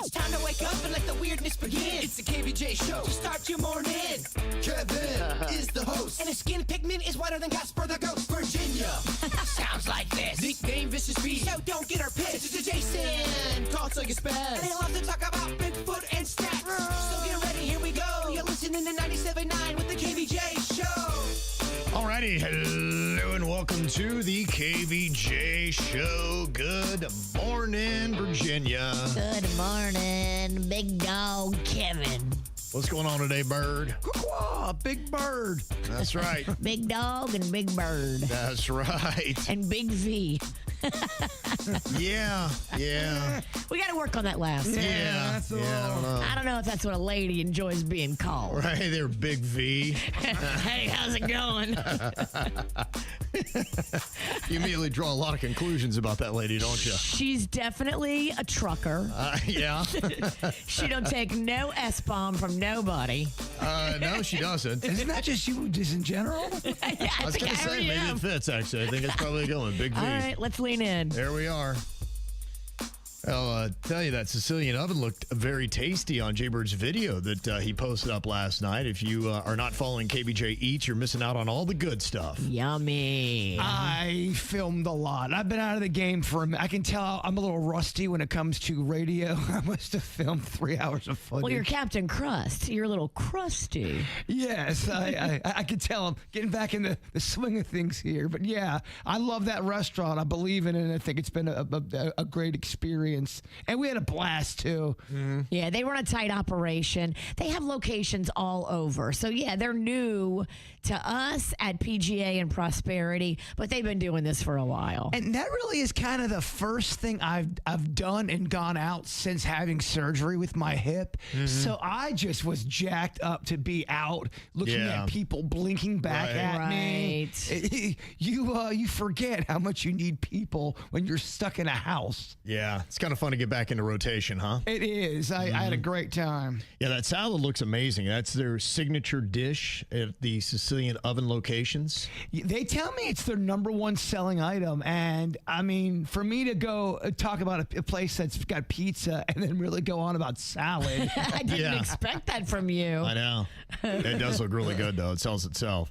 It's time to wake up and let the weirdness begin. It's the KVJ Show to start your morning. Kevin is the host, and his skin pigment is whiter than Casper the Ghost. Virginia sounds like this. Nickname Vicious Bee, so don't get her pissed. It's Jason, talks like a spaz, and he loves to talk about Bigfoot and stats. So get ready, here we go. You're listening to 97.9 with the KVJ Show. Alrighty, hello and welcome to the KVJ Show. Good morning, Virginia. Good morning, big dog Kevin. What's going on today, Bird? Big Bird. That's right. Big dog and big bird. That's right. And big V. Yeah. We got to work on that last. Yeah, I don't know if that's what a lady enjoys being called. Right there, Big V. Hey, how's it going? You immediately draw a lot of conclusions about that lady, don't you? She's definitely a trucker. Yeah. She don't take no S-bomb from nobody. No, she doesn't. Isn't that just you, just in general? Yeah, I was going to say, maybe it fits, actually. I think it's probably going. Big V. All right, let's lean in. There we are. I'll tell you that Sicilian oven looked very tasty on Jbird's video that he posted up last night. If you are not following KVJ Eats, you're missing out on all the good stuff. Yummy. I filmed a lot. I've been out of the game for a minute. I can tell I'm a little rusty when it comes to radio. I must have filmed 3 hours of footage. Well, you're Captain Crust. You're a little crusty. Yes, I can tell I'm getting back in the swing of things here. But yeah, I love that restaurant. I believe in it, and I think it's been a great experience. And we had a blast, too. Mm-hmm. Yeah, they run a tight operation. They have locations all over. So, yeah, they're new to us at PGA and Prosperity, but they've been doing this for a while. And that really is kind of the first thing I've done and gone out since having surgery with my hip. Mm-hmm. So I just was jacked up to be out looking at people blinking back at me. You forget how much you need people when you're stuck in a house. Yeah, it's kind of fun to get back into rotation, huh? It is. I had a great time. Yeah, that salad looks amazing. That's their signature dish at the Sicilian oven locations. They tell me it's their number one selling item. And I mean, for me to go talk about a place that's got pizza and then really go on about salad. I didn't expect that from you. I know. It does look really good, though. It sells itself.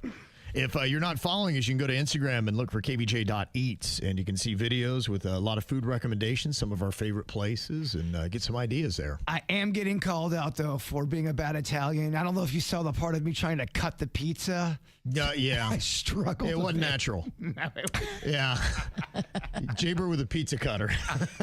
If you're not following us, you can go to Instagram and look for kvj.eats, and you can see videos with a lot of food recommendations, some of our favorite places, and get some ideas there. I am getting called out, though, for being a bad Italian. I don't know if you saw the part of me trying to cut the pizza. Yeah. I struggled. It wasn't natural. No, it wasn't. Yeah. Jbird with a pizza cutter.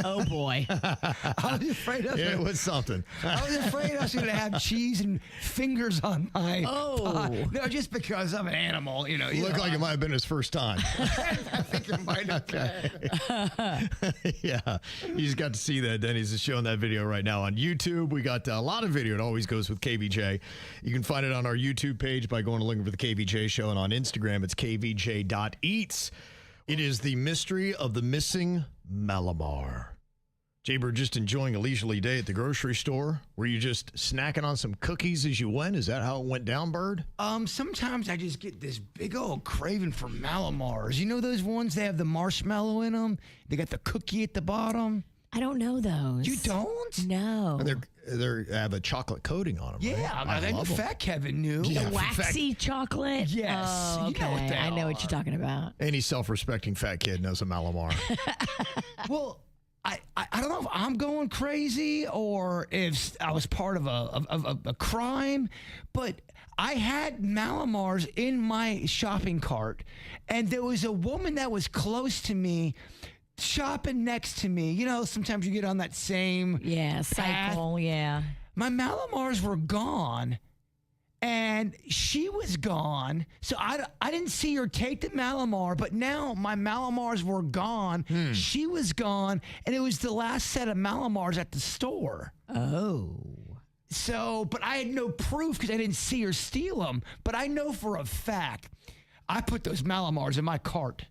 Oh, boy. I was afraid of It was something. I was afraid I was going to have cheese and fingers on my pot. No, just because I'm an animal. You Looked like it might have been his first time. I think it might have been. Yeah, you just got to see that. Denny's is showing that video right now on YouTube. We got a lot of video. It always goes with KVJ. You can find it on our YouTube page by going to looking for the KVJ Show, and on Instagram, it's kvj.eats. It is the mystery of the missing Mallomar. Jbird, just enjoying a leisurely day at the grocery store. Were you just snacking on some cookies as you went? Is that how it went down, Bird? Sometimes I just get this big old craving for Mallomars. You know those ones that have the marshmallow in them? They got the cookie at the bottom. I don't know those. You don't? No. They have a chocolate coating on them. Yeah, right? I know Fat Kevin knew. Yeah. The waxy chocolate? Yes. Oh, You know what okay. they I know what are. you're talking about. Any self-respecting fat kid knows a Mallomar. Well, I don't know if I'm going crazy or if I was part of a crime, but I had Mallomars in my shopping cart, and there was a woman that was close to me shopping next to me. You know, sometimes you get on that same cycle, path. My Mallomars were gone. And she was gone, so I didn't see her take the Mallomar, but now my Mallomars were gone. She was gone, and it was the last set of Mallomars at the store. Oh. So, but I had no proof because I didn't see her steal them. But I know for a fact, I put those Mallomars in my cart.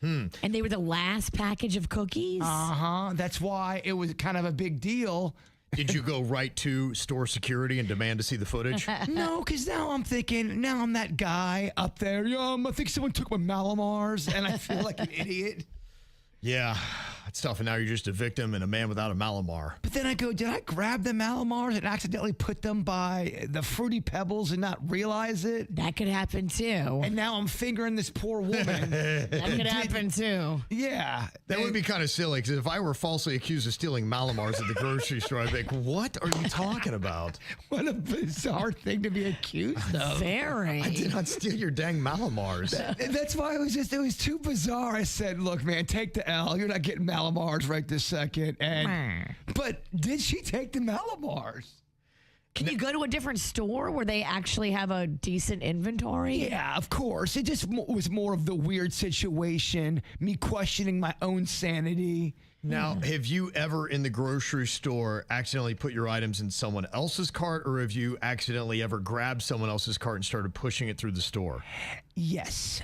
And they were the last package of cookies? Uh-huh. That's why it was kind of a big deal. Did you go right to store security and demand to see the footage? No, because now I'm thinking, now I'm that guy up there. I think someone took my Mallomars, and I feel like an idiot. Yeah, it's tough. And now you're just a victim and a man without a Mallomar. But then I go, did I grab the Mallomars and accidentally put them by the Fruity Pebbles and not realize it? That could happen too. And now I'm fingering this poor woman. That could happen too. Yeah. That would be kind of silly, because if I were falsely accused of stealing Mallomars at the grocery store, I'd be like, what are you talking about? What a bizarre thing to be accused of. Very. I did not steal your dang Mallomars. That's why it was too bizarre. I said, look, man, take the L. You're not getting Mallomars right this second. But did she take the Mallomars? Can you go to a different store where they actually have a decent inventory? Yeah, of course. It just was more of the weird situation, me questioning my own sanity. Now, have you ever in the grocery store accidentally put your items in someone else's cart, or have you accidentally ever grabbed someone else's cart and started pushing it through the store? Yes.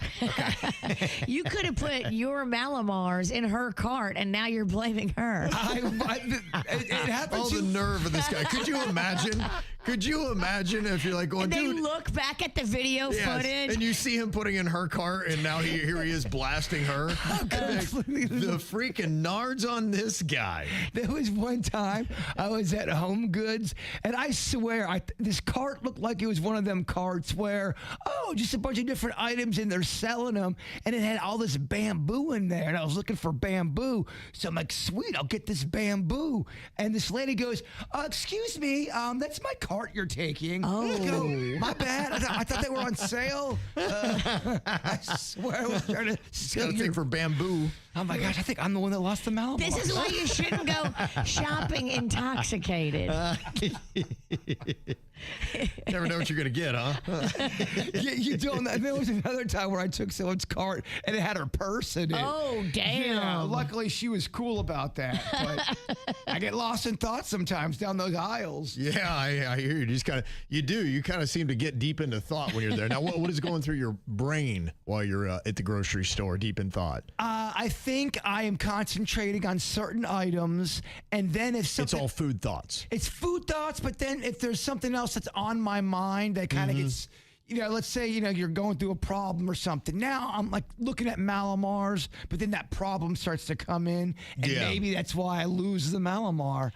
You could have put your Mallomars in her cart, and now you're blaming her. It happened. Oh, the nerve of this guy. Could you imagine? Could you imagine if you're like going, And they dude, look back at the video footage. and you see him putting in her cart, and now here he is blasting her. The freaking nards on this guy. There was one time I was at Home Goods, and I swear this cart looked like it was one of them carts where, just a bunch of different items, and they're selling them, and it had all this bamboo in there, and I was looking for bamboo, so I'm like, sweet, I'll get this bamboo. And this lady goes, excuse me, that's my cart you're taking. Oh. I go, my bad. I thought they were on sale. I swear I was trying to steal Got a thing for bamboo. Oh my gosh, I think I'm the one that lost the Mallomar. This is why you shouldn't go shopping intoxicated. Never know what you're going to get, huh? You don't. And there was another time where I took someone's cart and it had her purse in it. Oh, damn. Yeah, luckily she was cool about that. But I get lost in thought sometimes down those aisles. Yeah, I hear you. You kind of seem to get deep into thought when you're there. Now, what is going through your brain while you're at the grocery store, deep in thought? I think I am concentrating on certain items, and then if something... It's all food thoughts. It's food thoughts, but then if there's something else that's on my mind that kind of gets... let's say, you're going through a problem or something. Now I'm like looking at Mallomars, but then that problem starts to come in, and maybe that's why I lose the Mallomar.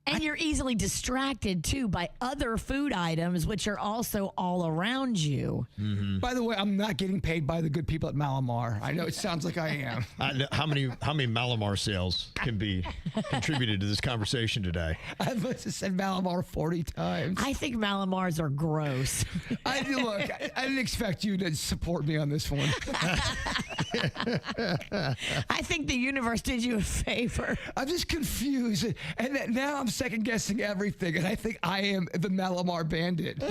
And you're easily distracted, too, by other food items, which are also all around you. Mm-hmm. By the way, I'm not getting paid by the good people at Mallomar. I know it sounds like I am. How many Mallomar sales can be contributed to this conversation today? I must have said Mallomar 40 times. I think Mallomars are gross. I didn't expect you to support me on this one. I think the universe did you a favor. I'm just confused. And now I'm second guessing everything, and I think I am the Mallomar bandit.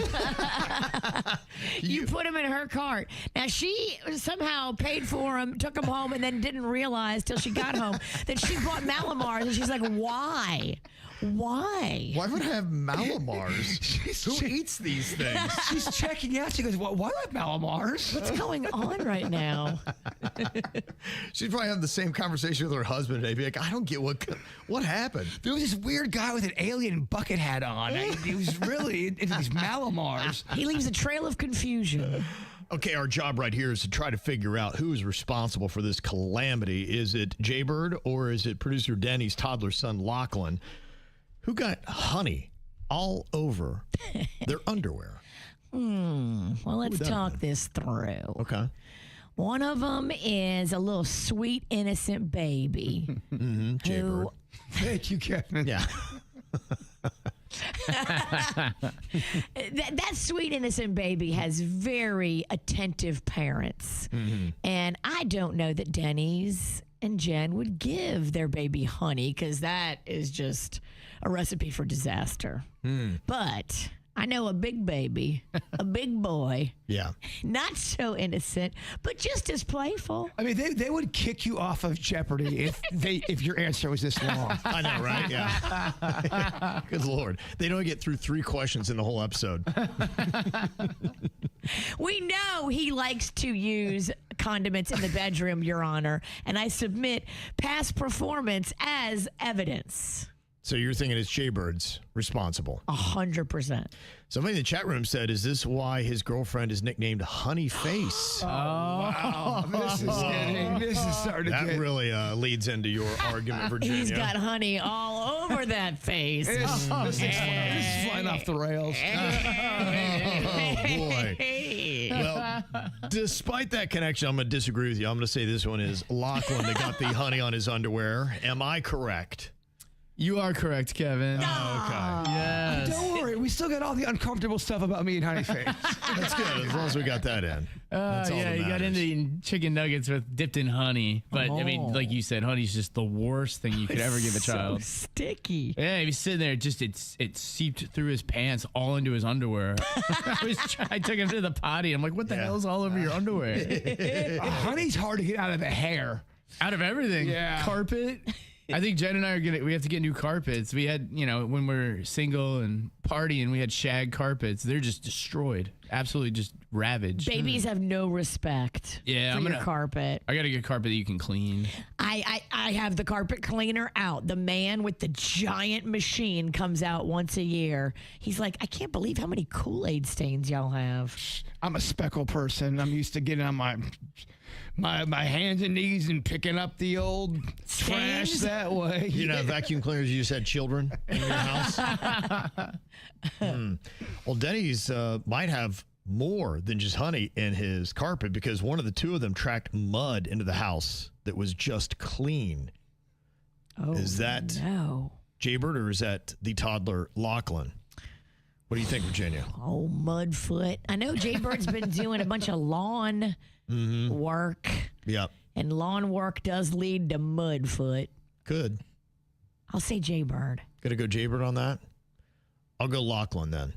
You put him in her cart. Now, she somehow paid for him, took him home, and then didn't realize till she got home that she bought Mallomars, and she's like, why? Why? Why would I have Mallomars? Who eats these things? She's checking out. She goes, why do I have Mallomars? What's going on right now? She'd probably have the same conversation with her husband today. Be like, I don't get what happened. There was this weird guy with an alien bucket hat on. He was really into these Mallomars. He leaves a trail of confusion. Okay, our job right here is to try to figure out who is responsible for this calamity. Is it Jbird or is it producer Denny's toddler son, Lochlan, who got honey all over their underwear? Well, let's talk this through. Okay. One of them is a little sweet, innocent baby. Jbird. Thank you, Kevin. Yeah. That sweet, innocent baby has very attentive parents. And I don't know that Denny's and Jen would give their baby honey, because that is just a recipe for disaster. But I know a big baby, a big boy. Yeah. Not so innocent, but just as playful. I mean, they would kick you off of Jeopardy if your answer was this long. I know, right? Yeah. Good Lord. They don't get through 3 questions in the whole episode. We know he likes to use condiments in the bedroom, Your Honor, and I submit past performance as evidence. So you're thinking it's Jbird's responsible. 100%. Somebody in the chat room said, is this why his girlfriend is nicknamed Honey Face? Wow. This is starting to That get... really leads into your argument, Virginia. He's got honey all over that face. This is flying off the rails. Oh, boy. Well, despite that connection, I'm going to disagree with you. I'm going to say this one is Lochlan that got the honey on his underwear. Am I correct? You are correct, Kevin. Oh, okay. Yes. Don't worry, we still got all the uncomfortable stuff about me and Honey Face. That's good, as long as we got that in. That's all yeah, that you got matters. into eating chicken nuggets with dipped in honey. But, I mean, like you said, honey's just the worst thing you could ever give a child. So sticky. Yeah, he was sitting there, just it seeped through his pants all into his underwear. I took him to the potty. I'm like, what the hell's all over your underwear? Honey's hard to get out of the hair. Out of everything. Yeah. Carpet. I think Jen and I we have to get new carpets. We had, when we're single and partying, we had shag carpets. They're just destroyed. Absolutely just ravaged. Babies have no respect Yeah, for I'm your carpet. I got to get carpet that you can clean. I have the carpet cleaner out. The man with the giant machine comes out once a year. He's like, I can't believe how many Kool-Aid stains y'all have. I'm a speckle person. I'm used to getting on my hands and knees and picking up the old trash Stains? that way. You know, vacuum cleaners, you just had children in your house. Well, Denny's might have more than just honey in his carpet because one of the two of them tracked mud into the house that was just clean. Oh, Is that no. Jbird or is that the toddler Lochlan? What do you think, Virginia? Oh, Mudfoot. I know Jbird's been doing a bunch of lawn work, Yep. and lawn work does lead to Mudfoot. Good. I'll say Jbird. Gonna go Jbird on that? I'll go Lochlan then.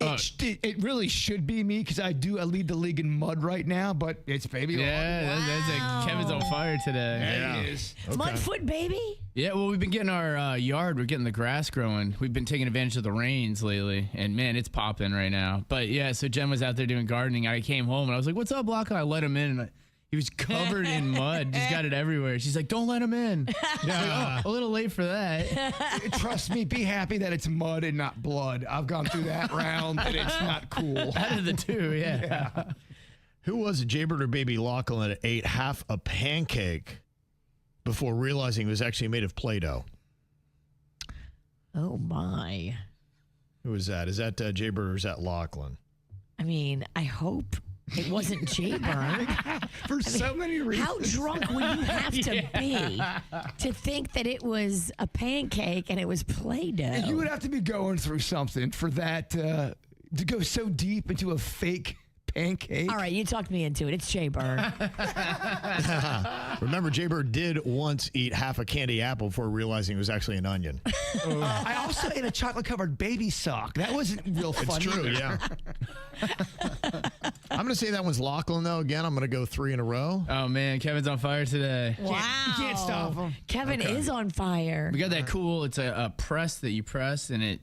It really should be me because I lead the league in mud right now, but it's baby. Yeah, Kevin's on fire today. Yeah. It is. Mudfoot, baby? Yeah, well, we've been getting our yard. We're getting the grass growing. We've been taking advantage of the rains lately, and man, it's popping right now. But yeah, so Jen was out there doing gardening. I came home and I was like, "What's up, Lochlan?" I let him in, and he was covered in mud. Just got it everywhere. She's like, "Don't let him in." Like, oh, a little late for that. Trust me, be happy that it's mud and not blood. I've gone through that round, and it's not cool. Out of the two, yeah. Who was it, Jbird or baby Lochlan, that ate half a pancake before realizing it was actually made of Play-Doh? Oh, my. Who is that? Is that Jbird or is that Lochlan? I mean, I hope it wasn't Jbird. For so many reasons. How drunk would you have to be to think that it was a pancake and it was Play-Doh? You would have to be going through something for that to go so deep into a fake pancake. All right, you talked me into it. It's Jbird. Remember, Jbird did once eat half a candy apple before realizing it was actually an onion. I also ate a chocolate-covered baby sock. That wasn't real fun. It's true, either. yeah. I'm going to say that one's Lochlan, though. Again, I'm going to go 3 in a row. Oh man, Kevin's on fire today. Wow. You can't stop him. Kevin is on fire. We got that cool. It's a press that you press, and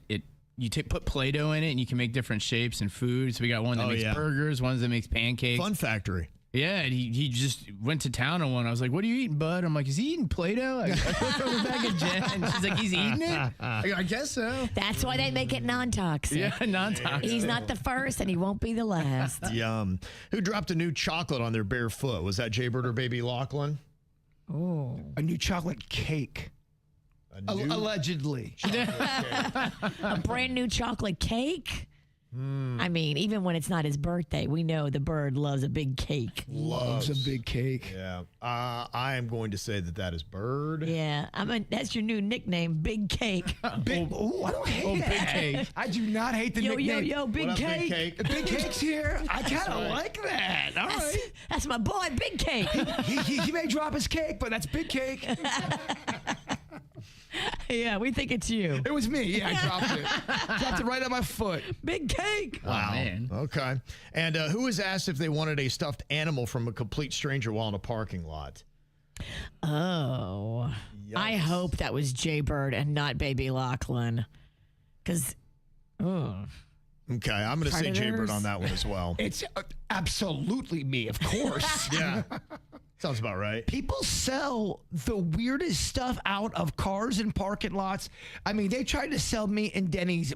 you put Play-Doh in it, and you can make different shapes and food. So we got one that makes burgers, one that makes pancakes. Fun factory. Yeah, and he just went to town on one. I was like, "What are you eating, bud?" I'm like, "Is he eating Play-Doh?" I looked over back at Jen, and she's like, "He's eating it." I go, "I guess so." That's why they make it non-toxic. Yeah, non-toxic. He's not the first, and he won't be the last. Yum. Who dropped a new chocolate on their bare foot? Was that Jbird or baby Lochlan? Oh. A new chocolate cake. Allegedly. A brand new chocolate cake? I mean, even when it's not his birthday, we know the bird loves a big cake. Loves a big cake. Yeah. I am going to say that is Bird. Yeah, that's your new nickname, Big Cake. Big, I don't hate that. Big cake. I do not hate the nickname. Yo, Big What up, Cake. Big Cake? Big Cake's here. I kind of like that. All right. That's my boy, Big Cake. He may drop his cake, but that's Big Cake. Yeah, we think it's you. It was me. Yeah, I dropped it. Dropped it right on my foot. Big Cake. Wow. Oh, man. Okay. And who was asked if they wanted a stuffed animal from a complete stranger while in a parking lot? Oh. I Yikes. hope that was Jbird and not Baby Lochlan. Because, Okay, I'm going to say Predators? Jbird on that one as well. It's absolutely me, of course. Yeah. Sounds about right. People sell the weirdest stuff out of cars and parking lots. I mean, they tried to sell me and Denny's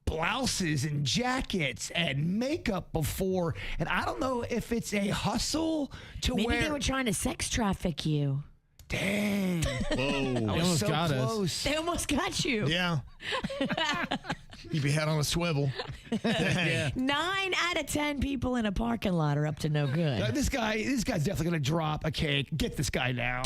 blouses and jackets and makeup before, and I don't know if it's a hustle to Maybe wear. they were trying to sex traffic you. Dang. Whoa. I was almost so got us. close. They almost got you. Yeah. Keep your head on a swivel. Yeah. 9 out of 10 people in a parking lot are up to no good. This guy's definitely gonna drop a cake. Get this guy now.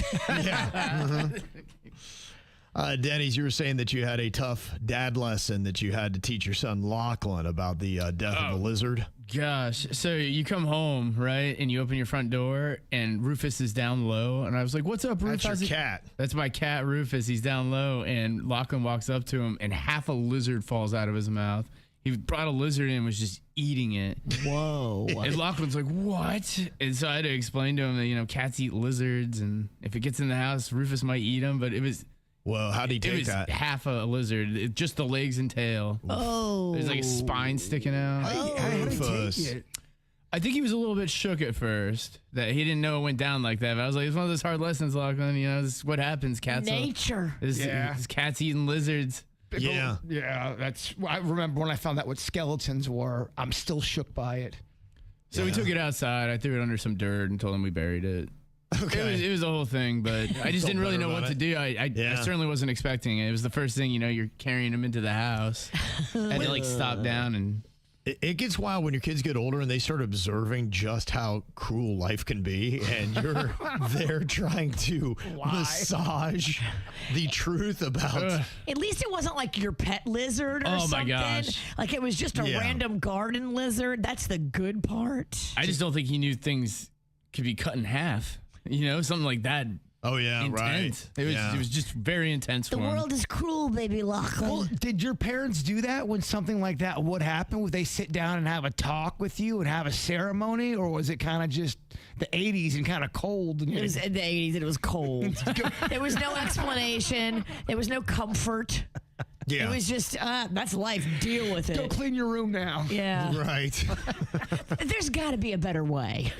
Denny's, you were saying that you had a tough dad lesson that you had to teach your son Lochlan about the death of a lizard. Gosh. So you come home, right? And you open your front door and Rufus is down low. And I was like, what's up, Rufus? That's your cat. That's my cat, Rufus. He's down low. And Lochlan walks up to him and half a lizard falls out of his mouth. He brought a lizard in and was just eating it. Whoa. And Lochlan's like, what? And so I had to explain to him that, cats eat lizards. And if it gets in the house, Rufus might eat them. But it was... Well, how did he It take was that? half a lizard, just the legs and tail. Oh. There's like a spine sticking out. How did he Rufus. take it? I think he was a little bit shook at first that he didn't know it went down like that. But I was like, it's one of those hard lessons, Lochlan. This is what happens. Cats. Nature. This cats eating lizards. Yeah. Yeah, I remember when I found out what skeletons were. I'm still shook by it. So we took it outside. I threw it under some dirt and told him we buried it. Okay. It was a whole thing, but I just didn't really better know what about to it. do. I certainly wasn't expecting it. It was the first thing, you're carrying him into the house. I had to stop down and... It gets wild when your kids get older and they start observing just how cruel life can be, and you're there trying to massage the truth about. At least it wasn't like your pet lizard or Oh, my something. gosh. Like it was just a Yeah. random garden lizard. That's the good part. I just don't think he knew things could be cut in half. Something like that. Oh yeah, Intense. right. It was just very intense The for him. world is cruel, baby Lochlan. Well, did your parents do that when something like that would happen? Would they sit down and have a talk with you and have a ceremony, or was it kind of just the 80s and kind of cold? And It was in the 80s and it was cold. There was no explanation. There was no comfort. Yeah. It was just, that's life. Deal with go it. clean your room now. Yeah. Right. There's got to be a better way.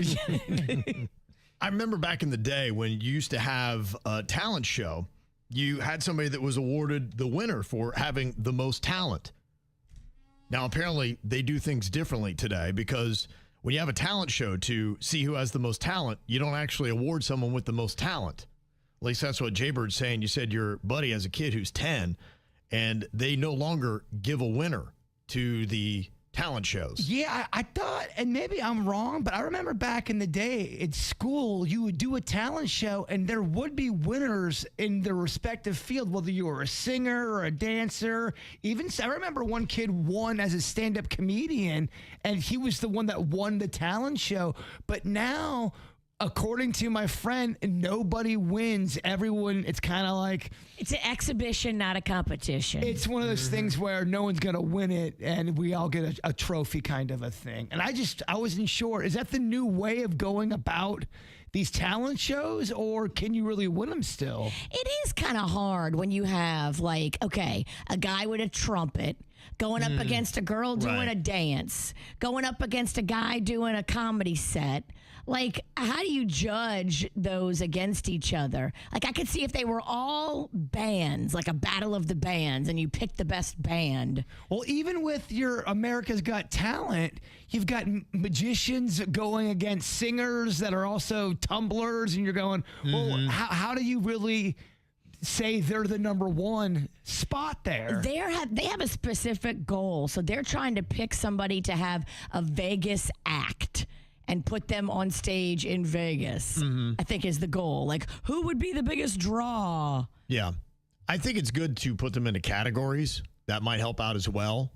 I remember back in the day when you used to have a talent show, you had somebody that was awarded the winner for having the most talent. Now, apparently, they do things differently today because when you have a talent show to see who has the most talent, you don't actually award someone with the most talent. At least that's what Jbird's saying. You said your buddy has a kid who's 10, and they no longer give a winner to the talent shows. Yeah, I thought, and maybe I'm wrong, but I remember back in the day at school, you would do a talent show and there would be winners in their respective field, whether you were a singer or a dancer. I remember one kid won as a stand-up comedian, and he was the one that won the talent show. But now, according to my friend, nobody wins. Everyone, it's kind of like... It's an exhibition, not a competition. It's one of those things where no one's going to win it and we all get a trophy kind of a thing. And I wasn't sure. Is that the new way of going about these talent shows, or can you really win them still? It is kind of hard when you have, like, okay, a guy with a trumpet going up against a girl doing Right. a dance, going up against a guy doing a comedy set. Like, how do you judge those against each other? Like, I could see if they were all bands, like a battle of the bands, and you pick the best band. Well, even with your America's Got Talent, you've got magicians going against singers that are also tumblers, and you're going, well, how do you really say they're the number one spot there? They have a specific goal, so they're trying to pick somebody to have a Vegas act and put them on stage in Vegas, I think is the goal. Like, who would be the biggest draw? Yeah. I think it's good to put them into categories. That might help out as well,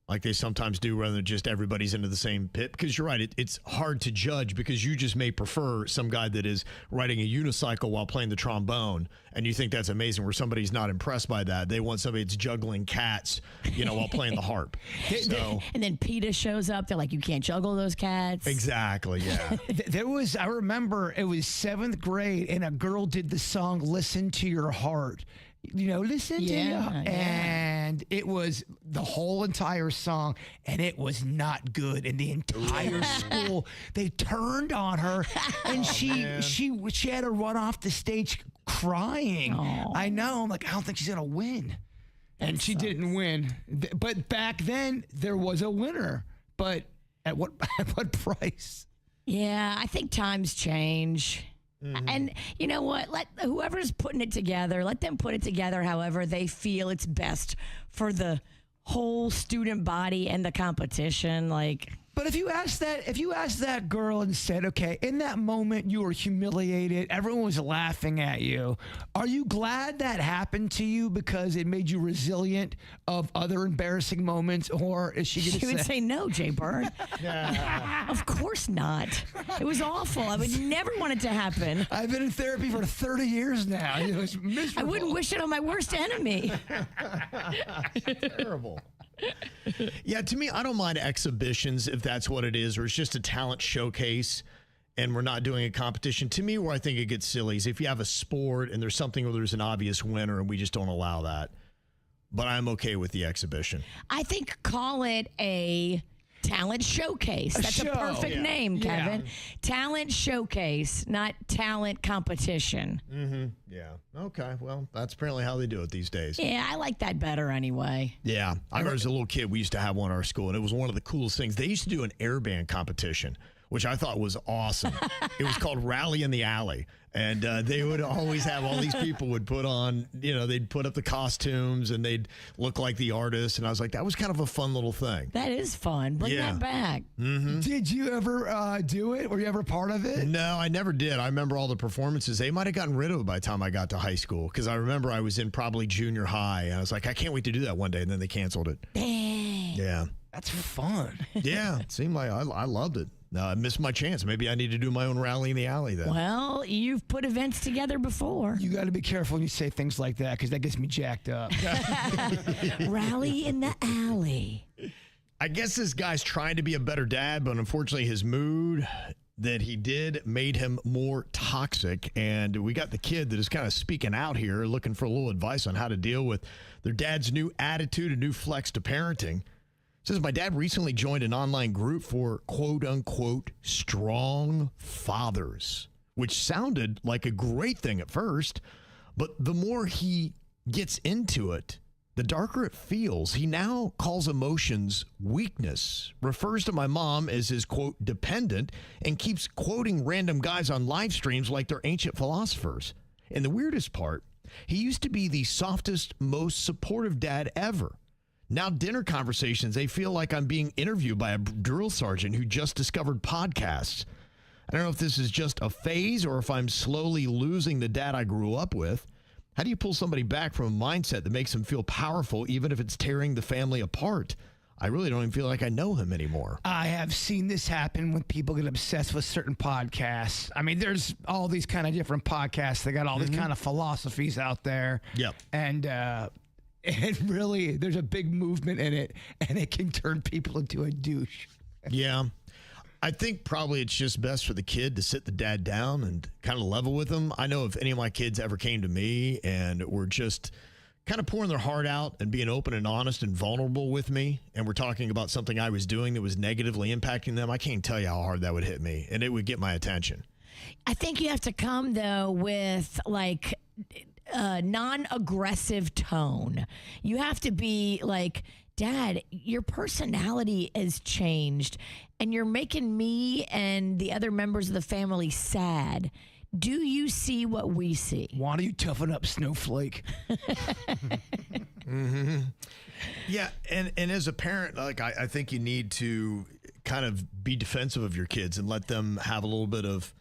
like they sometimes do, rather than just everybody's into the same pit. Because you're right, it's hard to judge because you just may prefer some guy that is riding a unicycle while playing the trombone, and you think that's amazing, where somebody's not impressed by that. They want somebody that's juggling cats, while playing the harp. So And then PETA shows up. They're like, you can't juggle those cats. exactly, yeah. I remember it was 7th grade, and a girl did the song Listen to Your Heart. listen to you. And it was the whole entire song, and it was not good. And the entire school, they turned on her, and she had to run off the stage crying. I know. I'm like, I don't think she's gonna win. And she didn't win. But back then there was a winner. But at what price? Yeah, I think times change. And you know what? Let whoever's putting it together, let them put it together however they feel it's best for the whole student body and the competition. But if you asked that girl and said, okay, in that moment you were humiliated, everyone was laughing at you. Are you glad that happened to you because it made you resilient of other embarrassing moments, or is she going to say? She would say no, Jbird. Of course not. It was awful. I would never want it to happen. I've been in therapy for 30 years now. It was miserable. I wouldn't wish it on my worst enemy. Terrible. Yeah, to me, I don't mind exhibitions if that's what it is, or it's just a talent showcase and we're not doing a competition. To me, where I think it gets silly is if you have a sport and there's something where there's an obvious winner and we just don't allow that. But I'm okay with the exhibition. I think call it a talent showcase. That's a perfect name, Kevin. Talent showcase, not talent competition. Yeah. Okay. Well, that's apparently how they do it these days. Yeah, I like that better anyway. Yeah. I remember as a little kid, we used to have one in our school, and it was one of the coolest things. They used to do an air band competition, which I thought was awesome. It was called Rally in the Alley. And they would always have all these people would put on, they'd put up the costumes and they'd look like the artists. And I was like, that was kind of a fun little thing. That is fun. Bring that back. Did you ever do it? Were you ever part of it? No, I never did. I remember all the performances. They might have gotten rid of it by the time I got to high school, because I remember I was in probably junior high. And I was like, I can't wait to do that one day. And then they canceled it. Dang. Yeah. That's fun. Yeah. It seemed like I loved it. No, I missed my chance. Maybe I need to do my own Rally in the Alley then. Well, you've put events together before. You got to be careful when you say things like that, because that gets me jacked up. Rally in the Alley. I guess this guy's trying to be a better dad, but unfortunately his mood that he did made him more toxic. And we got the kid that is kind of speaking out here, looking for a little advice on how to deal with their dad's new attitude and new flex to parenting. Says, my dad recently joined an online group for quote unquote strong fathers, which sounded like a great thing at first, but the more he gets into it, the darker it feels. He now calls emotions weakness, refers to my mom as his quote dependent, and keeps quoting random guys on live streams like they're ancient philosophers. And the weirdest part, he used to be the softest, most supportive dad ever. Now dinner conversations, they feel like I'm being interviewed by a drill sergeant who just discovered podcasts. I don't know if this is just a phase or if I'm slowly losing the dad I grew up with. How do you pull somebody back from a mindset that makes them feel powerful, even if it's tearing the family apart? I really don't even feel like I know him anymore. I have seen this happen when people get obsessed with certain podcasts. I mean, there's all these kind of different podcasts. They got all these kind of philosophies out there. Yep. And really, there's a big movement in it, and it can turn people into a douche. Yeah. I think probably it's just best for the kid to sit the dad down and kind of level with him. I know if any of my kids ever came to me and were just kind of pouring their heart out and being open and honest and vulnerable with me, and we're talking about something I was doing that was negatively impacting them, I can't tell you how hard that would hit me, and it would get my attention. I think you have to come, though, with like non-aggressive tone. You have to be like, Dad, your personality has changed and you're making me and the other members of the family sad. Do you see what we see? Why don't you toughen up, snowflake? Yeah, and as a parent, like I think you need to kind of be defensive of your kids and let them have a little bit of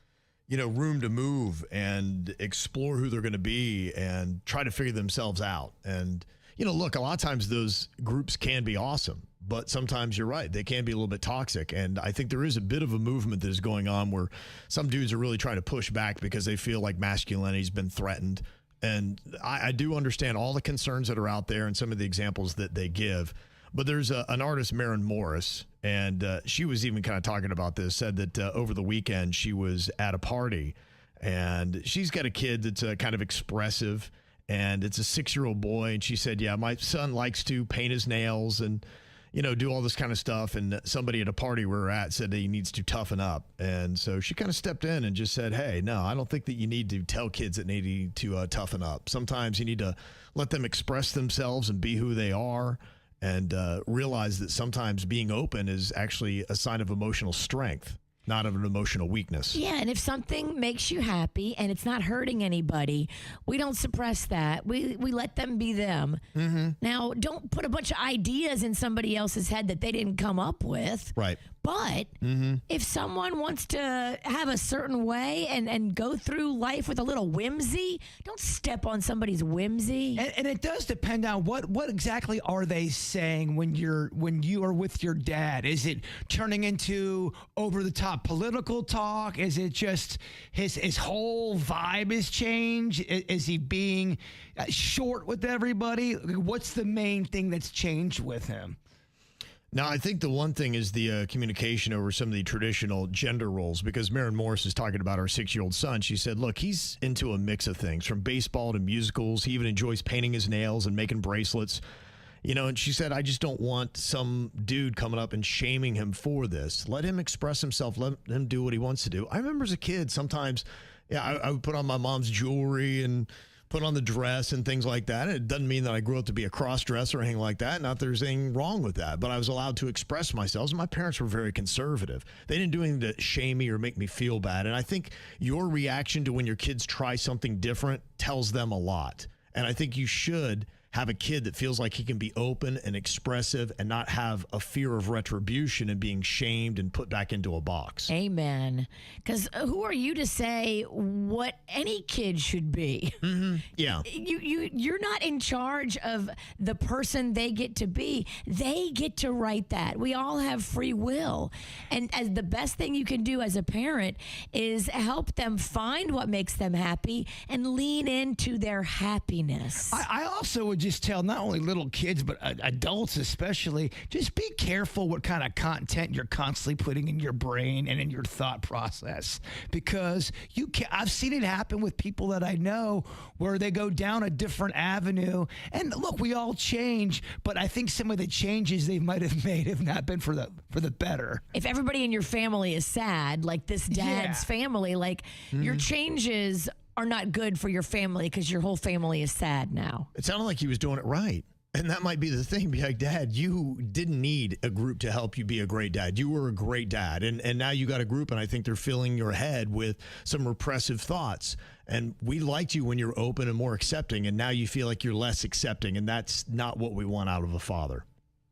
room to move and explore who they're going to be and try to figure themselves out. And, look, a lot of times those groups can be awesome, but sometimes you're right. They can be a little bit toxic. And I think there is a bit of a movement that is going on where some dudes are really trying to push back because they feel like masculinity's been threatened. And I do understand all the concerns that are out there and some of the examples that they give. But there's an artist, Maren Morris, and she was even kind of talking about this, said that over the weekend she was at a party, and she's got a kid that's kind of expressive, and it's a 6-year-old boy. And she said, yeah, my son likes to paint his nails and, do all this kind of stuff. And somebody at a party we were at said that he needs to toughen up. And so she kind of stepped in and just said, hey, no, I don't think that you need to tell kids that they need to toughen up. Sometimes you need to let them express themselves and be who they are, and realize that sometimes being open is actually a sign of emotional strength, not of an emotional weakness. Yeah, and if something makes you happy and it's not hurting anybody, we don't suppress that. We let them be them. Mm-hmm. Now, don't put a bunch of ideas in somebody else's head that they didn't come up with. Right. But if someone wants to have a certain way and go through life with a little whimsy, don't step on somebody's whimsy. And it does depend on what exactly are they saying when you are with your dad. Is it turning into over the top political talk? Is it just his whole vibe has changed? Is he being short with everybody? What's the main thing that's changed with him? Now, I think the one thing is the communication over some of the traditional gender roles, because Maren Morris is talking about our 6-year-old son. She said, look, he's into a mix of things, from baseball to musicals. He even enjoys painting his nails and making bracelets. And she said, I just don't want some dude coming up and shaming him for this. Let him express himself. Let him do what he wants to do. I remember as a kid, sometimes, I would put on my mom's jewelry and put on the dress and things like that. And it doesn't mean that I grew up to be a cross-dresser or anything like that. Not that there's anything wrong with that, but I was allowed to express myself. And my parents were very conservative. They didn't do anything to shame me or make me feel bad. And I think your reaction to when your kids try something different tells them a lot. And I think you should have a kid that feels like he can be open and expressive and not have a fear of retribution and being shamed and put back into a box. Amen. Because who are you to say what any kid should be? Mm-hmm. Yeah. You're not in charge of the person they get to be. They get to write that. We all have free will. And as the best thing you can do as a parent is help them find what makes them happy and lean into their happiness. I also would just tell not only little kids, but adults especially, just be careful what kind of content you're constantly putting in your brain and in your thought process. Because I've seen it happen with people that I know where they go down a different avenue. And look, we all change, but I think some of the changes they might have made have not been for the better. If everybody in your family is sad, like this dad's family, like your changes are not good for your family because your whole family is sad now. It sounded like he was doing it right. And that might be the thing. Be like, Dad, you didn't need a group to help you be a great dad. You were a great dad. And now you got a group, and I think they're filling your head with some repressive thoughts. And we liked you when you're open and more accepting, and now you feel like you're less accepting, and that's not what we want out of a father.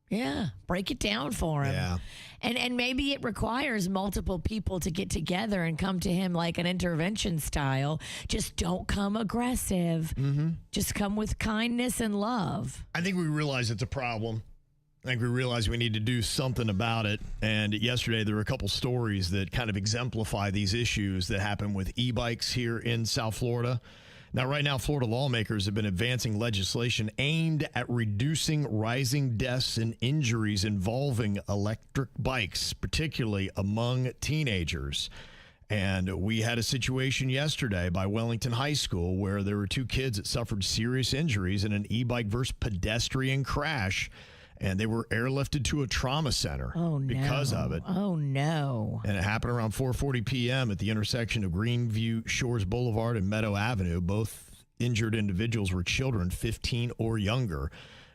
Yeah, break it down for him. Yeah. And maybe it requires multiple people to get together and come to him like an intervention style. Just don't come aggressive. Mm-hmm. Just come with kindness and love. I think we realize it's a problem. I think we realize we need to do something about it. And yesterday there were a couple stories that kind of exemplify these issues that happen with e-bikes here in South Florida. Now, right now, Florida lawmakers have been advancing legislation aimed at reducing rising deaths and injuries involving electric bikes, particularly among teenagers. And we had a situation yesterday by Wellington High School where there were 2 kids that suffered serious injuries in an e-bike versus pedestrian crash. And they were airlifted to a trauma center because of it. Oh, no. And it happened around 4:40 p.m. at the intersection of Greenview Shores Boulevard and Meadow Avenue. Both injured individuals were children, 15 or younger.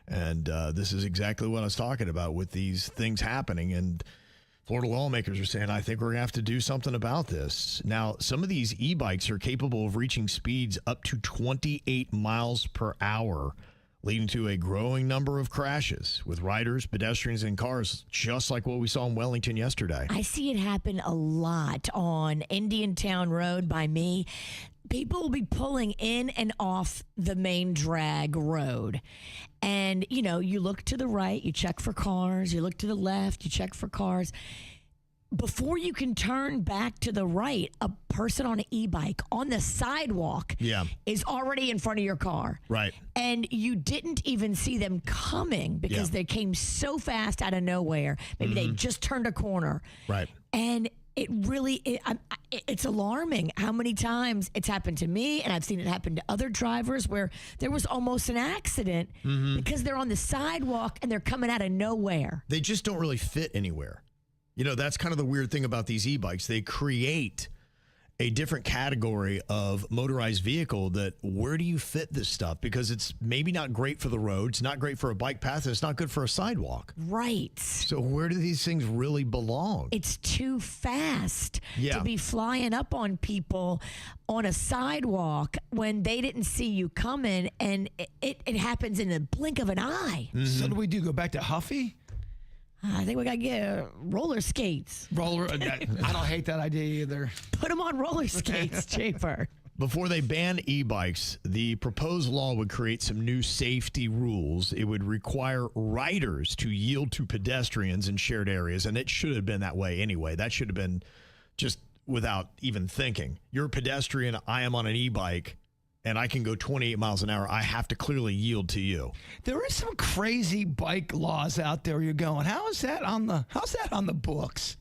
And this is exactly what I was talking about with these things happening. And Florida lawmakers are saying, I think we're going to have to do something about this. Now, some of these e-bikes are capable of reaching speeds up to 28 miles per hour, leading to a growing number of crashes with riders, pedestrians, and cars, just like what we saw in Wellington yesterday. I see it happen a lot on Indiantown Road by me. People will be pulling in and off the main drag road. And, you look to the right, you check for cars. You look to the left, you check for cars. Before you can turn back to the right, a person on an e-bike on the sidewalk is already in front of your car. Right. And you didn't even see them coming because they came so fast out of nowhere. Maybe they just turned a corner. Right. And it's alarming how many times it's happened to me, and I've seen it happen to other drivers where there was almost an accident because they're on the sidewalk and they're coming out of nowhere. They just don't really fit anywhere. You know, that's kind of the weird thing about these e-bikes. They create a different category of motorized vehicle that where do you fit this stuff? Because it's maybe not great for the road. It's not great for a bike path. And it's not good for a sidewalk. Right. So where do these things really belong? It's too fast Yeah. to be flying up on people on a sidewalk when they didn't see you coming, and it happens in the blink of an eye. So do we do? Go back to Huffy? I think we got to get roller skates. I don't hate that idea either. Put them on roller skates, Jbird. Before they ban e-bikes, the proposed law would create some new safety rules. It would require riders to yield to pedestrians in shared areas, and it should have been that way anyway. That should have been just without even thinking. You're a pedestrian, I am on an e-bike, and I can go 28 miles an hour. I have to clearly yield to you. There is some crazy bike laws out there. You're going, how's that on the books?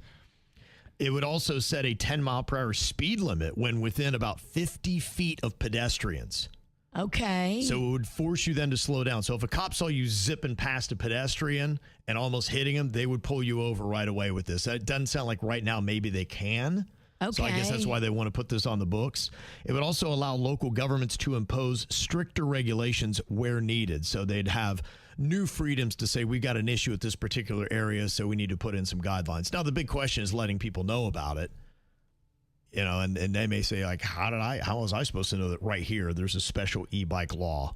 It would also set a 10-mile-per-hour speed limit when within about 50 feet of pedestrians. Okay. So it would force you then to slow down. So if a cop saw you zipping past a pedestrian and almost hitting him, they would pull you over right away with this. That doesn't sound like right now maybe they can. Okay. So I guess that's why they want to put this on the books. It would also allow local governments to impose stricter regulations where needed. So they'd have new freedoms to say, we got an issue at this particular area, so we need to put in some guidelines. Now, the big question is letting people know about it. You know, and they may say, like, how was I supposed to know that right here there's a special e-bike law?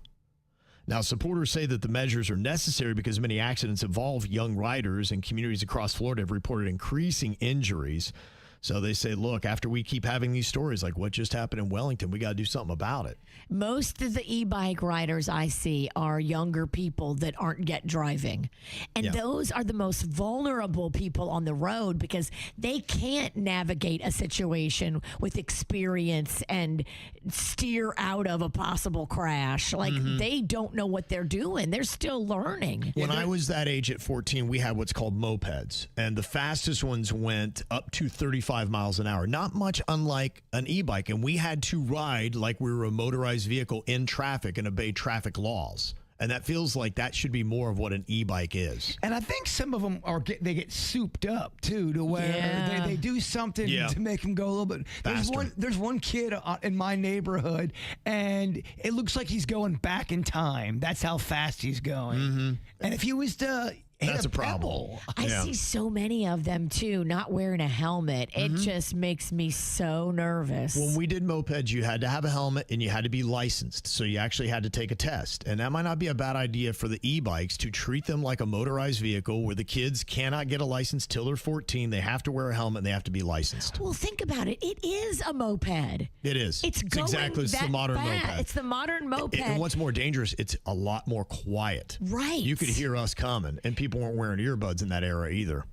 Now, supporters say that the measures are necessary because many accidents involve young riders, and communities across Florida have reported increasing injuries. So they say, look, after we keep having these stories like what just happened in Wellington, we got to do something about it. Most of the e-bike riders I see are younger people that aren't yet driving. And those are the most vulnerable people on the road because they can't navigate a situation with experience and steer out of a possible crash. Like they don't know what they're doing. They're still learning. When I was that age at 14, we had what's called mopeds, and the fastest ones went up to 35 miles an hour. Not much unlike an e-bike, and we had to ride like we were a motorized vehicle in traffic and obey traffic laws. And that feels like that should be more of what an e-bike is. And I think some of them they get souped up too, to where they do something to make them go a little bit faster. There's one kid in my neighborhood, and it looks like he's going back in time. That's how fast he's going. And if he was to That's a problem. I see so many of them too, not wearing a helmet. It just makes me so nervous. When we did mopeds, you had to have a helmet and you had to be licensed. So you actually had to take a test. And that might not be a bad idea for the e-bikes to treat them like a motorized vehicle where the kids cannot get a license till they're 14. They have to wear a helmet and they have to be licensed. Well, think about it. It is a moped. It is. It's the modern moped. It's the modern moped. And what's more dangerous, it's a lot more quiet. Right. You could hear us coming, and people weren't wearing earbuds in that era either.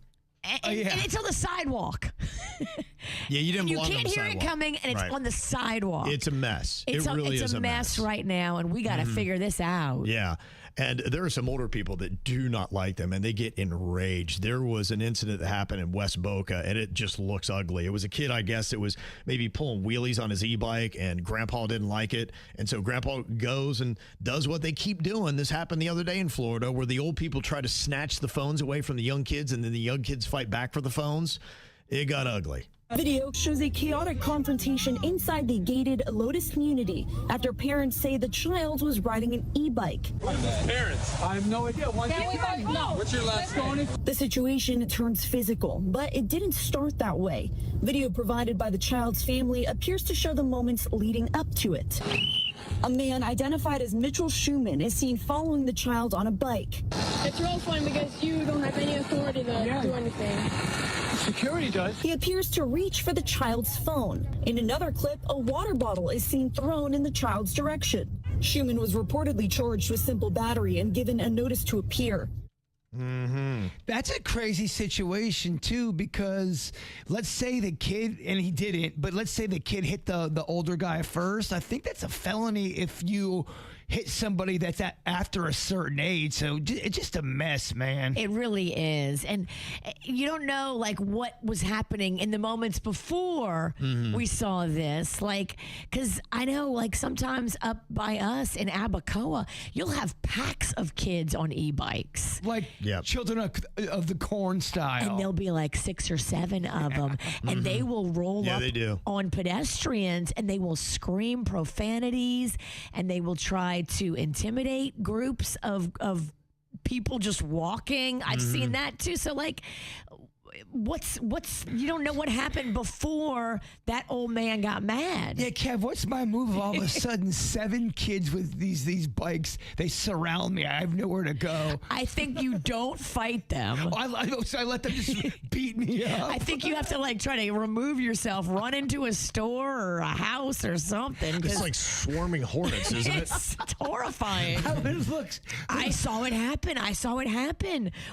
And it's on the sidewalk. You didn't You belong on the can't hear sidewalk. it coming, and it's on the sidewalk. It's a mess. It really is a mess right now, and we got to figure this out. Yeah. And there are some older people that do not like them, and they get enraged. There was an incident that happened in West Boca, and it just looks ugly. It was a kid, I guess, that was maybe pulling wheelies on his e-bike, and Grandpa didn't like it. And so Grandpa goes and does what they keep doing. This happened the other day in Florida, where the old people try to snatch the phones away from the young kids, and then the young kids fight back for the phones. It got ugly. Video shows a chaotic confrontation inside the gated Lotus community after parents say the child was riding an e-bike. Parents, I have no idea. What's your last name? The situation turns physical, but it didn't start that way. Video provided by the child's family appears to show the moments leading up to it. A man identified as Mitchell Schumann is seen following the child on a bike. It's real fun because you don't have any authority to do anything. Security does. He appears to reach for the child's phone. In another clip, a water bottle is seen thrown in the child's direction. Schumann was reportedly charged with simple battery and given a notice to appear. That's a crazy situation too, because let's say the kid, and he didn't, but let's say the kid hit the older guy first. I think that's a felony if you hit somebody that's after a certain age. So it's just a mess, man. It really is. And you don't know like what was happening in the moments before we saw this. Like, because I know like sometimes up by us in Abacoa, you'll have packs of kids on e-bikes. Like children of the corn style. And there'll be like 6 or 7 of them. And they will roll up on pedestrians and they will scream profanities and they will try to intimidate groups of people just walking. I've seen that too. So like what's you don't know what happened before that old man got mad. Yeah, Kev, what's my move of all of a sudden 7 kids with these bikes, they surround me. I have nowhere to go. I think you don't fight them. So I let them just beat me up. I think you have to like try to remove yourself, run into a store or a house or something. It's like swarming hornets, isn't it? It's horrifying. How it looks. I saw it happen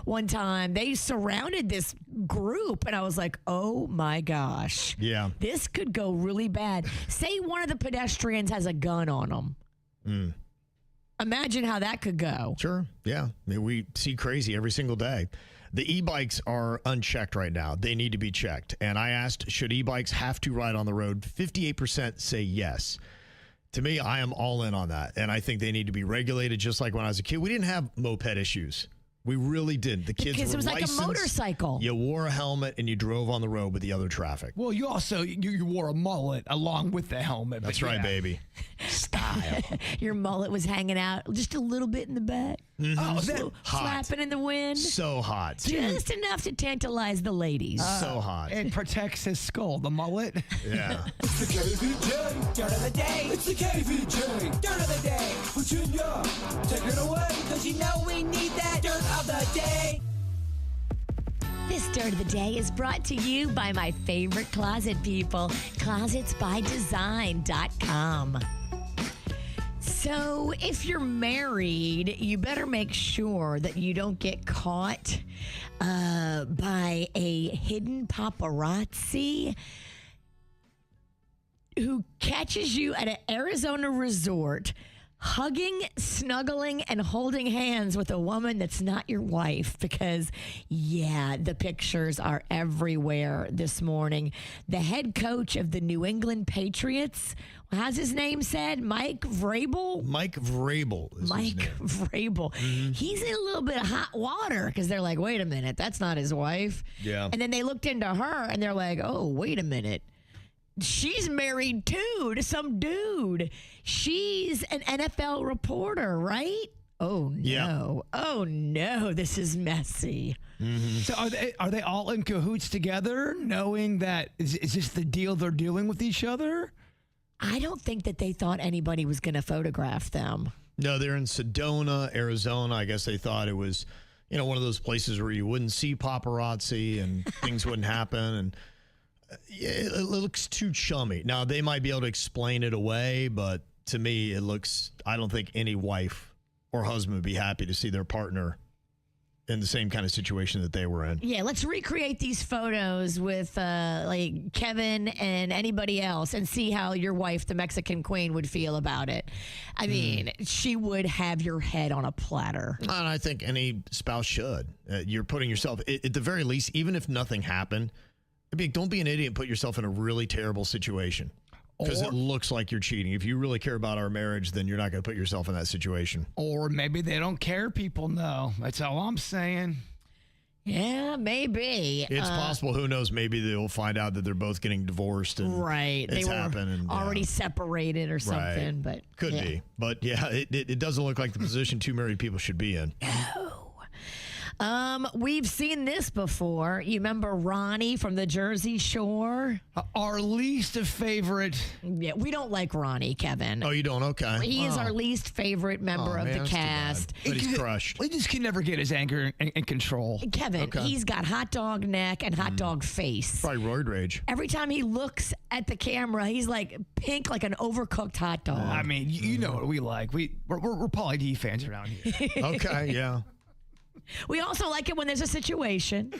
one time. They surrounded this group and I was like, oh my gosh. Yeah. This could go really bad. Say one of the pedestrians has a gun on them. Imagine how that could go. Sure. Yeah. I mean, we see crazy every single day. The e-bikes are unchecked right now. They need to be checked. And I asked, should e-bikes have to ride on the road? 58% say yes. To me, I am all in on that. And I think they need to be regulated just like when I was a kid. We didn't have moped issues. We really didn't. The kids because were it was licensed. like a motorcycle. You wore a helmet and you drove on the road with the other traffic. Well, you also you wore a mullet along with the helmet. That's right, baby. Style. Your mullet was hanging out just a little bit in the back. Oh, Flapping in the wind. So hot. Just enough to tantalize the ladies. So hot. It protects his skull, the mullet. Yeah. It's the KVJ Dirt of the Day. It's the KVJ Dirt of the Day. Virginia, take it away, because you know we need that Dirt of the Day. This Dirt of the Day is brought to you by my favorite closet people, closetsbydesign.com. So if you're married, you better make sure that you don't get caught by a hidden paparazzi who catches you at an Arizona resort hugging, snuggling, and holding hands with a woman that's not your wife because, yeah, the pictures are everywhere this morning. The head coach of the New England Patriots, how's his name said? Mike Vrabel? Mike Vrabel is his name. Vrabel. He's in a little bit of hot water because they're like, wait a minute, that's not his wife. Yeah. And then they looked into her and they're like, oh, wait a minute. She's married too to some dude. She's an NFL reporter, right? Oh no. Yeah. Oh no, this is messy. So are they all in cahoots together, knowing that is this the deal they're doing with each other? I don't think that they thought anybody was going to photograph them. No, they're in Sedona, Arizona. I guess they thought it was, one of those places where you wouldn't see paparazzi and things wouldn't happen. And it looks too chummy. Now, they might be able to explain it away, but to me, I don't think any wife or husband would be happy to see their partner in the same kind of situation that they were in. Yeah, let's recreate these photos with like Kevin and anybody else and see how your wife, the Mexican queen, would feel about it. I mean, she would have your head on a platter. And I think any spouse should. You're putting yourself, at the very least, even if nothing happened, don't be an idiot and put yourself in a really terrible situation because it looks like you're cheating. If you really care about our marriage, then you're not going to put yourself in that situation. Or maybe they don't care. People know. That's all I'm saying. Yeah, maybe. It's possible. Who knows? Maybe they'll find out that they're both getting divorced. And right. It's they were happened already separated or something. Right. But could be. But yeah, it doesn't look like the position two married people should be in. We've seen this before. You remember Ronnie from the Jersey Shore? Our least favorite. Yeah, we don't like Ronnie, Kevin. Oh, you don't? Okay. He is our least favorite member of the cast. But he's crushed. We just can never get his anger in control. Kevin, he's got hot dog neck and hot dog face. Probably roid rage. Every time he looks at the camera, he's like pink like an overcooked hot dog. I mean, you know what we like. We're Pauly D fans around here. Okay, yeah. We also like it when there's a situation.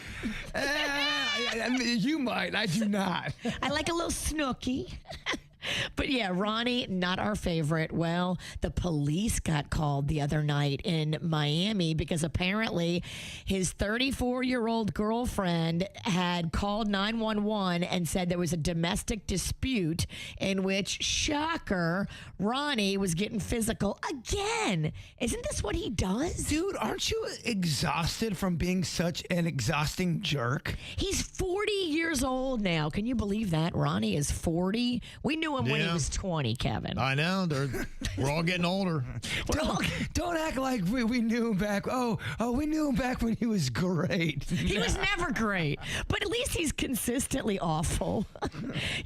I mean, you might. I do not. I like a little snooky. But yeah, Ronnie, not our favorite. Well, the police got called the other night in Miami because apparently his 34-year-old girlfriend had called 911 and said there was a domestic dispute in which, shocker, Ronnie was getting physical again. Isn't this what he does? Dude, aren't you exhausted from being such an exhausting jerk? He's 40 years old now. Can you believe that? Ronnie is 40. We knew him when he Yeah. was 20, Kevin. I know. We're all getting older. Don't act like we knew him back. Oh, we knew him back when he was great. He was never great, but at least he's consistently awful.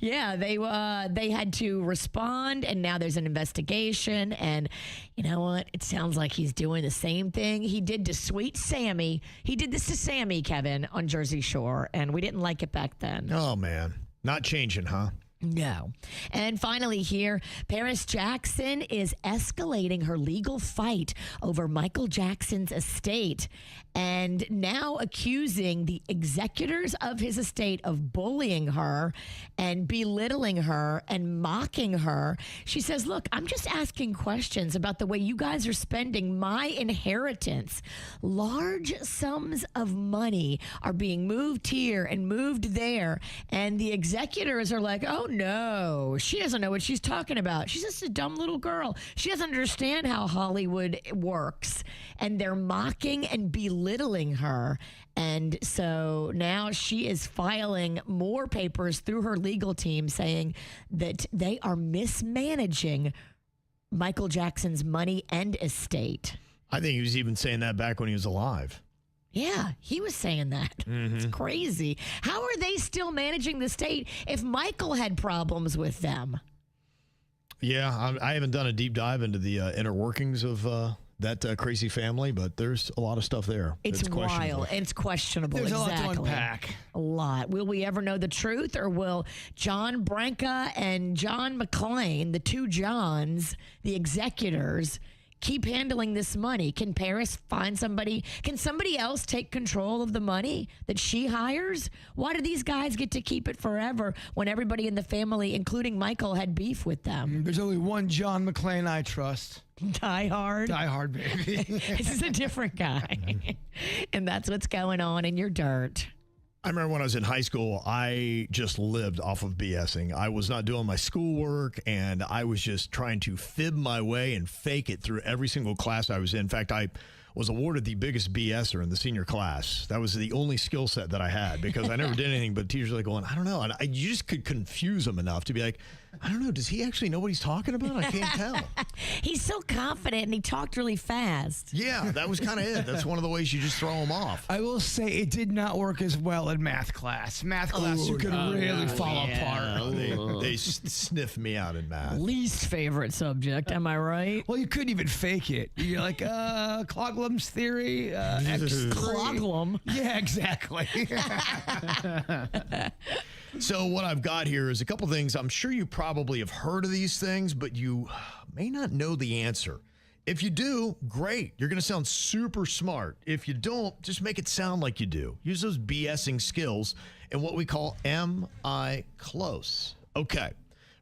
Yeah, they had to respond, and now there's an investigation. And you know what? It sounds like he's doing the same thing he did to Sweet Sammy. He did this to Sammy, Kevin, on Jersey Shore, and we didn't like it back then. Oh, man. Not changing, huh? No. And finally here, Paris Jackson is escalating her legal fight over Michael Jackson's estate and now accusing the executors of his estate of bullying her and belittling her and mocking her. She says, look, I'm just asking questions about the way you guys are spending my inheritance. Large sums of money are being moved here and moved there. And the executors are like, oh, no, she doesn't know what she's talking about. She's just a dumb little girl. She doesn't understand how Hollywood works. And they're mocking and belittling her. And so now she is filing more papers through her legal team saying that they are mismanaging Michael Jackson's money and estate. I think he was even saying that back when he was alive. Yeah, he was saying that. It's crazy. How are they still managing the state if Michael had problems with them? Yeah, I haven't done a deep dive into the inner workings of that crazy family, but there's a lot of stuff there. It's wild. It's questionable. There's exactly. a lot to unpack. A lot. Will we ever know the truth, or will John Branca and John McClane, the two Johns, the executors, keep handling this money? Can Paris find somebody? Can somebody else take control of the money that she hires? Why do these guys get to keep it forever when everybody in the family, including Michael, had beef with them? There's only one John McClane I trust. Die Hard? Die Hard, baby. This is a different guy. And that's what's going on in your dirt. I remember when I was in high school, I just lived off of BSing. I was not doing my schoolwork, and I was just trying to fib my way and fake it through every single class I was in. In fact, I was awarded the biggest BSer in the senior class. That was the only skill set that I had because I never did anything, but teachers were like going, I don't know. And you just could confuse them enough to be like, I don't know. Does he actually know what he's talking about? I can't tell. He's so confident, and he talked really fast. Yeah, that was kind of it. That's one of the ways you just throw him off. I will say it did not work as well in math class. Math class, you could really fall apart. They sniffed me out in math. Least favorite subject, am I right? Well, you couldn't even fake it. You're like, Cloglum's theory, X3. Cloglum? Yeah, exactly. So what I've got here is a couple things. I'm sure you probably have heard of these things, but you may not know the answer. If you do, great. You're going to sound super smart. If you don't, just make it sound like you do. Use those BSing skills in what we call Am I Close? Okay.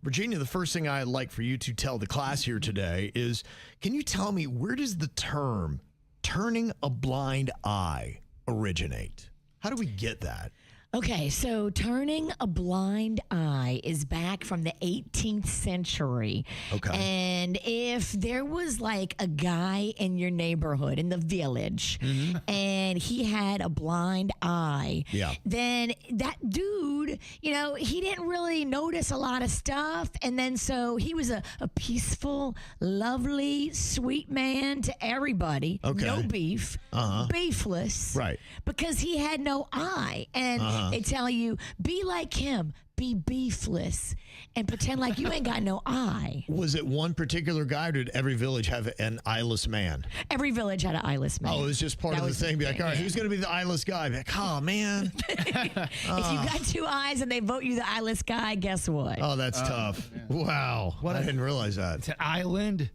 Virginia, the first thing I'd like for you to tell the class here today is, can you tell me, where does the term turning a blind eye originate? How do we get that? Okay, so turning a blind eye is back from the 18th century. Okay. And if there was like a guy in your neighborhood, in the village, and he had a blind eye, then that dude, you know, he didn't really notice a lot of stuff. And then so he was a peaceful, lovely, sweet man to everybody. Okay. No beef, beefless. Right. Because he had no eye. And they tell you, be like him, be beefless, and pretend like you ain't got no eye. Was it one particular guy, or did every village have an eyeless man? Every village had an eyeless man. Oh, it was just part of the thing. Be like, all right, who's going to be the eyeless guy? Be like, oh, man. If you got two eyes and they vote you the eyeless guy, guess what? Oh, that's tough. Yeah. Wow. I didn't realize that. It's an island.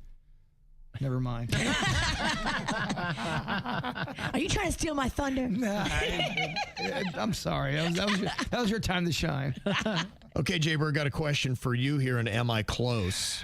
Never mind. Are you trying to steal my thunder? Nah, I'm sorry. That was your time to shine. Okay, Jbird, got a question for you here in Am I Close?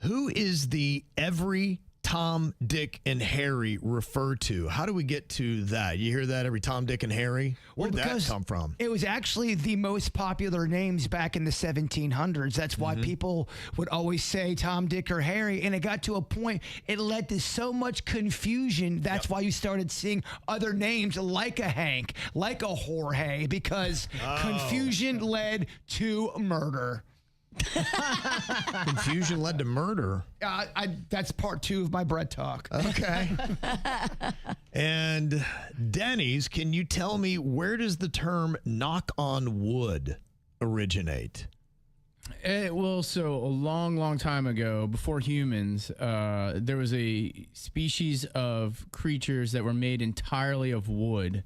Who is the every Tom, Dick, and Harry refer to? How do we get to that? You hear that every Tom, Dick, and Harry? Where'd that come from? It was actually the most popular names back in the 1700s. That's why people would always say Tom, Dick, or Harry. And it got to a point, it led to so much confusion. That's why you started seeing other names like a Hank, like a Jorge, because confusion led to murder. Confusion led to murder. That's part 2 of my bread talk. Okay. And Denny's, can you tell me, where does the term knock on wood originate? Well, so a long time ago, before humans, there was a species of creatures that were made entirely of wood,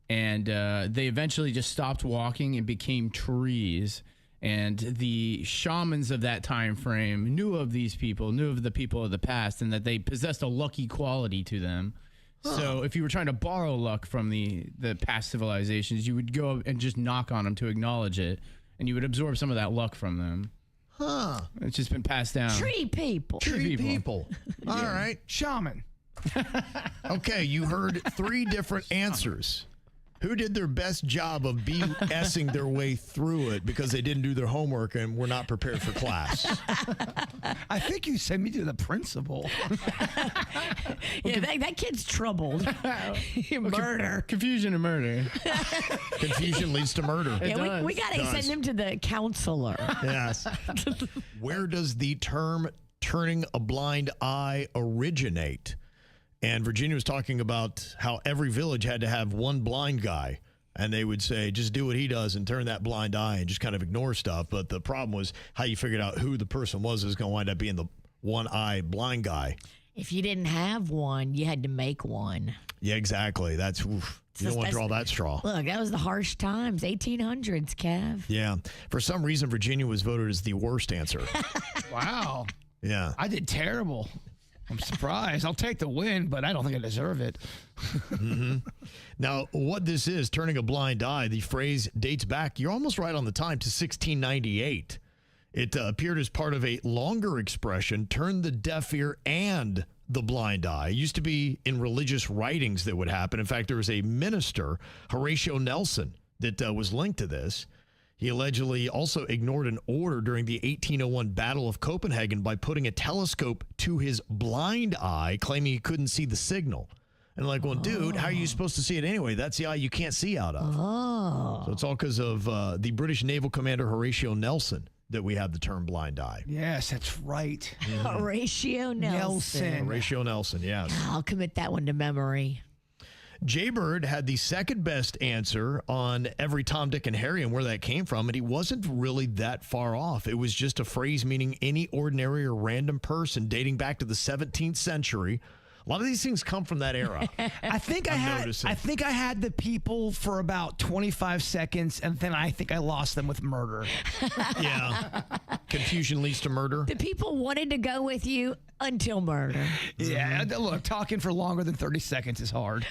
and they eventually just stopped walking and became trees. And the shamans of that time frame knew of these people, knew of the people of the past, and that they possessed a lucky quality to them. So if you were trying to borrow luck from the past civilizations, you would go and just knock on them to acknowledge it, and you would absorb some of that luck from them. It's just been passed down. Tree people. Tree people. All right. Shaman. Okay, you heard 3 different answers. Who did their best job of BSing their way through it because they didn't do their homework and were not prepared for class? I think you sent me to the principal. Yeah, that kid's troubled. Murder. Confusion and murder. Confusion leads to murder. Yeah, we got to send him to the counselor. Yes. Where does the term turning a blind eye originate? And Virginia was talking about how every village had to have one blind guy. And they would say, just do what he does and turn that blind eye and just kind of ignore stuff. But the problem was how you figured out who the person was going to wind up being the one-eyed blind guy. If you didn't have one, you had to make one. Yeah, exactly. That's, oof, you don't want to draw that straw. Look, that was the harsh times, 1800s, Kev. Yeah. For some reason, Virginia was voted as the worst answer. Wow. Yeah. I did terrible. I'm surprised. I'll take the win, but I don't think I deserve it. Now, what this is, turning a blind eye, the phrase dates back, you're almost right on the time, to 1698. It appeared as part of a longer expression, turn the deaf ear and the blind eye. It used to be in religious writings that would happen. In fact, there was a minister, Horatio Nelson, that was linked to this. He allegedly also ignored an order during the 1801 Battle of Copenhagen by putting a telescope to his blind eye, claiming he couldn't see the signal. And like, well, dude, how are you supposed to see it anyway? That's the eye you can't see out of. So it's all because of the British naval commander Horatio Nelson that we have the term blind eye. Yes, that's right. Horatio Nelson. Horatio Nelson, yes. I'll commit that one to memory. Jbird had the second best answer on every Tom, Dick, and Harry and where that came from, and he wasn't really that far off. It was just a phrase meaning any ordinary or random person dating back to the 17th century. A lot of these things come from that era. I think I had the people for about 25 seconds, and then I think I lost them with murder. Yeah. Confusion leads to murder. The people wanted to go with you until murder. Yeah, look, talking for longer than 30 seconds is hard.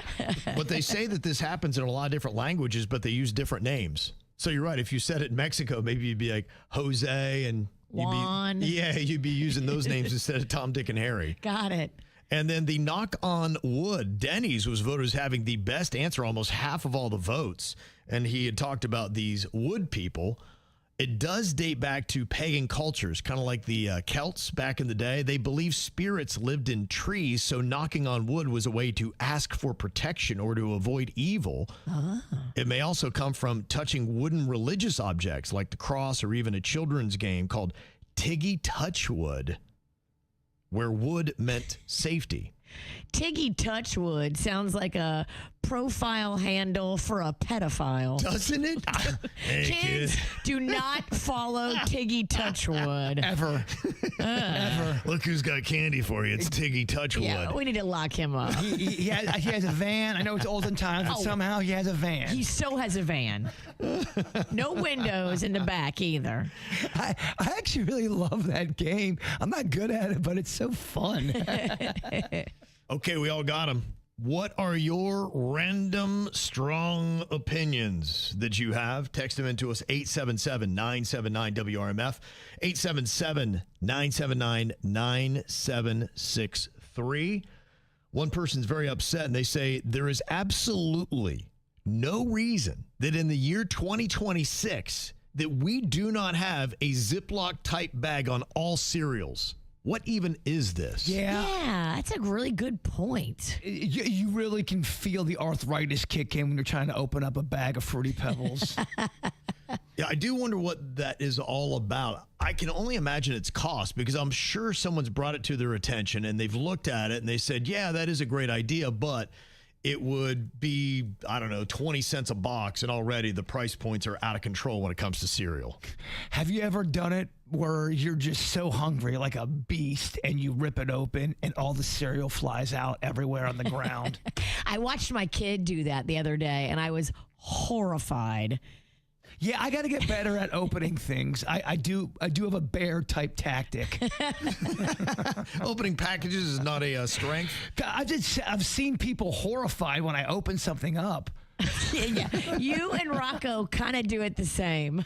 But they say that this happens in a lot of different languages, but they use different names. So you're right. If you said it in Mexico, maybe you'd be like Jose and Juan. You'd be using those names instead of Tom, Dick, and Harry. Got it. And then the knock on wood, Denny's was voted as having the best answer, almost half of all the votes. And he had talked about these wood people. It does date back to pagan cultures, kind of like the Celts back in the day. They believed spirits lived in trees, so knocking on wood was a way to ask for protection or to avoid evil. It may also come from touching wooden religious objects like the cross or even a children's game called Tiggy Touchwood, where wood meant safety. Tiggy Touchwood sounds like a profile handle for a pedophile. Doesn't it? Hey, Kids, kid. do not follow Tiggy Touchwood. Ever. Ever. Look who's got candy for you. It's Tiggy Touchwood. Yeah, we need to lock him up. He has a van. I know it's olden times, but somehow he has a van. He so has a van. No windows in the back either. I actually really love that game. I'm not good at it, but it's so fun. Okay, we all got them. What are your random strong opinions that you have? Text them into us, 877-979-WRMF, 877-979-9763. One person's very upset, and they say there is absolutely no reason that in the year 2026 that we do not have a Ziploc type bag on all cereals. What even is this? Yeah, that's a really good point. You really can feel the arthritis kick in when you're trying to open up a bag of Fruity Pebbles. Yeah, I do wonder what that is all about. I can only imagine its cost because I'm sure someone's brought it to their attention and they've looked at it and they said, yeah, that is a great idea, but it would be, I don't know, 20 cents a box, and already the price points are out of control when it comes to cereal. Have you ever done it where you're just so hungry like a beast and you rip it open and all the cereal flies out everywhere on the ground? I watched my kid do that the other day, and I was horrified. Yeah, I got to get better at opening things. I do have a bear type tactic. Opening packages is not a strength. I've seen people horrified when I open something up. Yeah, you and Rocco kind of do it the same.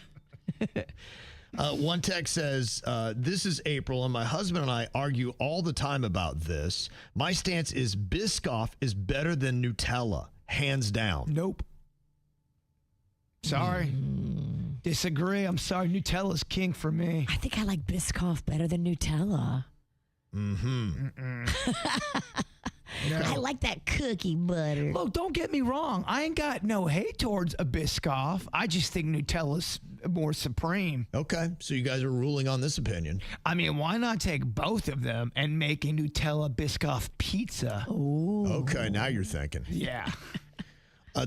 One text says, this is April, and my husband and I argue all the time about this. My stance is Biscoff is better than Nutella, hands down. Nope. Sorry. Disagree. I'm sorry. Nutella's king for me. I think I like Biscoff better than Nutella. I like that cookie butter. Look, don't get me wrong. I ain't got no hate towards a Biscoff. I just think Nutella's more supreme. Okay, so you guys are ruling on this opinion. I mean, why not take both of them and make a Nutella Biscoff pizza? Ooh. Okay, now you're thinking. Yeah.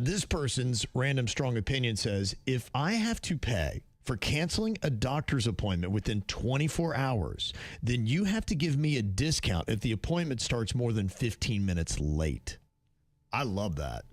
This person's random strong opinion says, if I have to pay for canceling a doctor's appointment within 24 hours, then you have to give me a discount if the appointment starts more than 15 minutes late. I love that.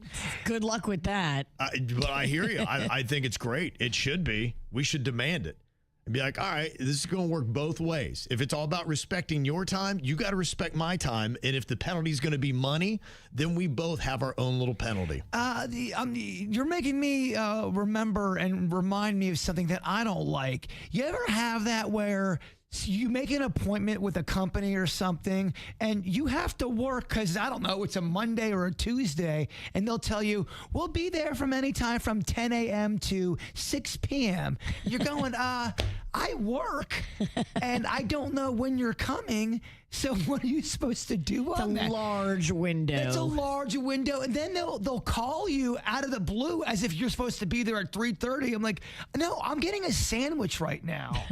Good luck with that. But I hear you. I think it's great. It should be. We should demand it. And be like, all right, this is going to work both ways. If it's all about respecting your time, you got to respect my time. And if the penalty is going to be money, then we both have our own little penalty. You're making me remember and remind me of something that I don't like. You ever have that where you make an appointment with a company or something and you have to work because, I don't know, it's a Monday or a Tuesday, and they'll tell you, we'll be there from any time from 10 a.m. to 6 p.m. You're going, I work and I don't know when you're coming. So what are you supposed to do on that? It's a large window. It's a large window. And then they'll call you out of the blue as if you're supposed to be there at 3:30. I'm like, no, I'm getting a sandwich right now.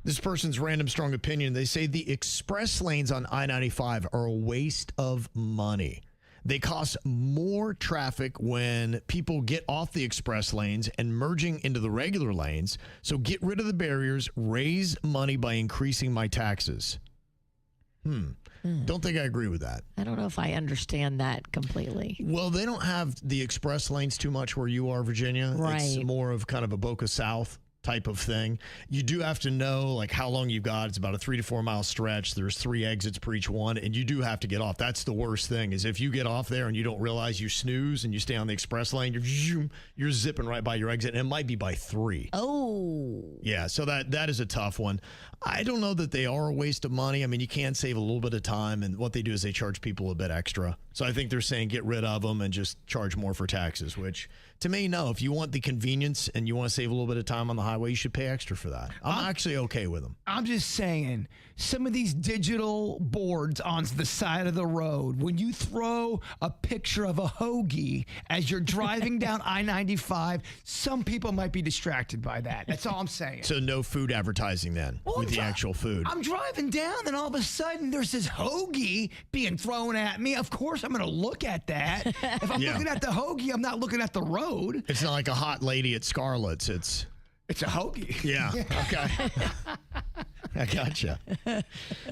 This person's random strong opinion, they say the express lanes on I-95 are a waste of money. They cause more traffic when people get off the express lanes and merging into the regular lanes. So get rid of the barriers, raise money by increasing my taxes. Don't think I agree with that. I don't know if I understand that completely. Well, they don't have the express lanes too much where you are, Virginia. Right. It's more of kind of a Boca South type of thing. You do have to know like how long you've got. It's about a 3 to 4 mile stretch. There's 3 exits per each one, and you do have to get off. That's the worst thing is if you get off there and you don't realize you snooze and you stay on the express lane, you're zipping right by your exit, and it might be by 3. Oh. Yeah, so that is a tough one. I don't know that they are a waste of money. I mean, you can save a little bit of time, and what they do is they charge people a bit extra. So I think they're saying get rid of them and just charge more for taxes, which to me, no. If you want the convenience and you want to save a little bit of time on the highway, you should pay extra for that. I'm actually okay with them. I'm just saying, some of these digital boards on the side of the road, when you throw a picture of a hoagie as you're driving down I-95, some people might be distracted by that. That's all I'm saying. So no food advertising then with the actual food. I'm driving down and all of a sudden there's this hoagie being thrown at me. Of course I'm going to look at that. If I'm looking at the hoagie, I'm not looking at the road. It's not like a hot lady at Scarlett's. It's a hoagie. Yeah. Okay. I gotcha.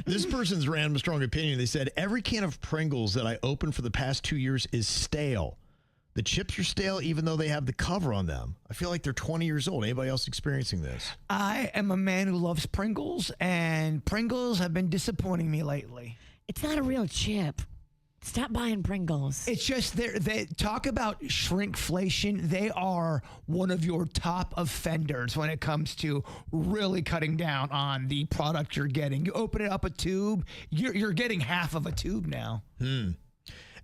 This person's random strong opinion. They said every can of Pringles that I opened for the past 2 years is stale. The chips are stale even though they have the cover on them. I feel like they're 20 years old. Anybody else experiencing this? I am a man who loves Pringles, and Pringles have been disappointing me lately. It's not a real chip. Stop buying Pringles. It's just they talk about shrinkflation. They are one of your top offenders when it comes to really cutting down on the product you're getting. You open it up a tube, you're getting half of a tube now.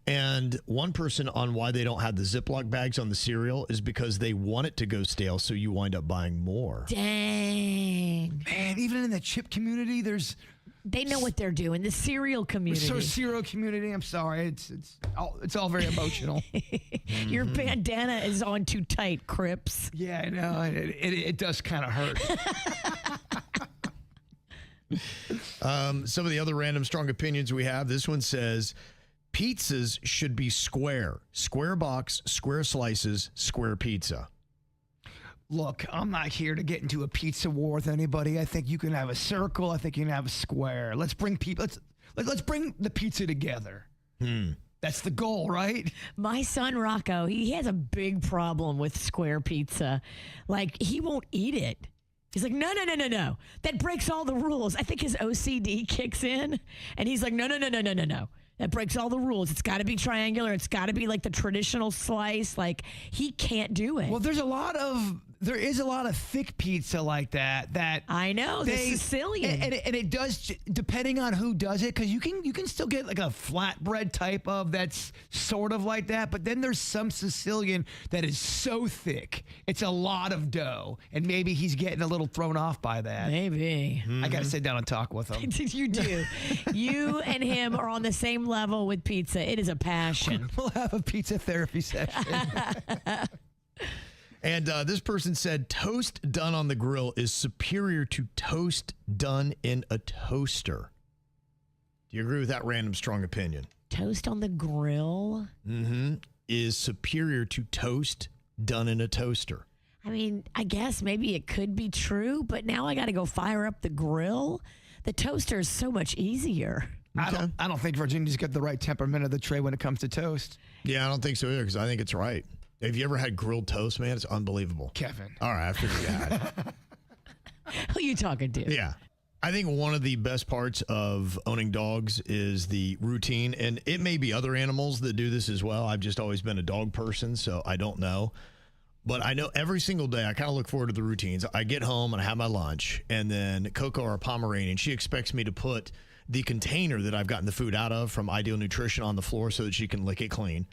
And one person on why they don't have the Ziploc bags on the cereal is because they want it to go stale, so you wind up buying more. Dang. Man, even in the chip community, They know what they're doing. The cereal community. So cereal community, I'm sorry. It's all very emotional. Your bandana is on too tight, Crips. Yeah, I know. It does kind of hurt. Some of the other random strong opinions we have. This one says pizzas should be square. Square box, square slices, square pizza. Look, I'm not here to get into a pizza war with anybody. I think you can have a circle. I think you can have a square. Let's bring people. Let's bring the pizza together. That's the goal, right? My son Rocco, he has a big problem with square pizza. Like, he won't eat it. He's like, no. That breaks all the rules. I think his OCD kicks in, and he's like, no. That breaks all the rules. It's got to be triangular. It's got to be like the traditional slice. Like, he can't do it. Well, there is a lot of thick pizza like that. I know, the Sicilian. And it does, depending on who does it, because you can still get like a flatbread type of that's sort of like that, but then there's some Sicilian that is so thick, it's a lot of dough, and maybe he's getting a little thrown off by that. Maybe. I got to sit down and talk with him. You do. You and him are on the same level with pizza. It is a passion. We'll have a pizza therapy session. And this person said toast done on the grill is superior to toast done in a toaster. Do you agree with that random strong opinion? Toast on the grill? Is superior to toast done in a toaster. I mean, I guess maybe it could be true, but now I got to go fire up the grill. The toaster is so much easier. Okay. I don't think Virginia's got the right temperament of the tray when it comes to toast. Yeah, I don't think so either, because I think it's right. Have you ever had grilled toast, man? It's unbelievable. Kevin. All right, I figured you had. Who you talking to? Yeah. I think one of the best parts of owning dogs is the routine, and it may be other animals that do this as well. I've just always been a dog person, so I don't know. But I know every single day I kind of look forward to the routines. I get home and I have my lunch, and then Coco, our Pomeranian, she expects me to put the container that I've gotten the food out of from Ideal Nutrition on the floor so that she can lick it clean.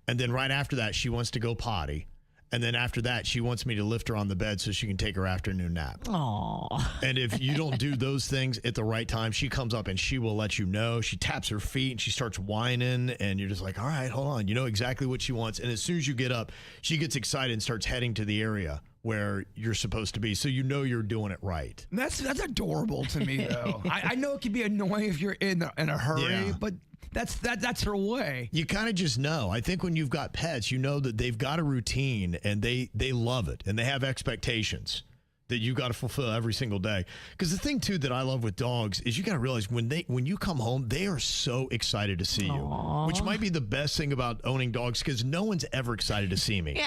And then right after that, she wants to go potty. And then after that, she wants me to lift her on the bed so she can take her afternoon nap. Aww. And if you don't do those things at the right time, she comes up and she will let you know. She taps her feet and she starts whining, and you're just like, all right, hold on. You know exactly what she wants. And as soon as you get up, she gets excited and starts heading to the area where you're supposed to be. So you know you're doing it right. That's adorable to me, though. I know it can be annoying if you're in a hurry, but that's her way. You kind of just know. I think when you've got pets, you know that they've got a routine and they love it and they have expectations that you got to fulfill every single day. Because the thing too that I love with dogs is you got to realize when you come home, they are so excited to see you, which might be the best thing about owning dogs, because no one's ever excited to see me.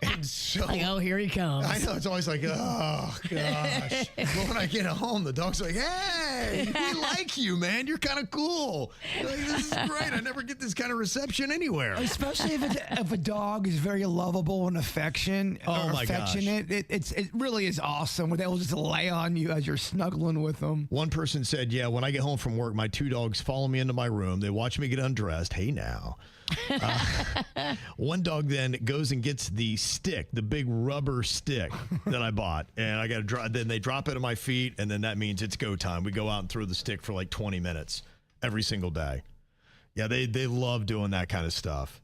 And so, like, oh, here he comes. I know, it's always like, oh gosh. But when I get home, the dog's like, hey, we like you, man. You're kind of cool. You're like, this is great. I never get this kind of reception anywhere. Especially if a dog is very lovable and affectionate. It really is awesome when they'll just lay on you as you're snuggling with them. One person said, yeah, when I get home from work, my two dogs follow me into my room. They watch me get undressed. Hey, now. One dog then goes and gets the stick, the big rubber stick that I bought, and I got to drop. Then they drop it at my feet, and then that means it's go time. We go out and throw the stick for like 20 minutes every single day. Yeah, they love doing that kind of stuff.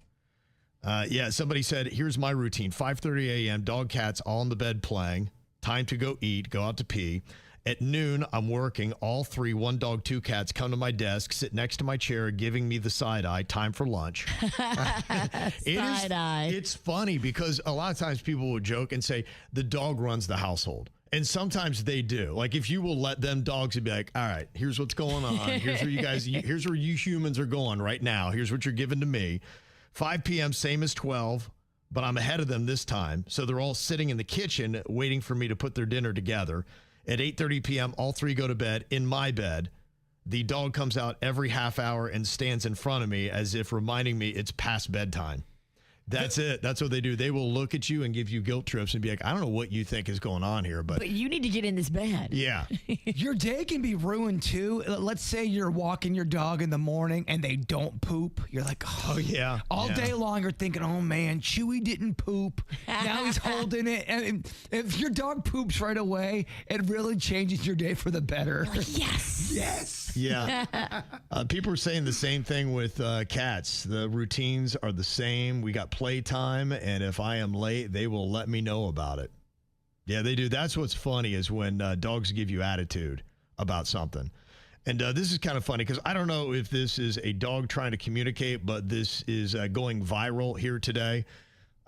Yeah, somebody said, here's my routine: 5:30 a.m. Dog, cats all in the bed playing. Time to go eat. Go out to pee. At noon, I'm working. All three, one dog, two cats, come to my desk, sit next to my chair, giving me the side eye. Time for lunch. Side eye. It's funny because a lot of times people will joke and say the dog runs the household. And sometimes they do. Like, if you will let them, dogs would be like, all right, here's what's going on. Here's where here's where you humans are going right now. Here's what you're giving to me. 5 p.m., same as 12. But I'm ahead of them this time. So they're all sitting in the kitchen waiting for me to put their dinner together. At 8:30 p.m., all three go to bed in my bed. the dog comes out every half hour and stands in front of me as if reminding me it's past bedtime. That's it. That's what they do. They will look at you and give you guilt trips and be like, I don't know what you think is going on here, but you need to get in this bed. Yeah. Your day can be ruined too. Let's say you're walking your dog in the morning and they don't poop. You're like, Oh, yeah. All Yeah. day long, you're thinking, oh man, Chewy didn't poop. Now he's holding it. And if your dog poops right away, it really changes your day for the better. Yes. Yes. Yeah. People are saying the same thing with cats. The routines are the same. We got playtime, and if I am late, they will let me know about it. Yeah, they do. That's what's funny is when dogs give you attitude about something. And this is kind of funny because I don't know if this is a dog trying to communicate, but this is going viral here today.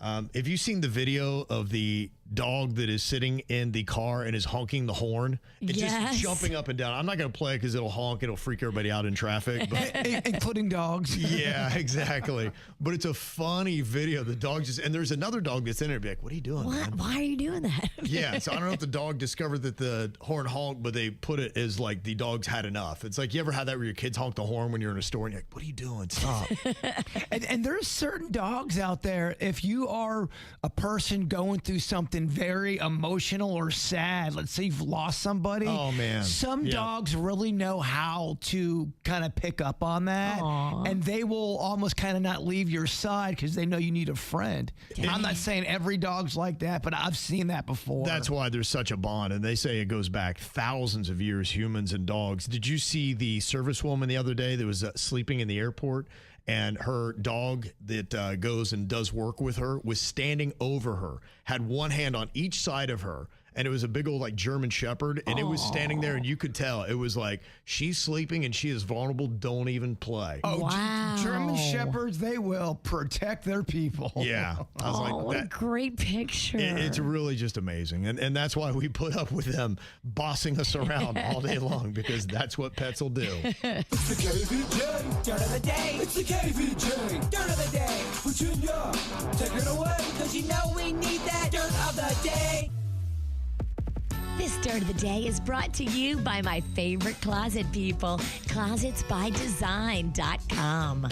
Have you seen the video of the dog that is sitting in the car and is honking the horn? It's just jumping up and down. I'm not going to play it because it'll honk. It'll freak everybody out in traffic. But including dogs. Yeah, exactly. But it's a funny video. The dog just, and there's another dog that's in it. Be like, what are you doing, man? Why are you doing that? Yeah, so I don't know if the dog discovered that the horn honked, but they put it as like the dog's had enough. It's like, you ever had that where your kids honk the horn when you're in a store and you're like, what are you doing? Stop. And there's certain dogs out there, if you are a person going through something very emotional or sad, let's say you've lost somebody. Oh, man. Some Yeah. dogs really know how to kind of pick up on that. And they will almost kind of not leave your side because they know you need a friend. I'm not saying every dog's like that, but I've seen that before. That's why there's such a bond. And they say it goes back thousands of years, humans and dogs. Did you see the servicewoman the other day that was sleeping in the airport? And her dog that goes and does work with her was standing over her, had one hand on each side of her. And it was a big old like German Shepherd. And it was standing there and you could tell it was like, she's sleeping and she is vulnerable. Don't even play. Oh, wow. German Shepherds, they will protect their people. Yeah. I was like, What a great picture. It's really just amazing. And that's why we put up with them bossing us around all day long, because that's what pets will do. It's the KVJ Dirt of the Day. It's the KVJ Dirt of the Day. Virginia, take it away, because you know we need that Dirt of the Day. This Dirt of the Day is brought to you by my favorite closet people, closetsbydesign.com.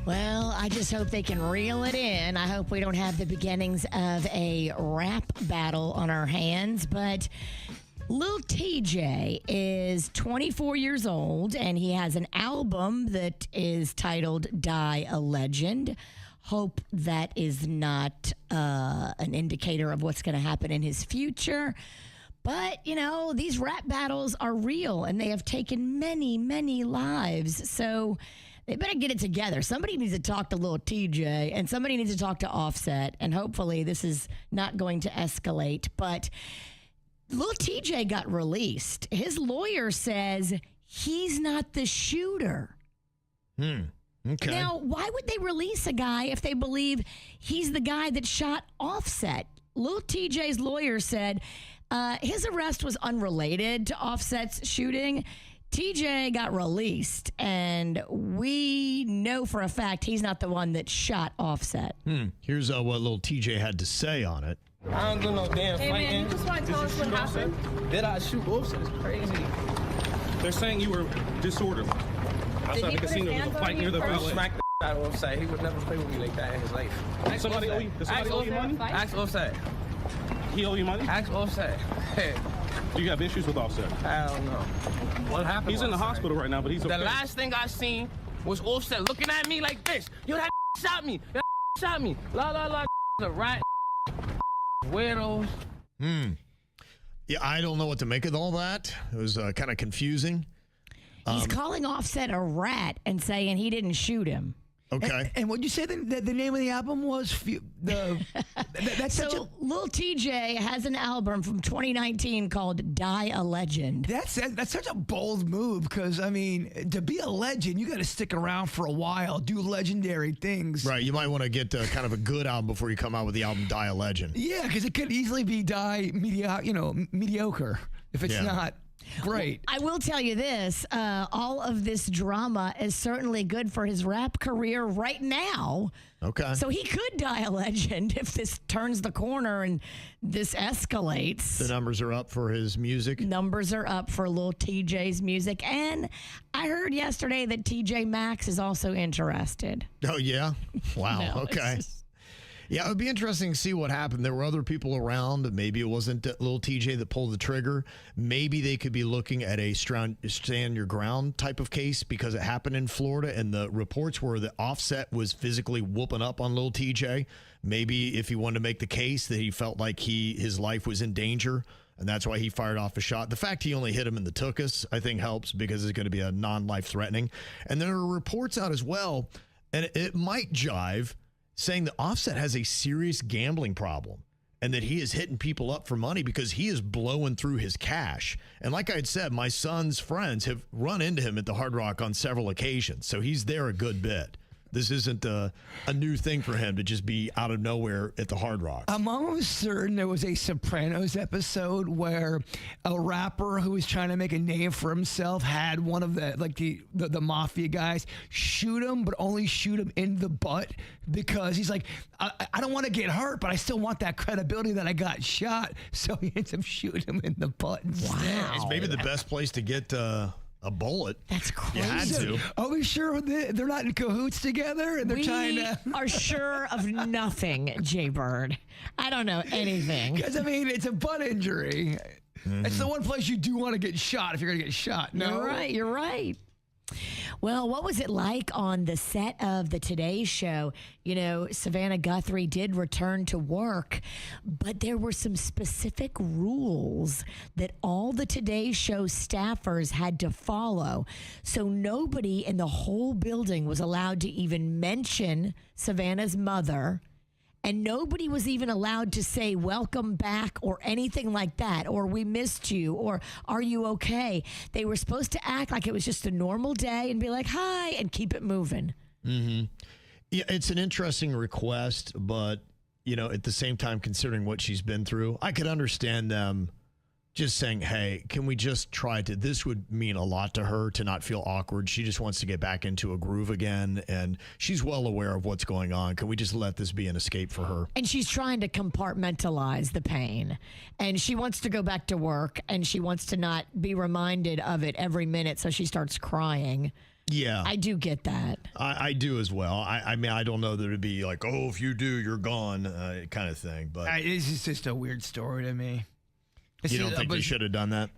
Well, I just hope they can reel it in. I hope we don't have the beginnings of a rap battle on our hands, but Lil TJ is 24 years old, and he has an album that is titled Die a Legend. Hope that is not an indicator of what's going to happen in his future. But, you know, these rap battles are real, and they have taken many, many lives. So they better get it together. Somebody needs to talk to Lil TJ, and somebody needs to talk to Offset, and hopefully this is not going to escalate. But Lil TJ got released. His lawyer says he's not the shooter. Okay. Now, why would they release a guy if they believe he's the guy that shot Offset? Lil TJ's lawyer said his arrest was unrelated to Offset's shooting. TJ got released, and we know for a fact he's not the one that shot Offset. Here's what little TJ had to say on it. I don't do no damn Hey, fighting. man, you just want to tell us what happened? Did I shoot Offset? It's crazy. They're saying you were disorderly. Outside he the put his casino, there was hands a on fight you near the or- I valet. smacked the out of Offset. He would never play with me like that in his life. Does somebody owe you money? Ask Offset. He owe you money? Ask Offset. Hey, Do you have issues with Offset? I don't know. What happened? He's in the Offset? hospital right now, but he's okay. The last thing I seen was Offset looking at me like this. Yo, that shot me. That shot me. La la la. The rat. Weirdos. Yeah, I don't know what to make of all that. It was kind of confusing. He's calling Offset a rat and saying he didn't shoot him. Okay. And what'd you say the name of the album was? That's such a... So Lil TJ has an album from 2019 called Die a Legend. That's such a bold move because, I mean, to be a legend, you got to stick around for a while, do legendary things. Right. You might want to get kind of a good album before you come out with the album Die a Legend. Yeah, because it could easily be mediocre if it's Yeah. not Great. I will tell you this, all of this drama is certainly good for his rap career right now. Okay. So he could die a legend if this turns the corner and this escalates. The numbers are up for his music. Numbers are up for Lil TJ's music. And I heard yesterday that TJ Maxx is also interested. Oh, yeah? Wow. No, it's Okay. just- Yeah, it would be interesting to see what happened. There were other people around. Maybe it wasn't little TJ that pulled the trigger. Maybe they could be looking at a stand your ground type of case because it happened in Florida, and the reports were that Offset was physically whooping up on little TJ. Maybe if he wanted to make the case that he felt like his life was in danger, and that's why he fired off a shot. The fact he only hit him in the tuchus, I think, helps because it's going to be a non-life threatening. And there are reports out as well, and it might jive, saying that Offset has a serious gambling problem and that he is hitting people up for money because he is blowing through his cash. And like I had said, my son's friends have run into him at the Hard Rock on several occasions, so he's there a good bit. This isn't a new thing for him to just be out of nowhere at the Hard Rock. I'm almost certain there was a Sopranos episode where a rapper who was trying to make a name for himself had one of the mafia guys shoot him, but only shoot him in the butt because he's like, I don't want to get hurt, but I still want that credibility that I got shot. So he ends up shooting him in the butt instead. It's maybe the best place to get a bullet. That's crazy. You had to. Are we sure they're not in cahoots together and they're trying to? are sure of nothing, Jbird. I don't know anything. Because, I mean, it's a butt injury. It's the one place you do want to get shot if you're going to get shot. No? You're right. You're right. Well, what was it like on the set of the Today Show? You know, Savannah Guthrie did return to work, but there were some specific rules that all the Today Show staffers had to follow. So nobody in the whole building was allowed to even mention Savannah's mother. And nobody was even allowed to say welcome back or anything like that, or we missed you, or are you okay? They were supposed to act like it was just a normal day and be like, hi, and keep it moving. Mm-hmm. Yeah, it's an interesting request, but, you know, at the same time, considering what she's been through, I could understand them just saying, hey, can we just try to, this would mean a lot to her to not feel awkward. She just wants to get back into a groove again, and she's well aware of what's going on. Can we just let this be an escape for her? And she's trying to compartmentalize the pain, and she wants to go back to work, and she wants to not be reminded of it every minute, so she starts crying. Yeah. I do get that. I do as well. I mean, I don't know that it'd be like, oh, if you do, you're gone kind of thing. But It's just a weird story to me. You don't think they should have done that?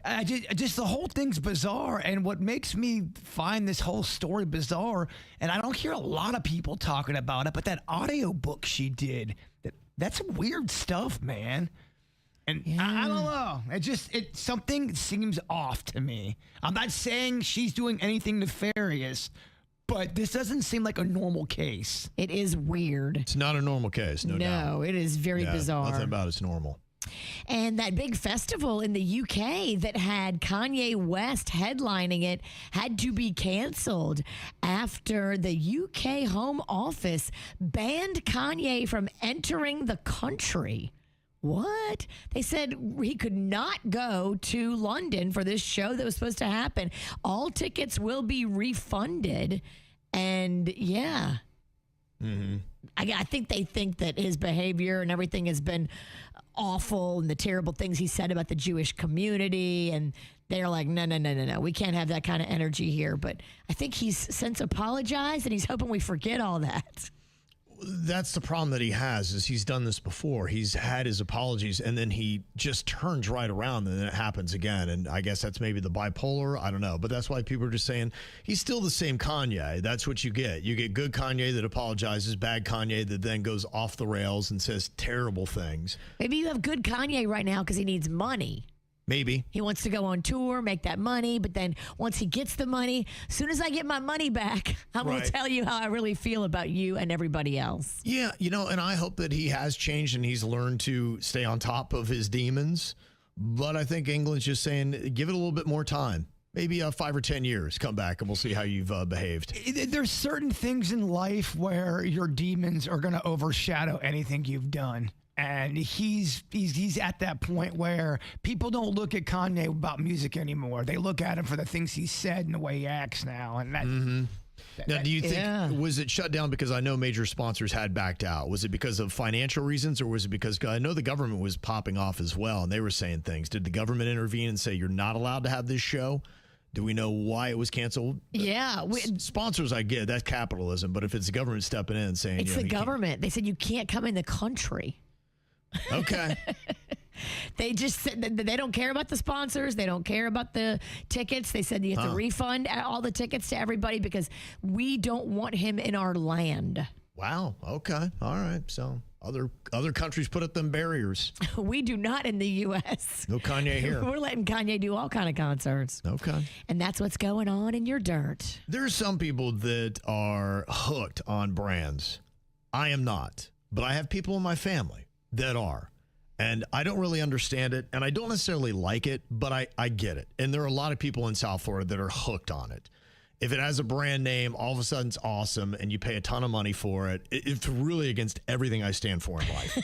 Just the whole thing's bizarre, and what makes me find this whole story bizarre, and I don't hear a lot of people talking about it, but that audio book she did, that's weird stuff, man. And I don't know. Something seems off to me. I'm not saying she's doing anything nefarious, but this doesn't seem like a normal case. It is weird. It's not a normal case, no doubt. No, it is very bizarre. Nothing about it's normal. And that big festival in the UK that had Kanye West headlining it had to be canceled after the UK Home Office banned Kanye from entering the country. What? They said he could not go to London for this show that was supposed to happen. All tickets will be refunded. And yeah. Mm-hmm. I think they think that his behavior and everything has been awful and the terrible things he said about the Jewish community. And they're like, no. We can't have that kind of energy here. But I think he's since apologized and he's hoping we forget all that. That's the problem that he has is he's done this before. He's had his apologies and then he just turns right around and then it happens again. And I guess that's maybe the bipolar. I don't know. But that's why people are just saying he's still the same Kanye. That's what you get. You get good Kanye that apologizes, bad Kanye that then goes off the rails and says terrible things. Maybe you have good Kanye right now because he needs money. Maybe. He wants to go on tour, make that money, but then once he gets the money, as soon as I get my money back, I'm going to tell you how I really feel about you and everybody else. Yeah, you know, and I hope that he has changed and he's learned to stay on top of his demons. But I think England's just saying, give it a little bit more time. Maybe 5 or 10 years, come back and we'll see how you've behaved. There's certain things in life where your demons are going to overshadow anything you've done. And he's at that point where people don't look at Kanye about music anymore. They look at him for the things he said and the way he acts now. And that. Now, do you think, was it shut down because I know major sponsors had backed out? Was it because of financial reasons, or was it because I know the government was popping off as well and they were saying things? Did the government intervene and say you're not allowed to have this show? Do we know why it was canceled? Yeah. Sponsors, I get, that's capitalism. But if it's the government stepping in and saying... It's the government. They said you can't come in the country. Okay. They just said that they don't care about the sponsors. They don't care about the tickets. They said you have to refund all the tickets to everybody because we don't want him in our land. Wow. Okay. All right. So other countries put up them barriers. We do not in the U.S. No Kanye here. We're letting Kanye do all kind of concerts. Okay. And that's what's going on in your dirt. There's some people that are hooked on brands. I am not. But I have people in my family that are. And I don't really understand it, and I don't necessarily like it, but I get it. And there are a lot of people in South Florida that are hooked on it. If it has a brand name, all of a sudden it's awesome, and you pay a ton of money for it. It's really against everything I stand for in life.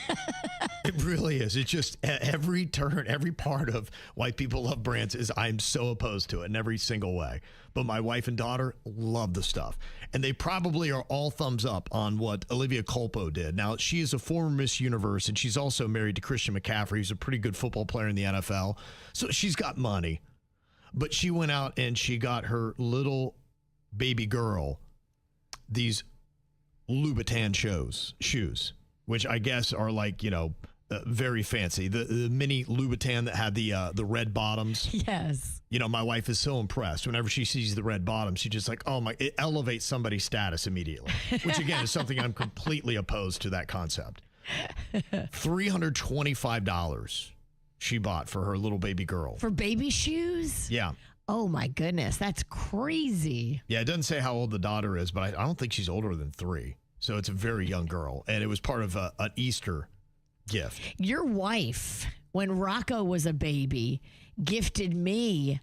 It really is. It's just every turn, every part of why people love brands is I'm so opposed to it in every single way. But my wife and daughter love the stuff. And they probably are all thumbs up on what Olivia Culpo did. Now, she is a former Miss Universe, and she's also married to Christian McCaffrey, who's a pretty good football player in the NFL. So she's got money. But she went out and she got her little baby girl these Louboutin shoes, which I guess are like, very fancy. The mini Louboutin that had the red bottoms. Yes. My wife is so impressed. Whenever she sees the red bottoms, she's just like, oh my, it elevates somebody's status immediately, which again is something I'm completely opposed to that concept. $325 she bought for her little baby girl. For baby shoes? Yeah. Oh my goodness. That's crazy. Yeah. It doesn't say how old the daughter is, but I don't think she's older than 3. So it's a very young girl. And it was part of an Easter gift. Your wife, when Rocco was a baby, gifted me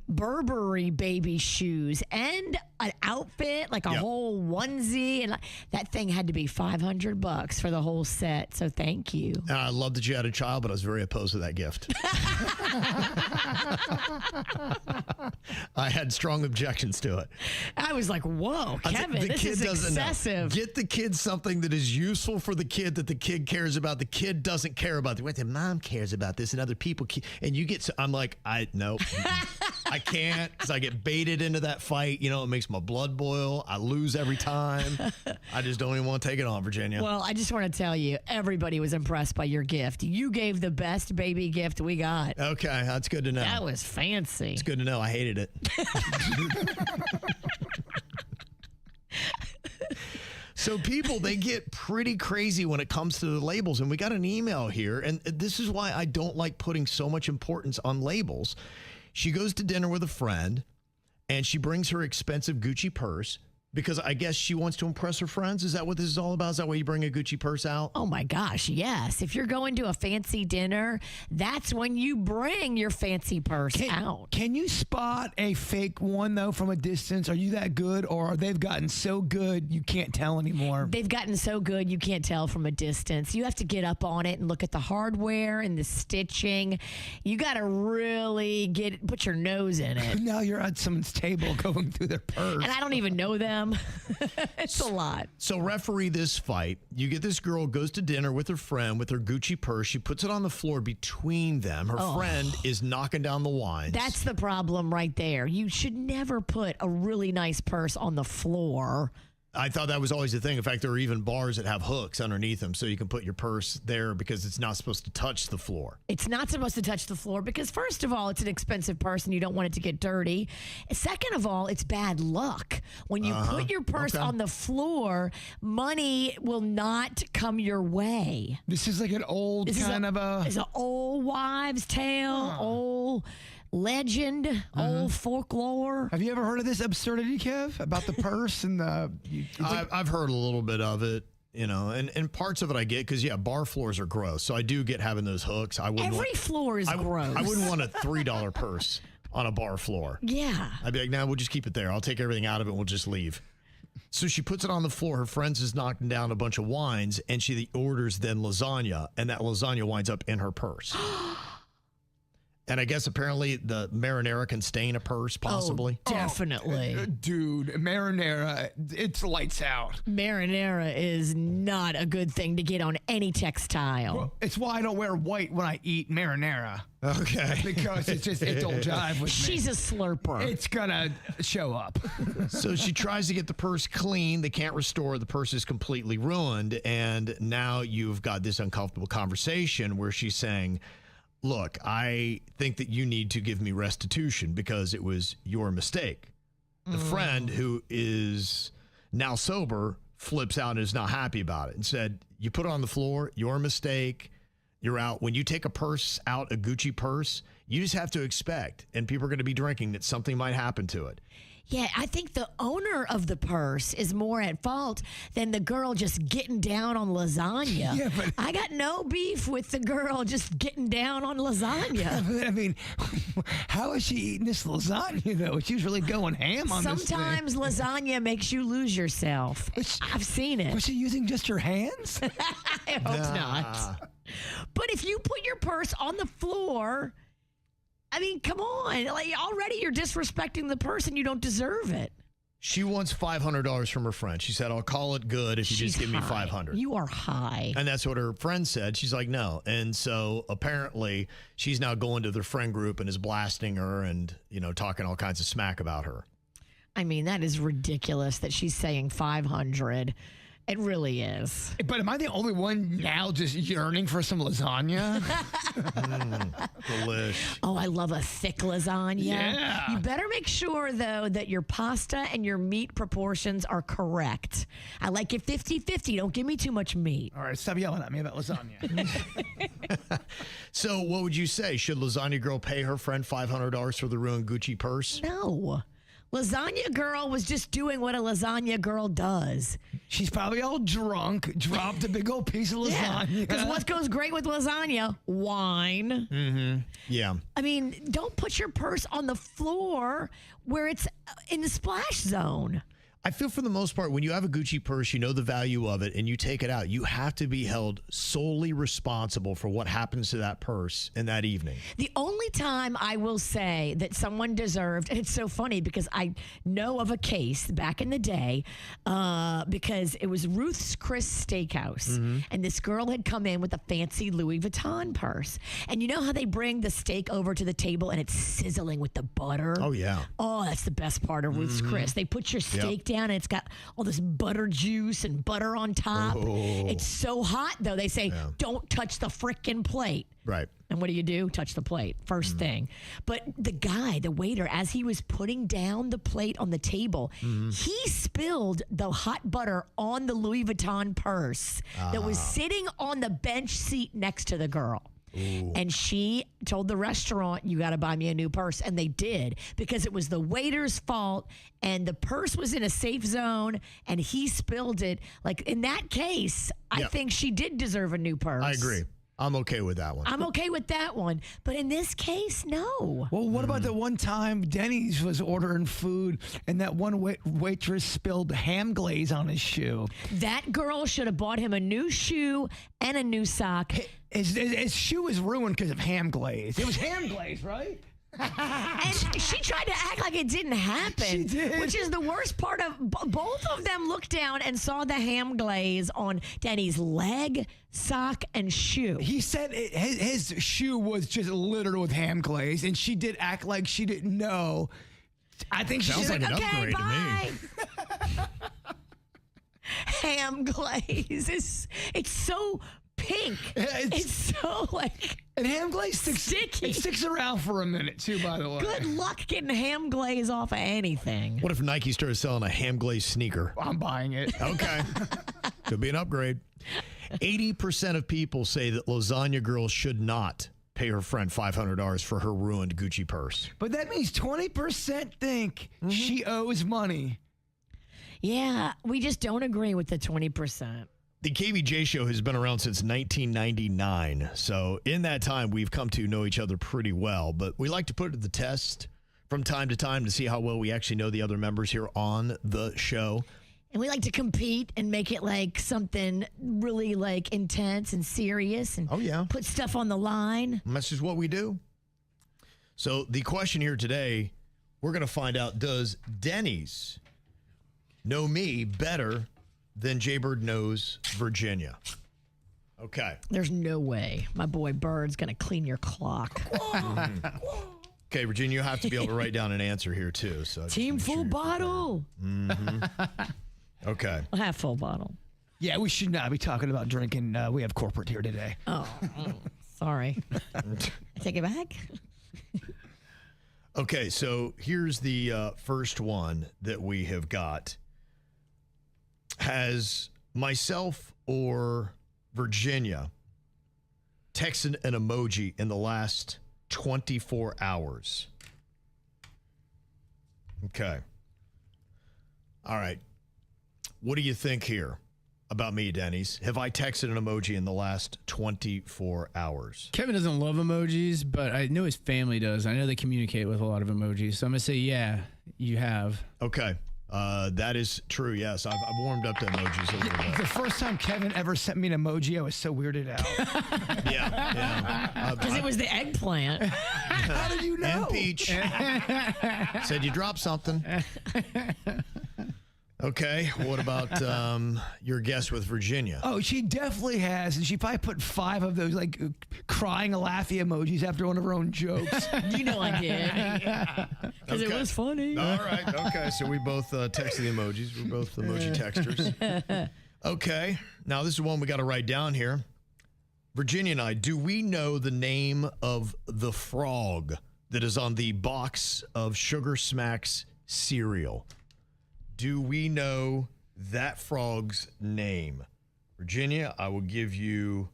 Burberry baby shoes and an outfit, like a whole onesie, and that thing had to be $500 for the whole set. So thank you. I love that you had a child, but I was very opposed to that gift. I had strong objections to it. I was like, "Whoa, Kevin, this is excessive." Get the kid something that is useful for the kid that the kid cares about. The kid doesn't care about it. The mom cares about this, and other people. And you get. I'm like, no. I can't because I get baited into that fight. It makes my blood boil. I lose every time. I just don't even want to take it on, Virginia. Well, I just want to tell you, everybody was impressed by your gift. You gave the best baby gift we got. Okay, that's good to know. That was fancy. It's good to know. I hated it. So people, they get pretty crazy when it comes to the labels. And we got an email here. And this is why I don't like putting so much importance on labels. She goes to dinner with a friend, and she brings her expensive Gucci purse because I guess she wants to impress her friends. Is that what this is all about? Is that why you bring a Gucci purse out? Oh, my gosh, yes. If you're going to a fancy dinner, that's when you bring your fancy purse out. Can you spot a fake one, though, from a distance? Are you that good, or they've gotten so good you can't tell anymore? They've gotten so good you can't tell from a distance. You have to get up on it and look at the hardware and the stitching. You got to really put your nose in it. Now you're at someone's table going through their purse. And I don't even know them. It's a lot. So referee this fight. You get this girl goes to dinner with her friend with her Gucci purse. She puts it on the floor between them. Her friend is knocking down the wines. That's the problem right there. You should never put a really nice purse on the floor. I thought that was always the thing. In fact, there are even bars that have hooks underneath them so you can put your purse there because it's not supposed to touch the floor. It's not supposed to touch the floor because, first of all, it's an expensive purse and you don't want it to get dirty. Second of all, it's bad luck. When you put your purse on the floor, money will not come your way. This is like an old It's an old wives' tale, old legend, old folklore. Have you ever heard of this absurdity, Kev, about the purse and the... I've heard a little bit of it, and parts of it I get because, bar floors are gross. So I do get having those hooks. Every floor is gross. I wouldn't want a $3 purse on a bar floor. Yeah. I'd be like, we'll just keep it there. I'll take everything out of it and we'll just leave. So she puts it on the floor. Her friends is knocking down a bunch of wines, and she orders then lasagna, and that lasagna winds up in her purse. And I guess apparently the marinara can stain a purse, possibly. Oh, definitely. Dude, marinara, it's lights out. Marinara is not a good thing to get on any textile. Well, it's why I don't wear white when I eat marinara. Okay. Because it don't jive with me. She's a slurper. It's gonna show up. So she tries to get the purse clean. They can't restore. The purse is completely ruined. And now you've got this uncomfortable conversation where she's saying, look, I think that you need to give me restitution because it was your mistake. The friend who is now sober flips out and is not happy about it and said, you put it on the floor, your mistake, you're out. When you take a purse out, a Gucci purse, you just have to expect, and people are going to be drinking, that something might happen to it. Yeah, I think the owner of the purse is more at fault than the girl just getting down on lasagna. Yeah, but I got no beef with the girl just getting down on lasagna. I mean, how is she eating this lasagna, though? She's really going ham on this thing. Sometimes lasagna makes you lose yourself. I've seen it. Was she using just her hands? I hope not. But if you put your purse on the floor, I mean, come on. Like, already you're disrespecting the person. You don't deserve it. She wants $500 from her friend. She said, I'll call it good if you just give me high. $500. You are high. And that's what her friend said. She's like, no. And so apparently she's now going to their friend group and is blasting her and, talking all kinds of smack about her. I mean, that is ridiculous that she's saying 500. It really is. But am I the only one now just yearning for some lasagna? Delish. Oh, I love a thick lasagna. Yeah. You better make sure, though, that your pasta and your meat proportions are correct. I like it 50-50. Don't give me too much meat. All right, stop yelling at me about lasagna. So what would you say? Should Lasagna Girl pay her friend $500 for the ruined Gucci purse? No. Lasagna Girl was just doing what a lasagna girl does. She's probably all drunk, dropped a big old piece of lasagna. Because what goes great with lasagna? Wine. Mm-hmm. Yeah. I mean, don't put your purse on the floor where it's in the splash zone. I feel for the most part, when you have a Gucci purse, you know the value of it, and you take it out, you have to be held solely responsible for what happens to that purse in that evening. The only time I will say that someone deserved, and it's so funny because I know of a case back in the day, because it was Ruth's Chris Steakhouse, and this girl had come in with a fancy Louis Vuitton purse. And you know how they bring the steak over to the table and it's sizzling with the butter? Oh, yeah. Oh, that's the best part of Ruth's Chris. They put your steak down and it's got all this butter juice and butter on top. Oh. It's so hot, though. They say, don't touch the frickin' plate. Right. And what do? Touch the plate. First thing. But the waiter, as he was putting down the plate on the table, he spilled the hot butter on the Louis Vuitton purse that was sitting on the bench seat next to the girl. Ooh. And she told the restaurant, you got to buy me a new purse. And they did, because it was the waiter's fault. And the purse was in a safe zone and he spilled it. Like, in that case, I think she did deserve a new purse. I agree. I'm okay with that one. I'm okay with that one. But in this case, no. Well, what about the one time Denny's was ordering food and that one waitress spilled ham glaze on his shoe? That girl should have bought him a new shoe and a new sock. His shoe is ruined because of ham glaze. It was ham glaze, right? And she tried to act like it didn't happen. She did. Which is the worst part of both of them looked down and saw the ham glaze on Denny's leg, sock, and shoe. He said his shoe was just littered with ham glaze, and she did act like she didn't know. I think Sounds like an okay, upgrade bye. to me. Ham glaze it's so pink. It's so like. And ham glaze sticky. It sticks around for a minute too, by the way. Good luck getting ham glaze off of anything. What if Nike started selling a ham glazed sneaker? I'm buying it. Okay. Could be an upgrade. 80% of people say that Lasagna Girl should not pay her friend $500 for her ruined Gucci purse. But that means 20% think she owes money. Yeah, we just don't agree with the 20%. The KVJ show has been around since 1999. So in that time, we've come to know each other pretty well. But we like to put it to the test from time to time to see how well we actually know the other members here on the show. And we like to compete and make it like something really like intense and serious and put stuff on the line. And that's just what we do. So the question here today, we're going to find out, does Denny's know me better than Jbird knows Virginia? Okay. There's no way my boy Bird's going to clean your clock. Okay, Virginia, you have to be able to write down an answer here too. So Team full bottle. Okay. I'll have full bottle. Yeah, we should not be talking about drinking. We have corporate here today. Oh, sorry. Take it back. Okay, so here's the first one that we have got. Has myself or Virginia texted an emoji in the last 24 hours? Okay. All right. What do you think here about me, Denny's? Have I texted an emoji in the last 24 hours? Kevin doesn't love emojis, but I know his family does. I know they communicate with a lot of emojis. So I'm going to say, yeah, you have. Okay. That is true, yes. I've warmed up to emojis a little bit. The first time Kevin ever sent me an emoji, I was so weirded out. Yeah. Because it was the eggplant. How did you know? And Peach. Said you dropped something. Okay, what about your guess with Virginia? Oh, she definitely has. And she probably put 5 of those like crying a laughy emojis after one of her own jokes. You know I did. Because it was funny. All right, okay, so we both texted the emojis. We're both emoji texters. Okay, now this is one we got to write down here. Virginia and I, do we know the name of the frog that is on the box of Sugar Smacks cereal? Do we know that frog's name? Virginia, I will give you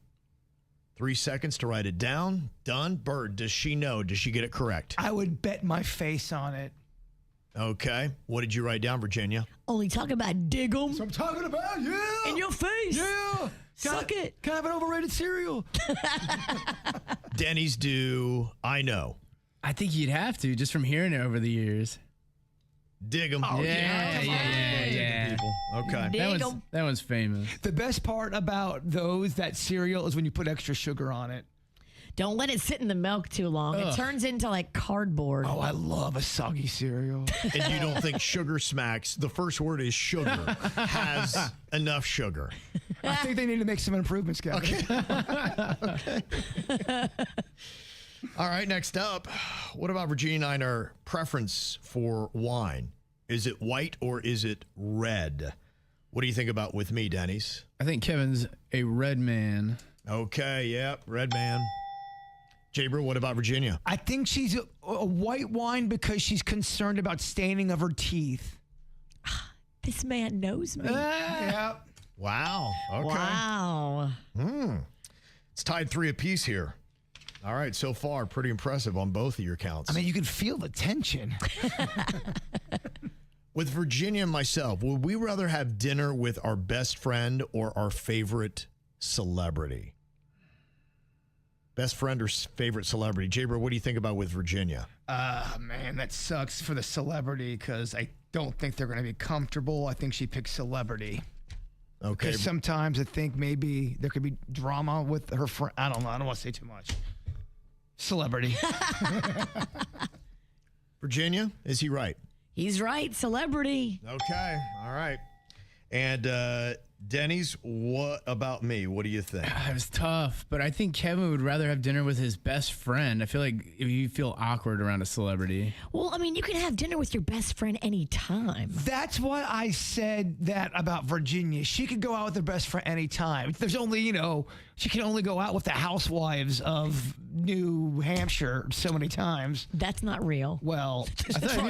3 seconds to write it down. Done. Bird, does she know? Does she get it correct? I would bet my face on it. Okay. What did you write down, Virginia? Only talk about dig 'em I'm talking about, yeah. in your face. Yeah. Suck it. Kind of an overrated cereal. Denny's do I know? I think you'd have to, just from hearing it over the years. Dig 'em. Oh, yeah. People. Okay. Dig 'em. That one's famous. The best part about that cereal is when you put extra sugar on it. Don't let it sit in the milk too long. It turns into like cardboard. Oh, I love a soggy cereal. And you don't think Sugar Smacks, the first word is sugar, has enough sugar? I think they need to make some improvements, guys. Okay. All right, next up, what about Virginia and I and our preference for wine? Is it white or is it red? What do you think about with me, Denny's? I think Kevin's a red man. Okay, yep, red man. Jbird, what about Virginia? I think she's a white wine because she's concerned about staining of her teeth. This man knows me. Yeah. Wow. Okay. Wow. It's tied 3 apiece here. All right, so far, pretty impressive on both of your counts. I mean, you can feel the tension. With Virginia and myself, would we rather have dinner with our best friend or our favorite celebrity? Best friend or favorite celebrity? Jbird, what do you think about with Virginia? Man, that sucks for the celebrity because I don't think they're going to be comfortable. I think she picked celebrity. Okay. Because sometimes I think maybe there could be drama with her friend. I don't know. I don't want to say too much. Celebrity. Virginia, is he right? He's right. Celebrity. Okay. All right. And Denny's, what about me? What do you think? It was tough, but I think Kevin would rather have dinner with his best friend. I feel like if you feel awkward around a celebrity. Well, I mean, you can have dinner with your best friend anytime. That's why I said that about Virginia. She could go out with her best friend anytime. There's only, she can only go out with the housewives of New Hampshire so many times. That's not real. Well,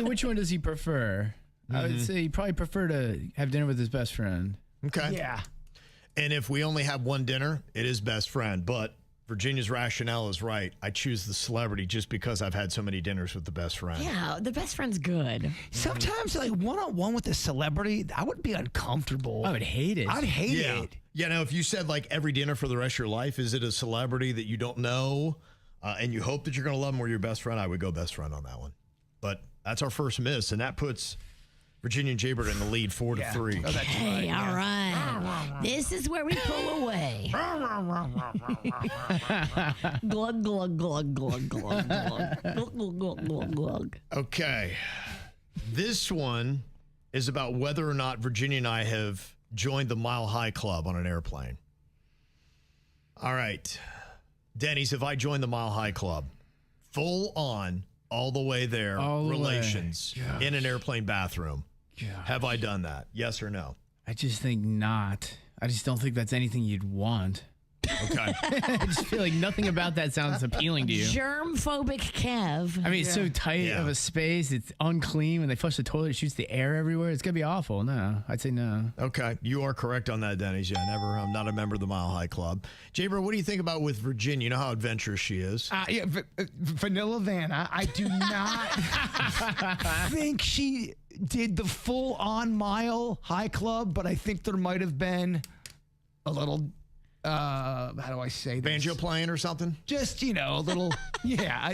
Which one does he prefer? I would say he'd probably prefer to have dinner with his best friend. Okay. yeah. And if we only have one dinner, it is best friend. But Virginia's rationale is right. I choose the celebrity just because I've had so many dinners with the best friend. Yeah, the best friend's good. Sometimes, like, one-on-one with a celebrity, I would be uncomfortable. I would hate it. I'd hate it. Yeah, now if you said like every dinner for the rest of your life, is it a celebrity that you don't know and you hope that you're going to love them or your best friend? I would go best friend on that one. But that's our first miss, and that puts Virginia and Jbird in the lead, 4-3. Oh, that's Hey, right. all right. This is where we pull away. Glug, glug, glug, glug, glug, glug. Glug, glug, glug, glug, glug. Okay. This one is about whether or not Virginia and I have joined the Mile High Club on an airplane. All right. Denny's, have I joined the Mile High Club? Full on, all the way there, All the relations way. in an airplane bathroom. Gosh. Have I done that? Yes or no? I just think not. I just don't think that's anything you'd want. Okay. I just feel like nothing about that sounds appealing to you. Germ-phobic Kev. I mean, it's so tight Yeah. of a space. It's unclean. When they flush the toilet, it shoots the air everywhere. It's going to be awful. No, I'd say no. Okay. You are correct on that, Denny's. Yeah, I'm not a member of the Mile High Club. Jbird, what do you think about with Virginia? You know how adventurous she is? Yeah, Vanilla Vanna. I do not think she did the full-on Mile High Club, but I think there might have been a little, how do I say this? Banjo playing or something? Just, a little, yeah.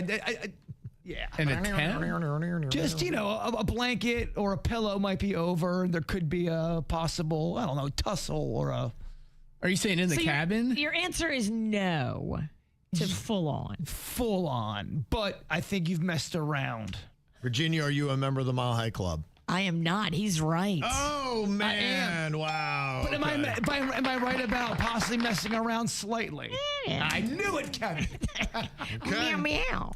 Yeah. An attempt? Just, a blanket or a pillow might be over. There could be a possible, I don't know, tussle or a... Are you saying in the So cabin? Your answer is no to full on. full on, but I think you've messed around. Virginia, are you a member of the Mile High Club? I am not. He's right. Oh, man. Wow. But am I right about possibly messing around slightly? Yeah. I knew it, Kevin. Okay. Meow, meow.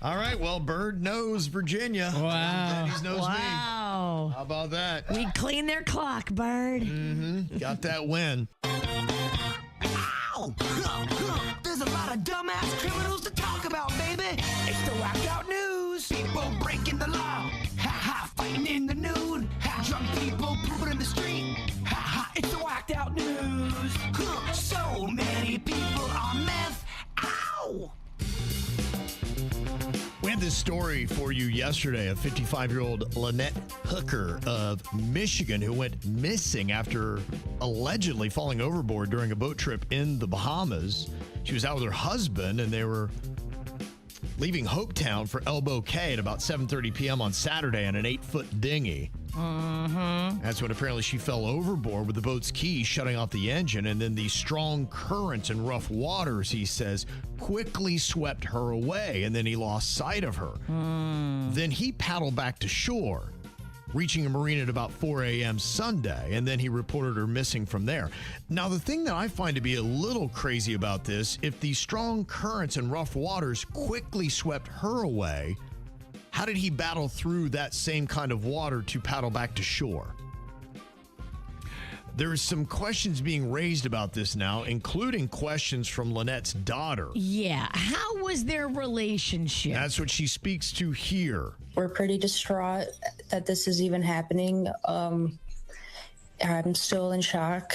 All right. Well, Bird knows Virginia. Wow. Denny's knows me. Wow. How about that? We clean their clock, Bird. Got that win. Ow! There's a lot of dumbass criminals to talk about, baby. It's the whacked out news. People breaking the law. Ha ha, fighting in the nude. Ha, drunk people pooping in the street. Ha ha, it's the whacked out news. So many people on meth. Ow! We had this story for you yesterday. A 55-year-old Lynette Hooker of Michigan who went missing after allegedly falling overboard during a boat trip in the Bahamas. She was out with her husband, and they were leaving Hopetown for Elbow Cay at about 7:30 p.m. on Saturday in an 8-foot dinghy. That's when apparently she fell overboard with the boat's keys shutting off the engine, and then the strong currents and rough waters, he says, quickly swept her away, and then he lost sight of her. Then he paddled back to shore, reaching a marina at about 4 a.m. Sunday, and then he reported her missing from there. Now, the thing that I find to be a little crazy about this, if the strong currents and rough waters quickly swept her away, how did he battle through that same kind of water to paddle back to shore? There is some questions being raised about this now, including questions from Lynette's daughter. Yeah. How was their relationship? That's what she speaks to here. We're pretty distraught that this is even happening. I'm still in shock.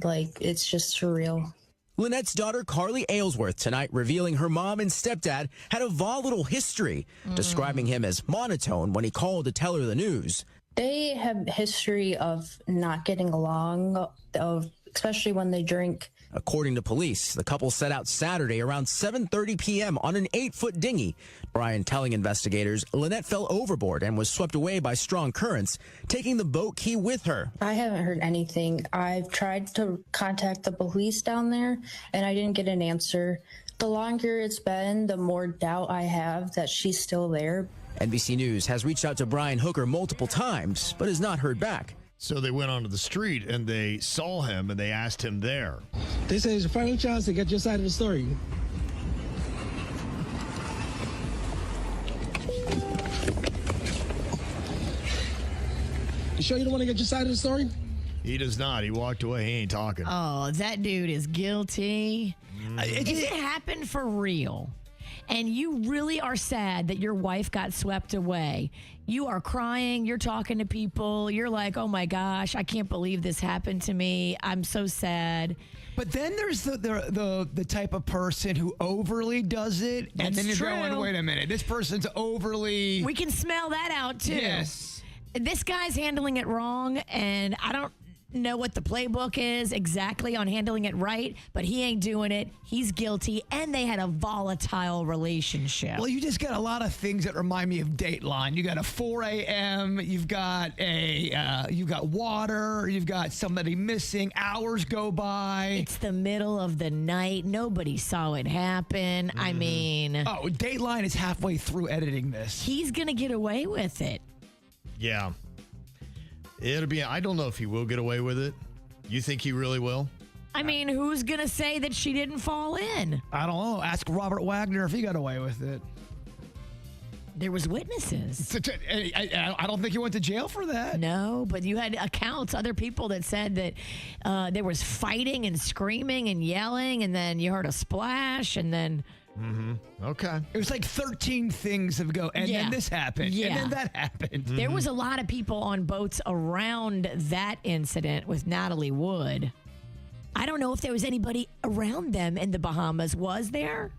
Like, it's just surreal. Lynette's daughter, Carly Aylesworth, tonight revealing her mom and stepdad had a volatile history, describing him as monotone when he called to tell her the news. They have history of not getting along, especially when they drink. According to police, the couple set out Saturday around 7:30 p.m. on an 8-foot dinghy. Brian telling investigators Lynette fell overboard and was swept away by strong currents, taking the boat key with her. I haven't heard anything. I've tried to contact the police down there, and I didn't get an answer. The longer it's been, the more doubt I have that she's still there. NBC News has reached out to Brian Hooker multiple times, but has not heard back. So they went onto the street and they saw him and they asked him there. They say it's your final chance to get your side of the story. You sure you don't want to get your side of the story? He does not. He walked away. He ain't talking. Oh, that dude is guilty. If it happened for real, and you really are sad that your wife got swept away, you are crying, you're talking to people, you're like, oh my gosh, I can't believe this happened to me. I'm so sad. But then there's the type of person who overly does it, and That's then you're true. going, wait a minute, this person's overly. We can smell that out too. Yes. This guy's handling it wrong, and I don't know what the playbook is exactly on handling it right, but he ain't doing it. He's guilty, and they had a volatile relationship. Well, you just got a lot of things that remind me of Dateline. You got a 4 a.m., you've got water, you've got somebody missing, hours go by. It's the middle of the night. Nobody saw it happen. I mean... Oh, Dateline is halfway through editing this. He's going to get away with it. Yeah. I don't know if he will get away with it. You think he really will? I mean, who's going to say that she didn't fall in? I don't know. Ask Robert Wagner if he got away with it. There was witnesses. I don't think he went to jail for that. No, but you had accounts, other people that said that there was fighting and screaming and yelling, and then you heard a splash, and then... Okay. It was like 13 things of go, and then this happened, and then that happened. There was a lot of people on boats around that incident with Natalie Wood. I don't know if there was anybody around them in the Bahamas. Was there?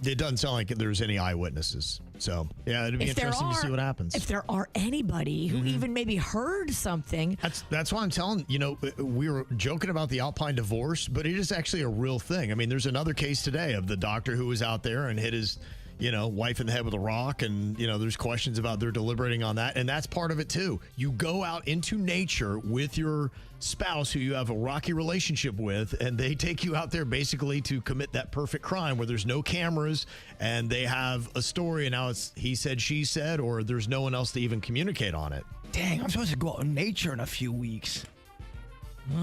It doesn't sound like there's any eyewitnesses. So, yeah, it'd be interesting to see what happens. If there are anybody who even maybe heard something. That's why I'm telling you, we were joking about the Alpine divorce, but it is actually a real thing. I mean, there's another case today of the doctor who was out there and hit his wife in the head with a rock, and there's questions about they're deliberating on that, and that's part of it too. You go out into nature with your spouse who you have a rocky relationship with, and they take you out there basically to commit that perfect crime where there's no cameras and they have a story, and now it's he said, she said, or there's no one else to even communicate on it. Dang, I'm supposed to go out in nature in a few weeks.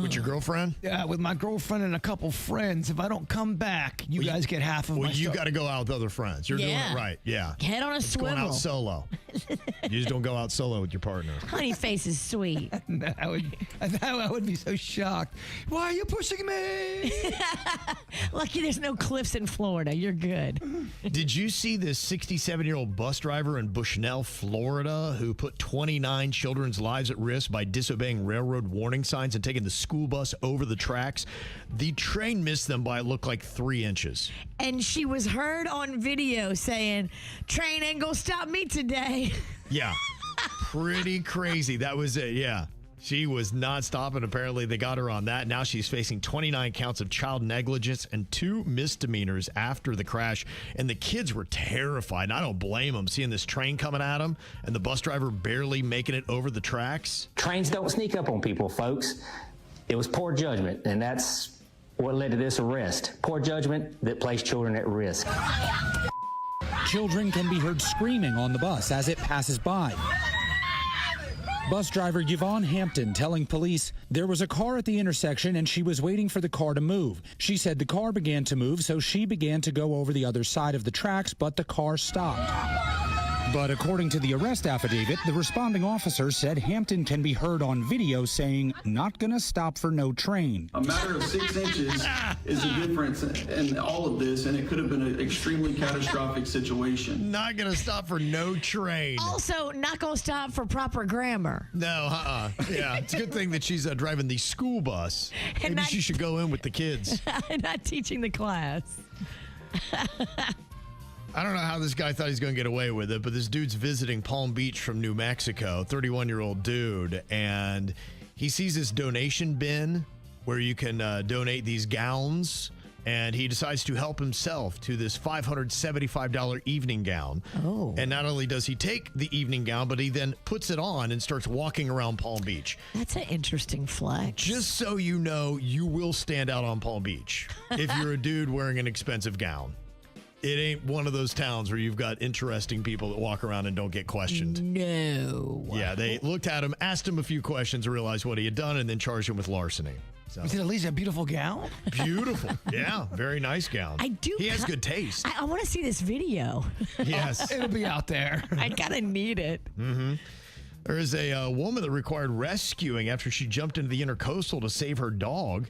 With your girlfriend? Yeah, with my girlfriend and a couple friends. If I don't come back, you guys get half of my stuff. You got to go out with other friends. You're doing it right. Yeah. Head on a swivel. Going out solo. You just don't go out solo with your partner. Honey face is sweet. I would be so shocked. Why are you pushing me? Lucky there's no cliffs in Florida. You're good. Did you see this 67-year-old bus driver in Bushnell, Florida, who put 29 children's lives at risk by disobeying railroad warning signs and taking the school bus over the tracks? The train missed them by, it looked like 3 inches. And she was heard on video saying, "Train ain't gonna stop me today." Yeah. Pretty crazy. That was it. Yeah. She was not stopping. Apparently, they got her on that. Now she's facing 29 counts of child negligence and 2 misdemeanors after the crash. And the kids were terrified. And I don't blame them, seeing this train coming at them and the bus driver barely making it over the tracks. Trains don't sneak up on people, folks. It was poor judgment, and that's what led to this arrest. Poor judgment that placed children at risk. Children can be heard screaming on the bus as it passes by. Bus driver Yvonne Hampton telling police there was a car at the intersection and she was waiting for the car to move. She said the car began to move, so she began to go over the other side of the tracks, but the car stopped. But according to the arrest affidavit, the responding officer said Hampton can be heard on video saying, "Not gonna stop for no train." A matter of 6 inches is the difference in all of this, and it could have been an extremely catastrophic situation. Not gonna stop for no train. Also, not gonna stop for proper grammar. No, Yeah, it's a good thing that she's driving the school bus. Maybe she should go in with the kids. Not teaching the class. I don't know how this guy thought he's going to get away with it, but this dude's visiting Palm Beach from New Mexico, 31-year-old dude, and he sees this donation bin where you can donate these gowns, and he decides to help himself to this $575 evening gown. Oh. And not only does he take the evening gown, but he then puts it on and starts walking around Palm Beach. That's an interesting flex. Just so you know, you will stand out on Palm Beach if you're a dude wearing an expensive gown. It ain't one of those towns where you've got interesting people that walk around and don't get questioned. No. Yeah, they looked at him, asked him a few questions, realized what he had done, and then charged him with larceny. So. Was it at least a beautiful gown? Beautiful. Yeah, very nice gown. He has good taste. I want to see this video. Yes. It'll be out there. I kind of need it. Mm-hmm. There is a woman that required rescuing after she jumped into the Intercoastal to save her dog.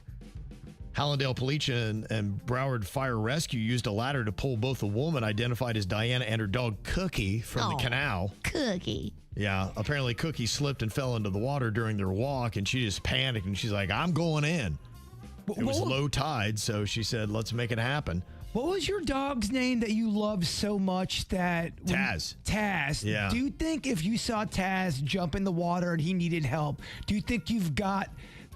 Hallandale Police and Broward Fire Rescue used a ladder to pull both the woman, identified as Diana, and her dog Cookie from the canal. Cookie. Yeah, apparently Cookie slipped and fell into the water during their walk, and she just panicked, and she's like, "I'm going in." It was low tide, so she said, "Let's make it happen." What was your dog's name that you love so much that... Taz. Taz. Yeah. Do you think if you saw Taz jump in the water and he needed help, do you think you've got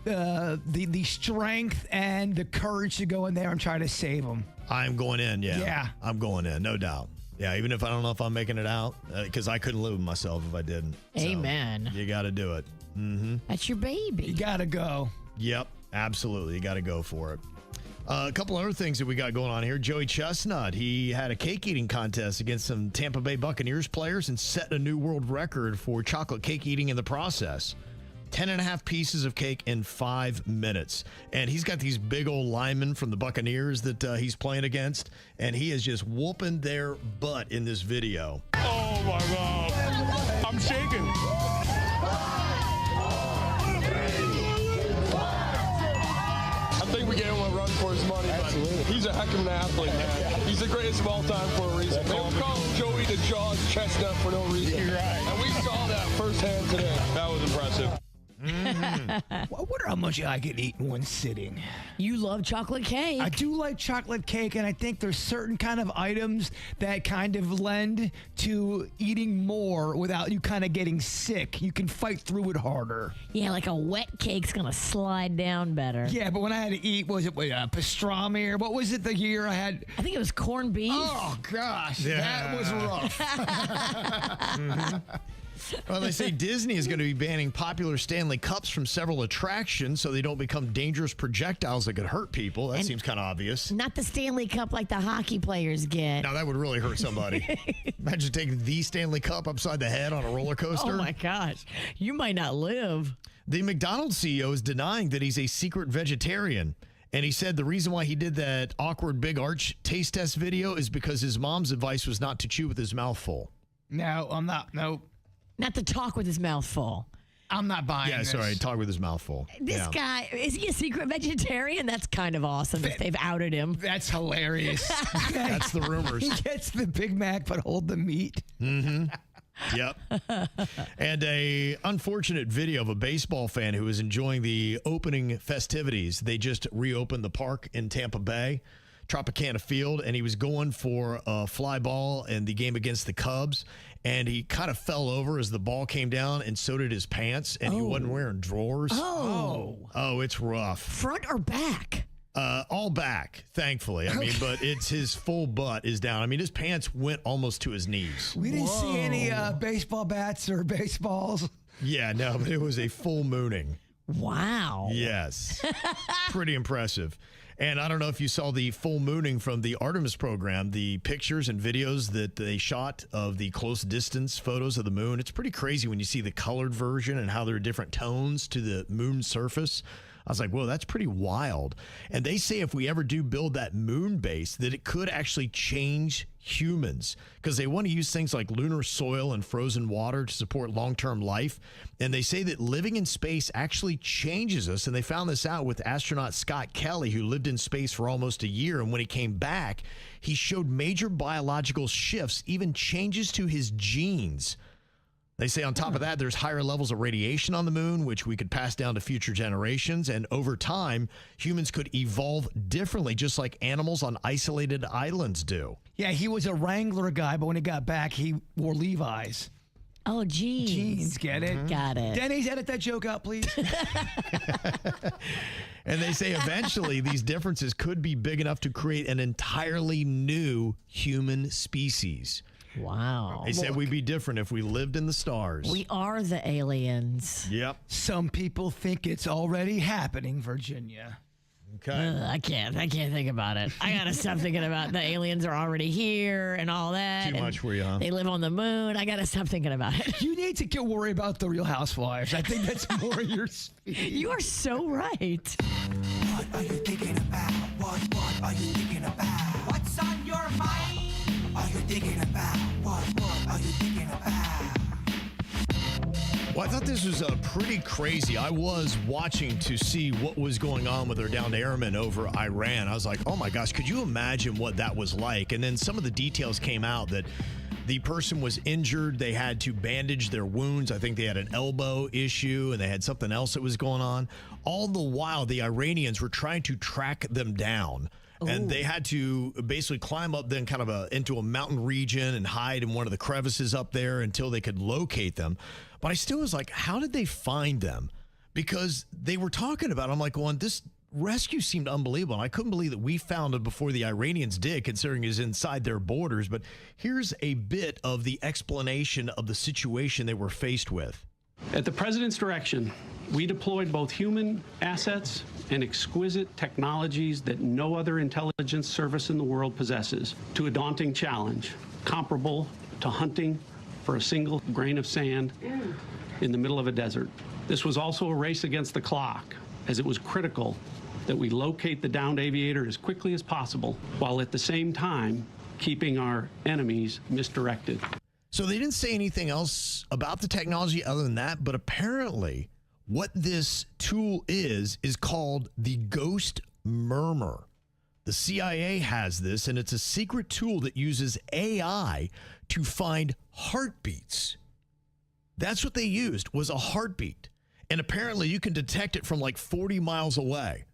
the strength and the courage to go in there and try to save him? I'm going in, yeah. Yeah. I'm going in, no doubt. Yeah, even if I don't know if I'm making it out, because I couldn't live with myself if I didn't. Amen. So, you got to do it. Mm-hmm. That's your baby. You got to go. Yep, absolutely. You got to go for it. A couple other things that we got going on here. Joey Chestnut, he had a cake eating contest against some Tampa Bay Buccaneers players and set a new world record for chocolate cake eating in the process. 10.5 pieces of cake in 5 minutes. And he's got these big old linemen from the Buccaneers that he's playing against, and he is just whooping their butt in this video. Oh, my God. I'm shaking. I think we gave him a run for his money, but he's a heck of an athlete, man. He's the greatest of all time for a reason. They call him Joey the Jaws Chestnut for no reason. You're right. And we saw that firsthand today. That was impressive. Mm-hmm. I wonder how much I could eat in one sitting. You love chocolate cake. I do like chocolate cake, and I think there's certain kind of items that kind of lend to eating more without you kind of getting sick. You can fight through it harder. Yeah, like a wet cake's going to slide down better. Yeah, but when I had to eat, was it pastrami or what was it the year I had? I think it was corned beef. Oh, gosh. Yeah. That was rough. Mm-hmm. Well, they say Disney is going to be banning popular Stanley Cups from several attractions so they don't become dangerous projectiles that could hurt people. That seems kind of obvious. Not the Stanley Cup like the hockey players get. Now, that would really hurt somebody. Imagine taking the Stanley Cup upside the head on a roller coaster. Oh, my gosh. You might not live. The McDonald's CEO is denying that he's a secret vegetarian. And he said the reason why he did that awkward Big Arch taste test video is because his mom's advice was not to chew with his mouth full. No, I'm not. Nope. Not to talk with his mouth full. I'm not buying this. Yeah, sorry, talk with his mouth full. This guy, is he a secret vegetarian? That's kind of awesome if they've outed him. That's hilarious. That's the rumors. He gets the Big Mac, but hold the meat. Mm-hmm. Yep. And a unfortunate video of a baseball fan who was enjoying the opening festivities. They just reopened the park in Tampa Bay, Tropicana Field, and he was going for a fly ball in the game against the Cubs, and he kind of fell over as the ball came down, and so did his pants, and he wasn't wearing drawers. Oh, it's rough. Front or back? All back, thankfully. I mean, but it's his full butt is down. I mean, his pants went almost to his knees. We didn't see any baseball bats or baseballs. Yeah, no, but it was a full mooning. Wow. Yes. Pretty impressive. And I don't know if you saw the full mooning from the Artemis program, the pictures and videos that they shot of the close distance photos of the moon. It's pretty crazy when you see the colored version and how there are different tones to the moon surface. I was like, whoa, that's pretty wild. And they say if we ever do build that moon base, that it could actually change humans because they want to use things like lunar soil and frozen water to support long-term life. And they say that living in space actually changes us. And they found this out with astronaut Scott Kelly, who lived in space for almost a year. And when he came back, he showed major biological shifts, even changes to his genes. They say on top of that, there's higher levels of radiation on the moon, which we could pass down to future generations. And over time, humans could evolve differently, just like animals on isolated islands do. Yeah, he was a Wrangler guy, but when he got back, he wore Levi's. Oh, jeans. Jeans, get it? Mm-hmm. Got it. Denny's, edit that joke out, please. And they say eventually these differences could be big enough to create an entirely new human species. Wow. They said we'd be different if we lived in the stars. We are the aliens. Yep. Some people think it's already happening, Virginia. Okay. I can't think about it. I gotta stop thinking about the aliens are already here and all that. Too much for you, huh? They live on the moon. I gotta stop thinking about it. You need to worry about the Real Housewives. I think that's more your speed. You are so right. What are you thinking about? What are you thinking about? What's on your mind? Are you thinking about? What are you thinking about? Well, I thought this was pretty crazy. I was watching to see what was going on with our downed airmen over Iran. I was like, oh my gosh, could you imagine what that was like? And then some of the details came out that the person was injured. They had to bandage their wounds. I think they had an elbow issue and they had something else that was going on. All the while, the Iranians were trying to track them down. And they had to basically climb up then kind of into a mountain region and hide in one of the crevices up there until they could locate them. But I still was like, how did they find them? Because they were talking about, I'm like, going, this rescue seemed unbelievable. And I couldn't believe that we found it before the Iranians did, considering it's inside their borders. But here's a bit of the explanation of the situation they were faced with. At the president's direction, we deployed both human assets and exquisite technologies that no other intelligence service in the world possesses to a daunting challenge comparable to hunting for a single grain of sand in the middle of a desert. This was also a race against the clock, as it was critical that we locate the downed aviator as quickly as possible, while at the same time keeping our enemies misdirected. So they didn't say anything else about the technology other than that, but apparently what this tool is called the Ghost Murmur. The CIA has this, and it's a secret tool that uses AI to find heartbeats. That's what they used, was a heartbeat. And apparently you can detect it from like 40 miles away.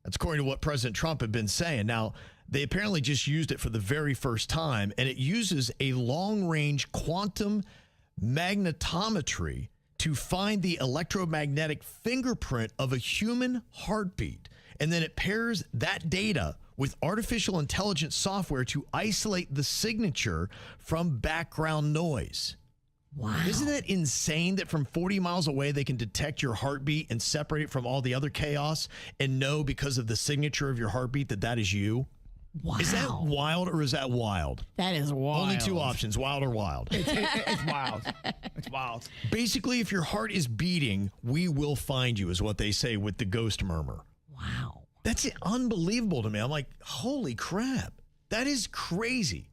That's according to what President Trump had been saying. Now, they apparently just used it for the very first time, and it uses a long-range quantum magnetometry to find the electromagnetic fingerprint of a human heartbeat. And then it pairs that data with artificial intelligence software to isolate the signature from background noise. Wow. Isn't that insane that from 40 miles away, they can detect your heartbeat and separate it from all the other chaos and know because of the signature of your heartbeat that that is you? Wow. Is that wild or is that wild? That is wild. Only two options, wild or wild. It's wild. It's wild. Basically, if your heart is beating, we will find you, is what they say with the Ghost Murmur. Wow. That's unbelievable to me. I'm like, holy crap. That is crazy.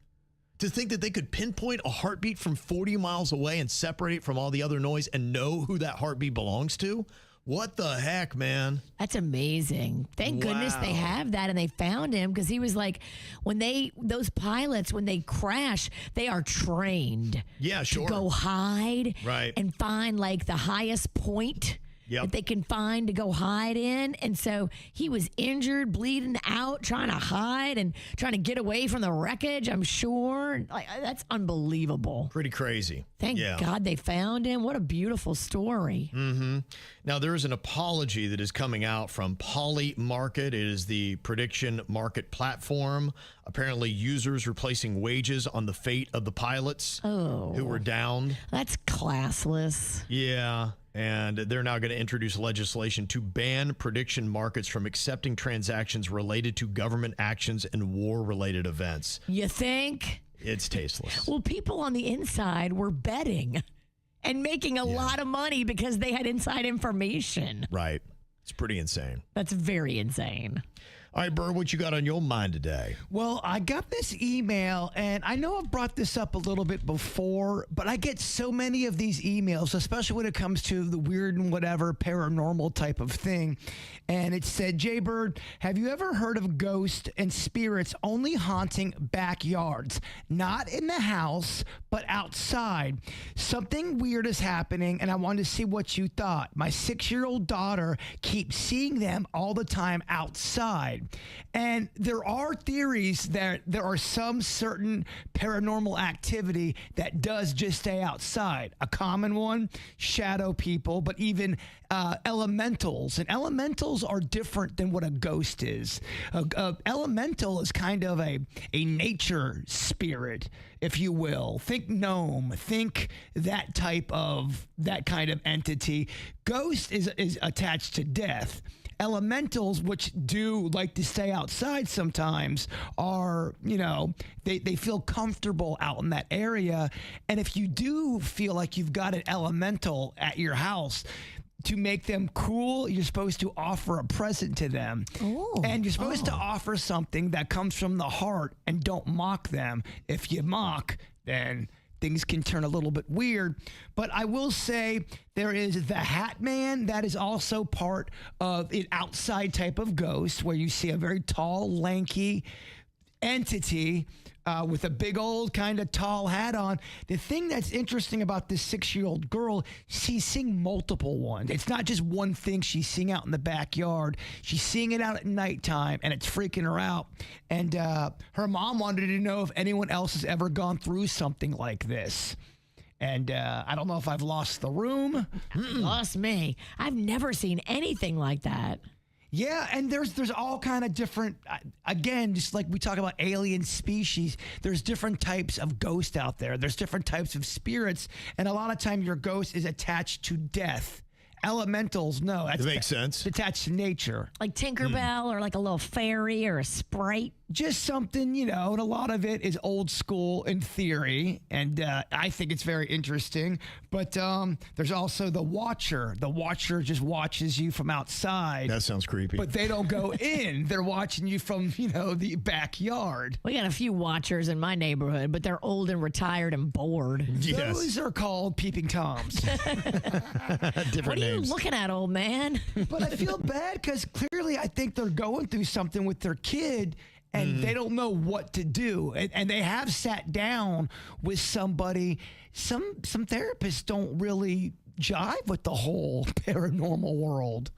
To think that they could pinpoint a heartbeat from 40 miles away and separate it from all the other noise and know who that heartbeat belongs to? What the heck, man? That's amazing. Thank goodness they have that and they found him, because he was like, those pilots, when they crash, they are trained to go hide and find like the highest point that they can find to go hide in. And so he was injured, bleeding out, trying to hide and trying to get away from the wreckage, I'm sure. Like, that's unbelievable. Pretty crazy. Thank God they found him. What a beautiful story. Mm-hmm. Now, there is an apology that is coming out from Poly Market. It is the prediction market platform. Apparently, users were placing wagers on the fate of the pilots who were downed. That's classless. Yeah. And they're now going to introduce legislation to ban prediction markets from accepting transactions related to government actions and war-related events. You think? It's tasteless. Well, people on the inside were betting and making a lot of money because they had inside information. Right. It's pretty insane. That's very insane. All right, Bird, what you got on your mind today? Well, I got this email, and I know I've brought this up a little bit before, but I get so many of these emails, especially when it comes to the weird and whatever paranormal type of thing. And it said, Jbird, have you ever heard of ghosts and spirits only haunting backyards? Not in the house, but outside. Something weird is happening, and I wanted to see what you thought. My 6-year-old daughter keeps seeing them all the time outside. And there are theories that there are some certain paranormal activity that does just stay outside. A common one, shadow people, but even elementals. And elementals are different than what a ghost is. Elemental is kind of a nature spirit, if you will. Think gnome, think that kind of entity. Ghost is attached to death. Elementals, which do like to stay outside sometimes, are, they feel comfortable out in that area. And if you do feel like you've got an elemental at your house, to make them cool, you're supposed to offer a present to them. And you're supposed to offer something that comes from the heart and don't mock them. If you mock, then things can turn a little bit weird. But I will say there is the Hat Man. That is also part of an outside type of ghost where you see a very tall, lanky entity with a big old kind of tall hat on. The thing that's interesting about this 6-year-old girl, she's seeing multiple ones. It's not just one thing she's seeing out in the backyard. She's seeing it out at nighttime, and it's freaking her out. And her mom wanted to know if anyone else has ever gone through something like this. And I don't know if I've lost the room. Lost me. I've never seen anything like that. Yeah, and there's all kind of different, again, just like we talk about alien species, there's different types of ghosts out there. There's different types of spirits, and a lot of time your ghost is attached to death. Elementals, no. That makes sense. It's attached to nature. Like Tinkerbell or like a little fairy or a sprite. Just something, and a lot of it is old school in theory, and I think it's very interesting. But there's also the Watcher. The Watcher just watches you from outside. That sounds creepy. But they don't go in. They're watching you from, the backyard. We got a few Watchers in my neighborhood, but they're old and retired and bored. Yes. Those are called peeping Toms. Different What are you names. looking at, old man? But I feel bad because clearly I think they're going through something with their kid. And they don't know what to do. And they have sat down with somebody. Some therapists don't really jive with the whole paranormal world.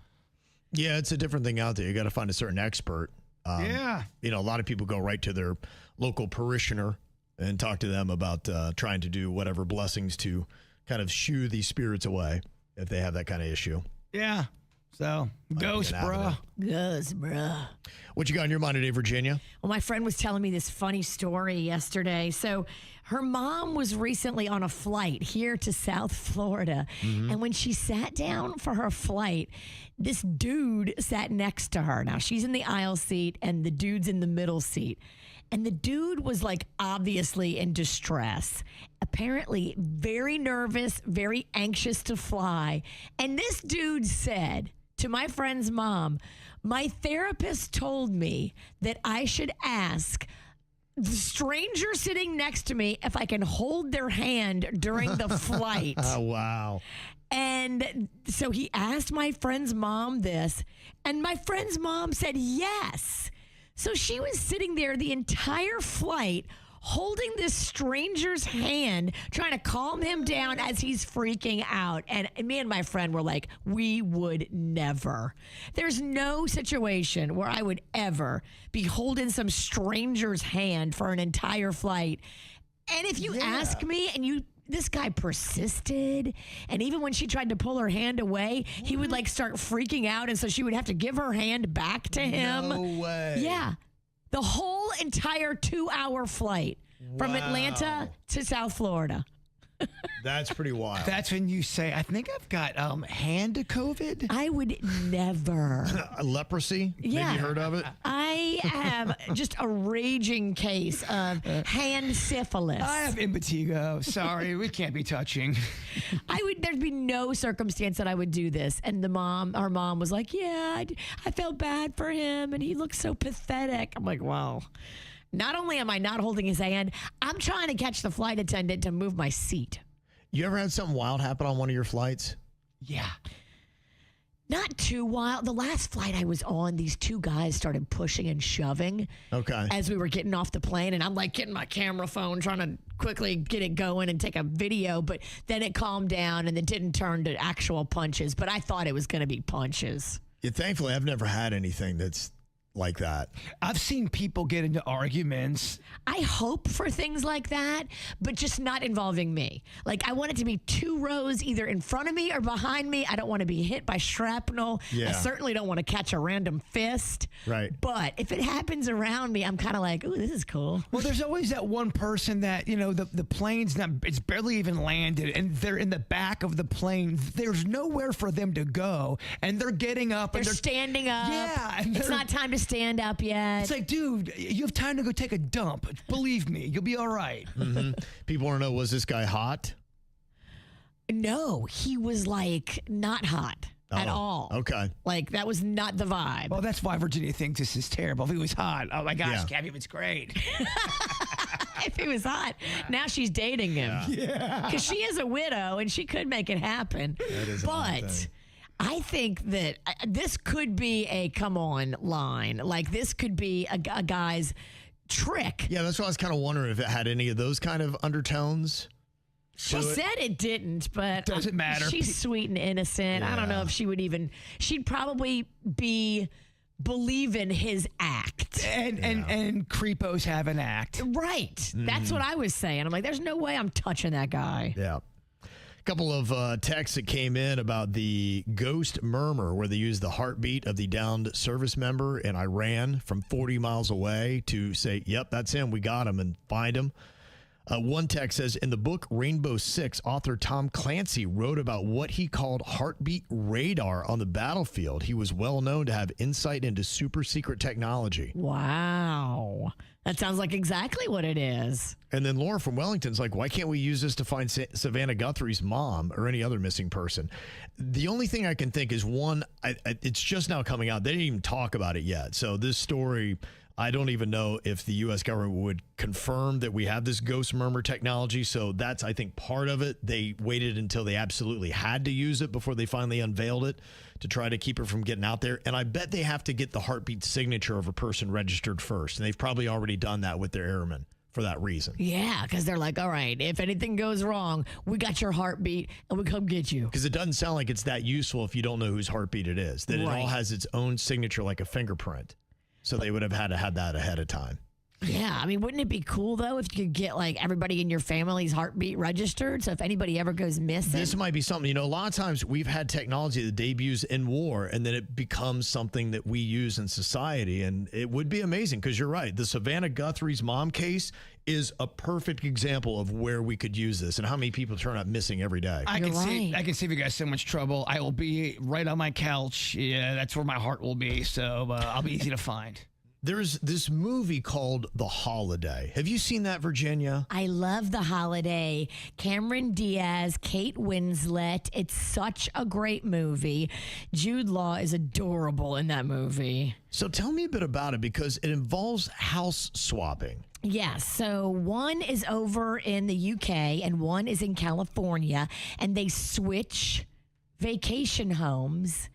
Yeah, it's a different thing out there. You got to find a certain expert. Yeah. A lot of people go right to their local parishioner and talk to them about trying to do whatever blessings to kind of shoo these spirits away if they have that kind of issue. Yeah. So, ghost, bruh. Ghost, bruh. What you got in your mind today, Virginia? Well, my friend was telling me this funny story yesterday. So her mom was recently on a flight here to South Florida. And when she sat down for her flight, this dude sat next to her. Now, she's in the aisle seat and the dude's in the middle seat. And the dude was like obviously in distress, apparently very nervous, very anxious to fly. And this dude said to my friend's mom, my therapist told me that I should ask the stranger sitting next to me if I can hold their hand during the flight. Oh, wow. And so he asked my friend's mom this, and my friend's mom said yes. So she was sitting there the entire flight holding this stranger's hand, trying to calm him down as he's freaking out. And me and my friend were like, we would never. There's no situation where I would ever be holding some stranger's hand for an entire flight. And if you ask me and this guy persisted, and even when she tried to pull her hand away, he would like start freaking out, and so she would have to give her hand back to him. No way. Yeah. The whole entire 2-hour flight from Atlanta to South Florida. That's pretty wild. That's when you say, I think I've got hand COVID. I would never. Leprosy? Yeah. Maybe you heard of it? I have just a raging case of hand syphilis. I have impetigo. Sorry, we can't be touching. There'd be no circumstance that I would do this. And her mom was like, yeah, I felt bad for him and he looked so pathetic. I'm like, wow. Not only am I not holding his hand, I'm trying to catch the flight attendant to move my seat. You ever had something wild happen on one of your flights? Yeah. Not too wild. The last flight I was on, these two guys started pushing and shoving. Okay. As we were getting off the plane, and I'm like getting my camera phone, trying to quickly get it going and take a video, but then it calmed down and it didn't turn to actual punches, but I thought it was going to be punches. Yeah, thankfully, I've never had anything that's like that. I've seen people get into arguments. I hope for things like that, but just not involving me. Like, I want it to be 2 rows either in front of me or behind me. I don't want to be hit by shrapnel. Yeah. I certainly don't want to catch a random fist. Right. But if it happens around me, I'm kind of like, ooh, this is cool. Well, there's always that one person that, the plane's it's barely even landed and they're in the back of the plane. There's nowhere for them to go. And they're getting up. They're standing up. Yeah. And it's not time to stand up yet. It's like, dude, you have time to go take a dump. Believe me, you'll be all right. Mm-hmm. People want to know, was this guy hot? No, he was like not hot at all. Okay. Like that was not the vibe. Well, that's why Virginia thinks this is terrible. If he was hot, oh my gosh, Gabby, it's great. If he was hot, now she's dating him. Yeah. Because she is a widow and she could make it happen. That is but I think that this could be a come on line. Like this could be a guy's trick. Yeah, that's why I was kind of wondering if it had any of those kind of undertones. She said it didn't, but doesn't matter. She's sweet and innocent. I don't know if she would even. She'd probably believe in his act. And creepos have an act. Right. That's what I was saying. I'm like, there's no way I'm touching that guy. Yeah. Couple of texts that came in about the ghost murmur where they used the heartbeat of the downed service member in Iran from 40 miles away to say, yep, that's him. We got him, and find him. One text says, in the book Rainbow Six, author Tom Clancy wrote about what he called heartbeat radar on the battlefield. He was well known to have insight into super secret technology. Wow. That sounds like exactly what it is. And then Laura from Wellington's like, why can't we use this to find Savannah Guthrie's mom or any other missing person? The only thing I can think is, one, it's just now coming out. They didn't even talk about it yet. So this story, I don't even know if the U.S. government would confirm that we have this ghost murmur technology. So that's, I think, part of it. They waited until they absolutely had to use it before they finally unveiled it to try to keep it from getting out there. And I bet they have to get the heartbeat signature of a person registered first. And they've probably already done that with their airmen for that reason. Yeah, because they're like, all right, if anything goes wrong, we got your heartbeat and we come get you. Because it doesn't sound like it's that useful if you don't know whose heartbeat it is, that it all has its own signature like a fingerprint. So they would have had to have that ahead of time. Yeah, I mean, wouldn't it be cool, though, if you could get, like, everybody in your family's heartbeat registered? So if anybody ever goes missing. This might be something, you know, a lot of times we've had technology that debuts in war and then it becomes something that we use in society. And it would be amazing because you're right. The Savannah Guthrie's mom case is a perfect example of where we could use this and how many people turn up missing every day. I can save you guys so much trouble. I will be right on my couch. Yeah, that's where my heart will be. So I'll be easy to find. There's this movie called The Holiday. Have you seen that, Virginia? I love The Holiday. Cameron Diaz, Kate Winslet. It's such a great movie. Jude Law is adorable in that movie. So tell me a bit about it because it involves house swapping. Yes. So one is over in the UK and one is in California, and they switch vacation homes.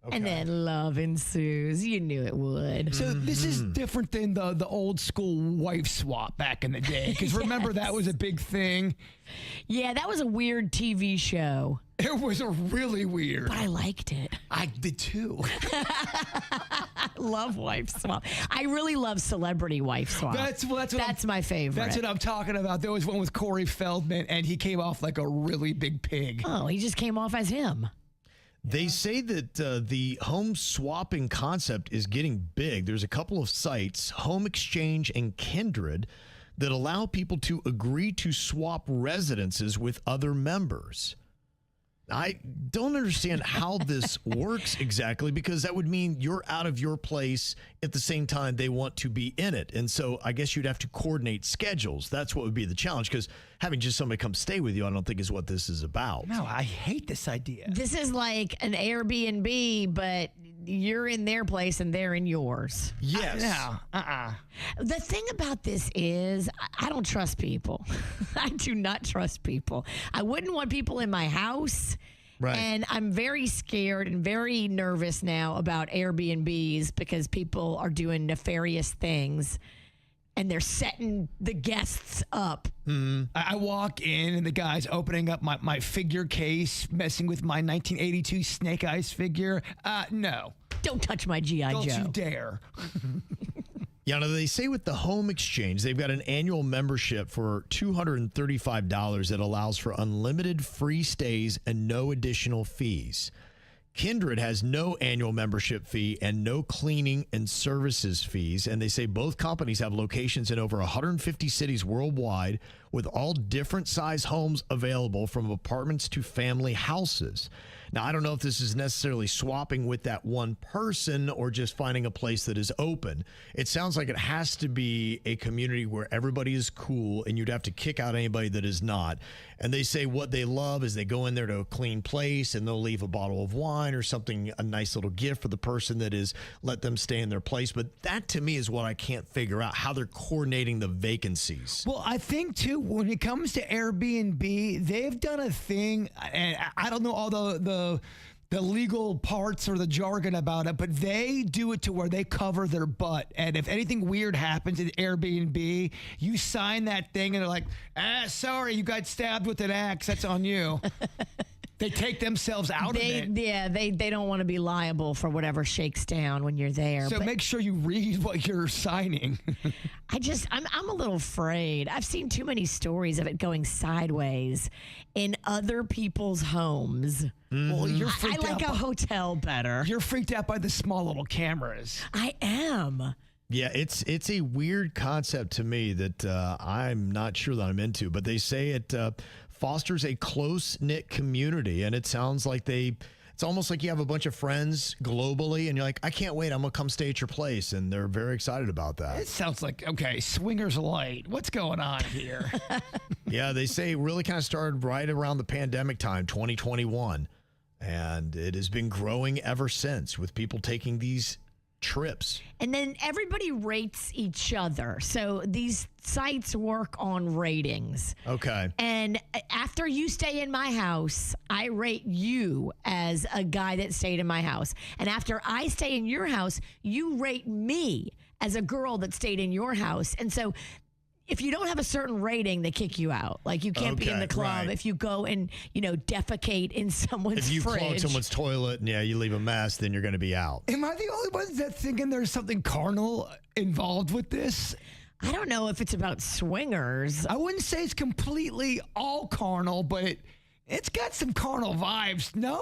Okay. And then love ensues. You knew it would. So this is different than the old school wife swap back in the day. Because remember, that was a big thing. Yeah, that was a weird TV show. It was a really weird. But I liked it. I did too. I love wife swap. I really love celebrity wife swap. That's my favorite. That's what I'm talking about. There was one with Corey Feldman, and he came off like a really big pig. Oh, he just came off as him. They say that the home swapping concept is getting big. There's a couple of sites, Home Exchange and Kindred, that allow people to agree to swap residences with other members. I don't understand how this works exactly, because that would mean you're out of your place at the same time they want to be in it. And so I guess you'd have to coordinate schedules. That's what would be the challenge, because having just somebody come stay with you, I don't think is what this is about. No, I hate this idea. This is like an Airbnb, but you're in their place and they're in yours. Yes. The thing about this is I don't trust people. I do not trust people. I wouldn't want people in my house. Right. And I'm very scared and very nervous now about Airbnbs because people are doing nefarious things and they're setting the guests up. Mm-hmm. I walk in and the guy's opening up my figure case, messing with my 1982 Snake Eyes figure. No. Don't touch my G.I. Joe. Don't you dare. Yeah, now they say with the Home Exchange, they've got an annual membership for $235 that allows for unlimited free stays and no additional fees. Kindred has no annual membership fee and no cleaning and services fees. And they say both companies have locations in over 150 cities worldwide with all different size homes available, from apartments to family houses. Now, I don't know if this is necessarily swapping with that one person or just finding a place that is open. It sounds like it has to be a community where everybody is cool and you'd have to kick out anybody that is not. And they say what they love is they go in there to a clean place and they'll leave a bottle of wine or something, a nice little gift for the person that is, let them stay in their place. But that to me is what I can't figure out, how they're coordinating the vacancies. Well, I think too, when it comes to Airbnb, they've done a thing, and I don't know all the legal parts or the jargon about it, but they do it to where they cover their butt. And if anything weird happens at Airbnb, you sign that thing and they're like, sorry, you got stabbed with an axe. That's on you. They take themselves out of it. Yeah, they don't want to be liable for whatever shakes down when you're there. So make sure you read what you're signing. I'm a little afraid. I've seen too many stories of it going sideways in other people's homes. Well, you're freaked I like out a hotel better. You're freaked out by the small little cameras. I am. Yeah, it's a weird concept to me that I'm not sure that I'm into, but they say it fosters a close-knit community, and it sounds like it's almost like you have a bunch of friends globally, and you're like, I can't wait, I'm going to come stay at your place, and they're very excited about that. It sounds like, okay, swingers light. What's going on here? Yeah, they say it really kind of started right around the pandemic time, 2021, and it has been growing ever since with people taking these trips. And then everybody rates each other. So these sites work on ratings. Okay. And after you stay in my house, I rate you as a guy that stayed in my house. And after I stay in your house, you rate me as a girl that stayed in your house. And so if you don't have a certain rating, they kick you out. Like you can't be in the club if you go and, defecate in someone's fridge. If you clog someone's toilet and you leave a mess, then you're going to be out. Am I the only one that's thinking there's something carnal involved with this? I don't know if it's about swingers. I wouldn't say it's completely all carnal, but it's got some carnal vibes. No?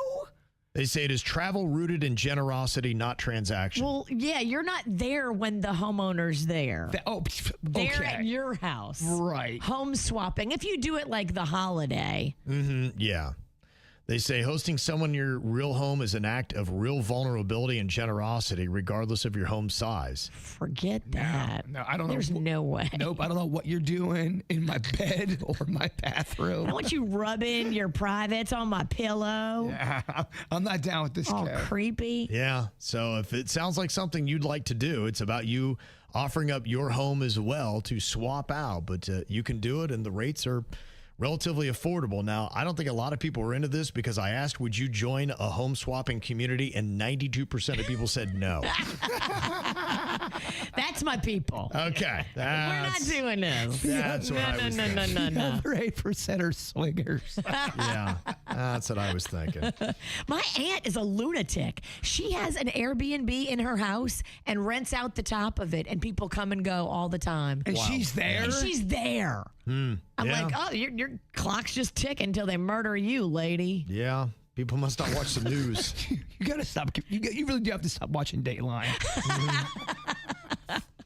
They say it is travel rooted in generosity, not transaction. Well, yeah, you're not there when the homeowner's there. They're at your house. Right. Home swapping. If you do it like the holiday. Yeah. They say hosting someone in your real home is an act of real vulnerability and generosity, regardless of your home size. Forget that. No, I don't know. There's no way. Nope, I don't know what you're doing in my bed or my bathroom. I don't want you rubbing your privates on my pillow. Yeah, I'm not down with this. All creepy. Yeah, so if it sounds like something you'd like to do, it's about you offering up your home as well to swap out. But you can do it, and the rates are relatively affordable. Now, I don't think a lot of people are into this because I asked, would you join a home swapping community? And 92% of people said no. That's my people. Okay. We're not doing this. That's what I was thinking. The other 8% are swingers. Yeah, that's what I was thinking. My aunt is a lunatic. She has an Airbnb in her house and rents out the top of it, and people come and go all the time. And she's there? And she's there. I'm like, oh, your clock's just ticking until they murder you, lady. Yeah. People must not watch the news. You got to stop. You really do have to stop watching Dateline.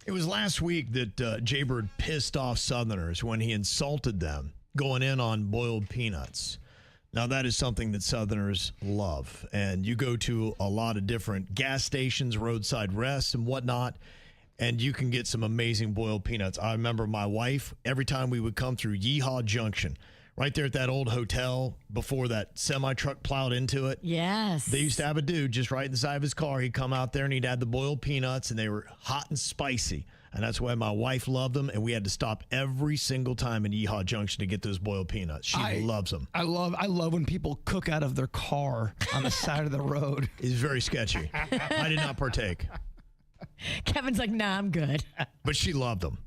It was last week that Jbird pissed off Southerners when he insulted them going in on boiled peanuts. Now, that is something that Southerners love. And you go to a lot of different gas stations, roadside rests, and whatnot, and you can get some amazing boiled peanuts. I remember my wife, every time we would come through Yeehaw Junction, right there at that old hotel before that semi-truck plowed into it. Yes. They used to have a dude just right inside of his car. He'd come out there and he'd add the boiled peanuts, and they were hot and spicy. And that's why my wife loved them, and we had to stop every single time in Yeehaw Junction to get those boiled peanuts. She loves them. I love when people cook out of their car on the side of the road. It's very sketchy. I did not partake. Kevin's like, nah, I'm good. But she loved them.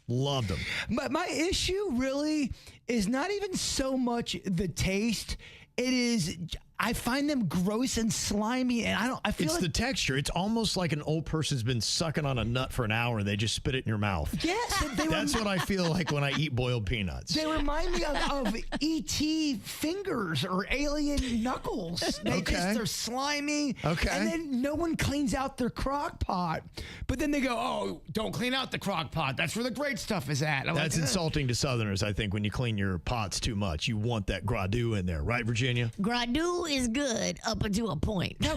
Loved them. My issue really is not even so much the taste. It is, I find them gross and slimy, and I feel it's like the texture. It's almost like an old person's been sucking on a nut for an hour and they just spit it in your mouth. Yes, that's what I feel like when I eat boiled peanuts. They remind me of E.T. fingers or alien knuckles. They're slimy. Okay. And then no one cleans out their crock pot. But then they go, oh, don't clean out the crock pot. That's where the great stuff is at. That's insulting to Southerners, I think, when you clean your pots too much. You want that gras-doux in there. Right, Virginia? Gras-doux is good up until a point. No,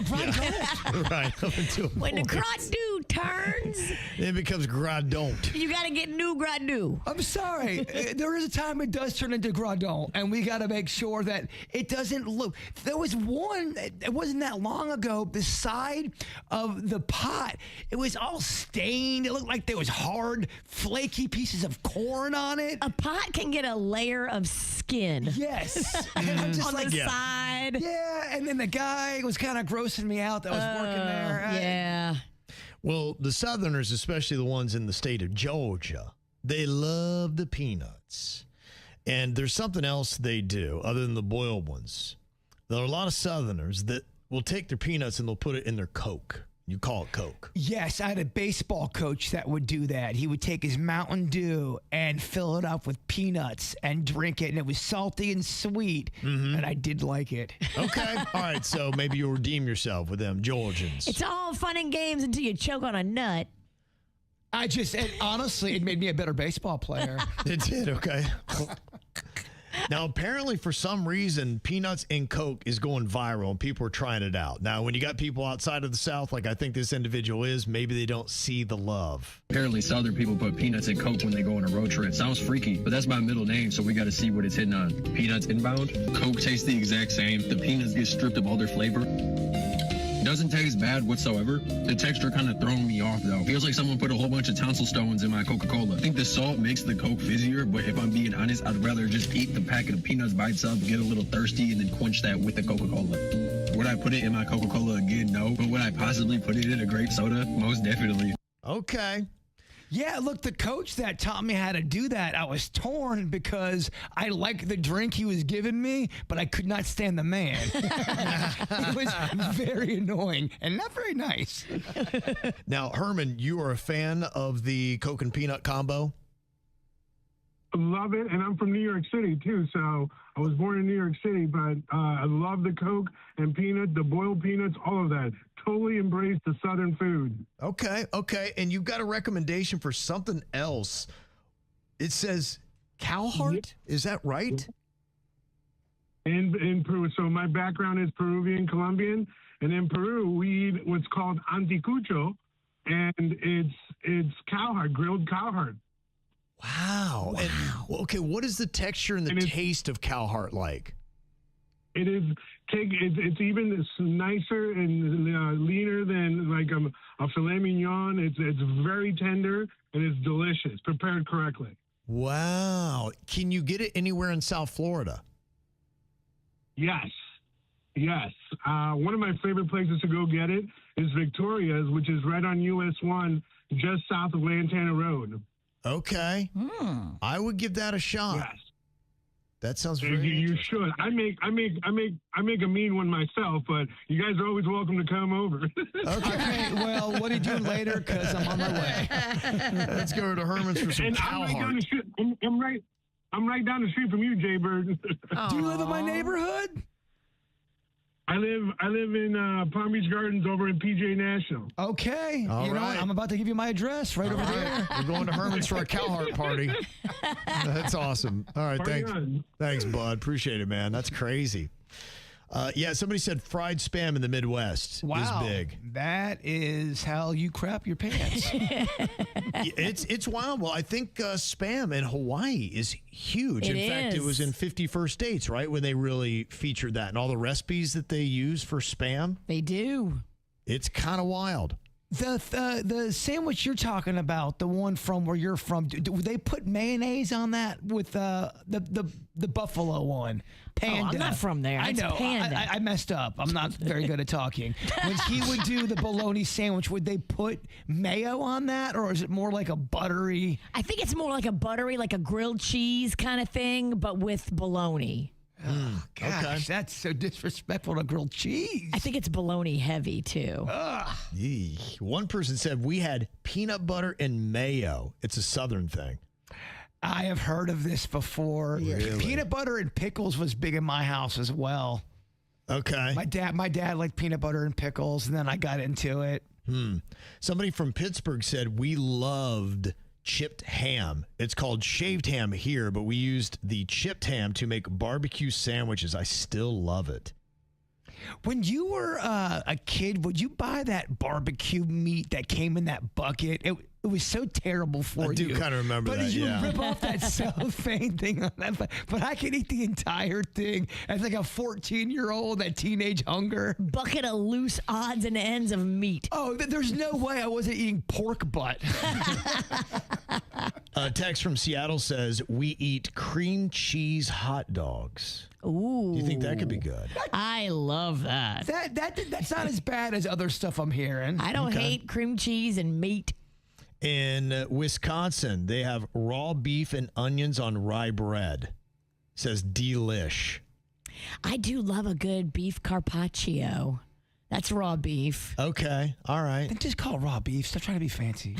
right, up until a when point. the gras-doux turns, it becomes gras-don't. You got to get new gras-doux. I'm sorry. There is a time it does turn into gras-don't, and we got to make sure that it doesn't look. There was one, it wasn't that long ago, the side of the pot, it was all stained. It looked like there was hard, flaky pieces of corn on it. A pot can get a layer of skin. Yes. And I'm just on like, the side. head. Yeah, and then the guy was kind of grossing me out that was working there. Yeah. Well, the Southerners, especially the ones in the state of Georgia, they love the peanuts. And there's something else they do other than the boiled ones. There are a lot of Southerners that will take their peanuts and they'll put it in their Coke. You call it Coke. Yes, I had a baseball coach that would do that. He would take his Mountain Dew and fill it up with peanuts and drink it, and it was salty and sweet, and I did like it. Okay. All right, so maybe you'll redeem yourself with them Georgians. It's all fun and games until you choke on a nut. Honestly, it made me a better baseball player. It did, okay. Now, apparently, for some reason, peanuts and Coke is going viral, and people are trying it out. Now, when you got people outside of the South, like I think this individual is, maybe they don't see the love. Apparently, Southern people put peanuts in Coke when they go on a road trip. Sounds freaky, but that's my middle name, so we got to see what it's hitting on. Peanuts inbound. Coke tastes the exact same. The peanuts get stripped of all their flavor. Doesn't taste bad whatsoever. The texture kind of throwing me off, though. Feels like someone put a whole bunch of tonsil stones in my Coca-Cola. I think the salt makes the Coke fizzier, but if I'm being honest, I'd rather just eat the packet of peanuts by itself, get a little thirsty, and then quench that with the Coca-Cola. Would I put it in my Coca-Cola again? No. But would I possibly put it in a grape soda? Most definitely. Okay. Yeah, look, the coach that taught me how to do that, I was torn because I liked the drink he was giving me, but I could not stand the man. It was very annoying and not very nice. Now, Herman, you are a fan of the Coke and peanut combo? Love it, and I'm from New York City, too, so I was born in New York City, but I love the Coke and peanut, the boiled peanuts, all of that. Totally embrace the Southern food. Okay. And you've got a recommendation for something else. It says cow heart? Is that right? In Peru. So my background is Peruvian, Colombian, and in Peru we eat what's called anticucho, and it's cow heart, grilled cow heart. Wow. And, okay, what is the texture and the taste of cow heart like? It is it's even nicer and leaner than like a filet mignon. It's very tender and it's delicious, prepared correctly. Wow. Can you get it anywhere in South Florida? Yes. One of my favorite places to go get it is Victoria's, which is right on US 1, just south of Lantana Road. Okay. I would give that a shot. Yes. That sounds very You should. I make a mean one myself, but you guys are always welcome to come over. Okay, well, what are you doing later? Because I'm on my way. Let's go to Herman's for some cow heart. I'm right down the street from you, Jbird. Do you live in my neighborhood? I live in Palm Beach Gardens over in PJ National. Okay. All you know what? I'm about to give you my address right over there. We're going to Herman's for a cow heart party. That's awesome. All right, thanks. Thanks, bud. Appreciate it, man. That's crazy. Yeah, somebody said fried spam in the Midwest is big. That is how you crap your pants. It's wild. Well, I think spam in Hawaii is huge. In fact, it was in 51st States, right, when they really featured that and all the recipes that they use for spam. They do. It's kind of wild. The sandwich you're talking about, the one from where you're from, do they put mayonnaise on that with the buffalo one? Panda. Oh, I'm not from there. I It's know. Panda. I messed up. I'm not very good at talking. When he would do the bologna sandwich, would they put mayo on that, or is it more like a buttery? I think it's more like a buttery, like a grilled cheese kind of thing, but with bologna. Oh, gosh, that's so disrespectful to grilled cheese. I think it's bologna heavy, too. One person said we had peanut butter and mayo. It's a Southern thing. I have heard of this before. Really? Peanut butter and pickles was big in my house as well. Okay. My dad liked peanut butter and pickles, and then I got into it. Somebody from Pittsburgh said we loved chipped ham. It's called shaved ham here, but we used the chipped ham to make barbecue sandwiches. I still love it. When you were a kid, would you buy that barbecue meat that came in that bucket? It was so terrible for you. I do kind of remember that, But you yeah. rip off that cellophane thing on that. But I could eat the entire thing as like a 14-year-old, that teenage hunger. Bucket of loose odds and ends of meat. Oh, there's no way I wasn't eating pork butt. A text from Seattle says, we eat cream cheese hot dogs. Ooh. Do you think that could be good? I love that. That's not as bad as other stuff I'm hearing. I don't hate cream cheese and meat. In Wisconsin, they have raw beef and onions on rye bread. Says delish. I do love a good beef carpaccio. That's raw beef. Okay. All right. Then just call it raw beef. Stop trying to be fancy.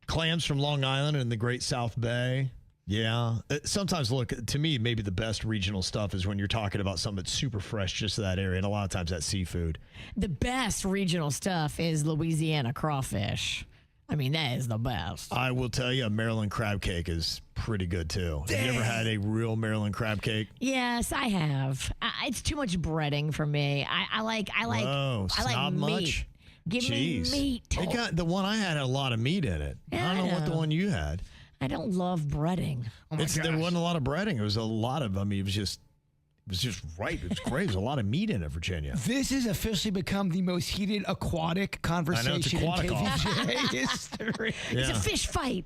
Clams from Long Island and the Great South Bay. Yeah. Sometimes, look, to me, maybe the best regional stuff is when you're talking about something that's super fresh just to that area. And a lot of times that's seafood. The best regional stuff is Louisiana crawfish. I mean, that is the best. I will tell you, a Maryland crab cake is pretty good, too. Have you ever had a real Maryland crab cake? Yes, I have. It's too much breading for me. I like not meat. Much? Give Jeez. me meat. The one I had a lot of meat in it. Yeah, I don't know what the one you had. I don't love breading. There wasn't a lot of breading. It was a lot of, it was just right. It was great. There's a lot of meat in it, Virginia. This has officially become the most heated aquatic conversation in KVJ history. Yeah. It's a fish fight.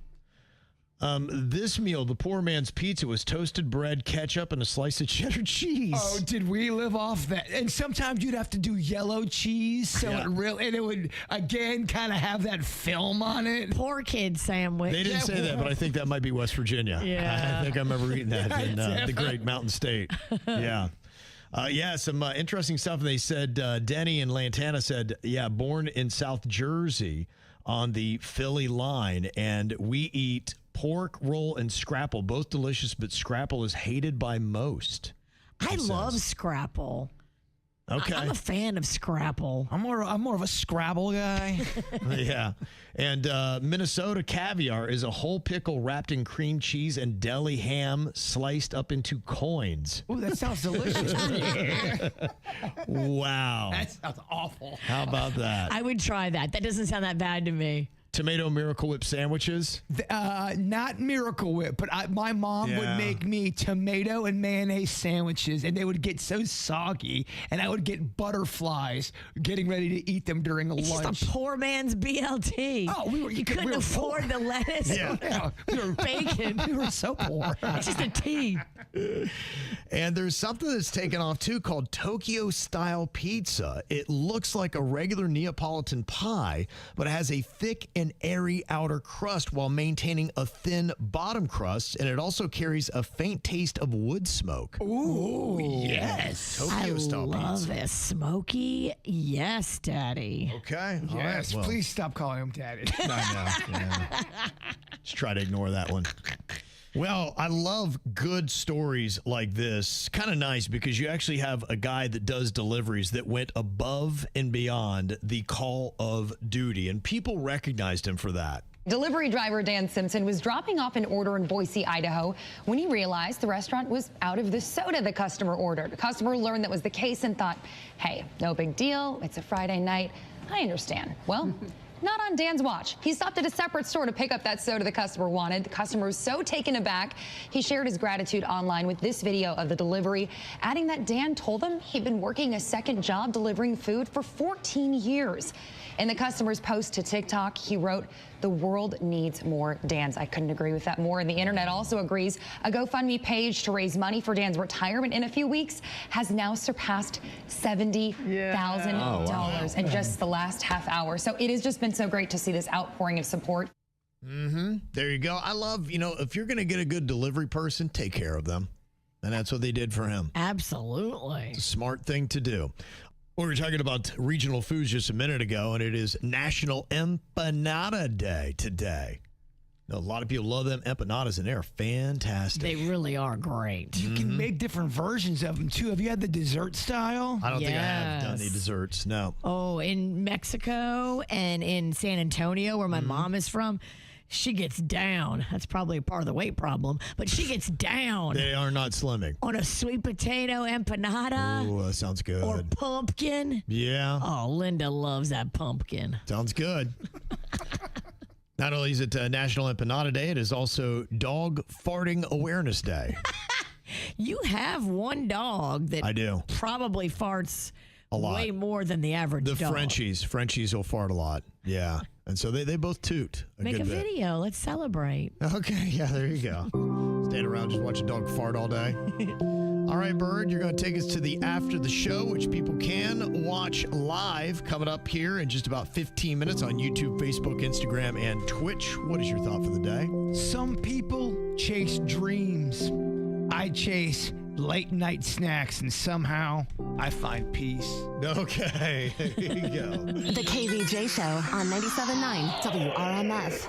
This meal, the poor man's pizza, was toasted bread, ketchup, and a slice of cheddar cheese. Oh, did we live off that? And sometimes you'd have to do yellow cheese, so it would again kind of have that film on it. Poor kid sandwich. They didn't say that, but I think that might be West Virginia. Yeah. I think I remember eating that in the great Mountain State. Yeah. Some interesting stuff. They said, Denny in Lantana said, born in South Jersey on the Philly line, and we eat pork roll and scrapple, both delicious, but scrapple is hated by most. I love scrapple. Okay. I'm a fan of scrapple. I'm more of a Scrabble guy. Yeah. And Minnesota caviar is a whole pickle wrapped in cream cheese and deli ham sliced up into coins. Ooh, that sounds delicious. Wow. That sounds awful. How about that? I would try that. That doesn't sound that bad to me. Tomato Miracle Whip sandwiches? Not Miracle Whip, but my mom would make me tomato and mayonnaise sandwiches, and they would get so soggy, and I would get butterflies getting ready to eat them during lunch. Just a poor man's BLT. Oh, you couldn't afford the lettuce. Yeah. We were bacon. We were so poor. It's just a tea. And there's something that's taken off too called Tokyo style pizza. It looks like a regular Neapolitan pie, but it has a thick and airy outer crust while maintaining a thin bottom crust, and it also carries a faint taste of wood smoke. Ooh, yes. Tokyo style I love pizza. this. Smoky, yes, Daddy. Okay. All Yes, right, well, please stop calling him Daddy. I know. Yeah. Just try to ignore that one. Well, I love good stories like this. Kind of nice because you actually have a guy that does deliveries that went above and beyond the call of duty, and people recognized him for that. Delivery driver Dan Simpson was dropping off an order in Boise, Idaho, when he realized the restaurant was out of the soda the customer ordered. The customer learned that was the case and thought, hey, no big deal. It's a Friday night. I understand. Well, not on Dan's watch. He stopped at a separate store to pick up that soda the customer wanted. The customer was so taken aback, he shared his gratitude online with this video of the delivery, adding that Dan told him he'd been working a second job delivering food for 14 years. In the customer's post to TikTok, he wrote, "The world needs more Dans." I couldn't agree with that more. And the internet also agrees. A GoFundMe page to raise money for Dan's retirement in a few weeks has now surpassed $70,000 in just the last half hour. So it has just been so great to see this outpouring of support. There you go. I love, if you're going to get a good delivery person, take care of them. And that's what they did for him. Absolutely. It's a smart thing to do. We were talking about regional foods just a minute ago, and it is National Empanada Day today. A lot of people love them empanadas, and they're fantastic. They really are great. You can make different versions of them, too. Have you had the dessert style? I don't think I have done any desserts, no. Oh, in Mexico and in San Antonio, where my mom is from, she gets down. That's probably part of the weight problem, but she gets down. They are not slimming. On a sweet potato empanada. Ooh, that sounds good. Or pumpkin. Yeah. Oh, Linda loves that pumpkin. Sounds good. Not only is it National Empanada Day, it is also Dog Farting Awareness Day. You have one dog that I do. Probably farts a lot. Way more than the average dog. Frenchies will fart a lot. Yeah. And so they both toot. Make a good bit. video. Let's celebrate. Okay, yeah, there you go. Stand around, just watch a dog fart all day. All right, Bird, you're going to take us to the after the show, which people can watch live coming up here in just about 15 minutes on YouTube, Facebook, Instagram, and Twitch. What is your thought for the day? Some people chase dreams. I chase late night snacks, and somehow I find peace. Okay, there you go. The KVJ Show on 97.9 WRMF.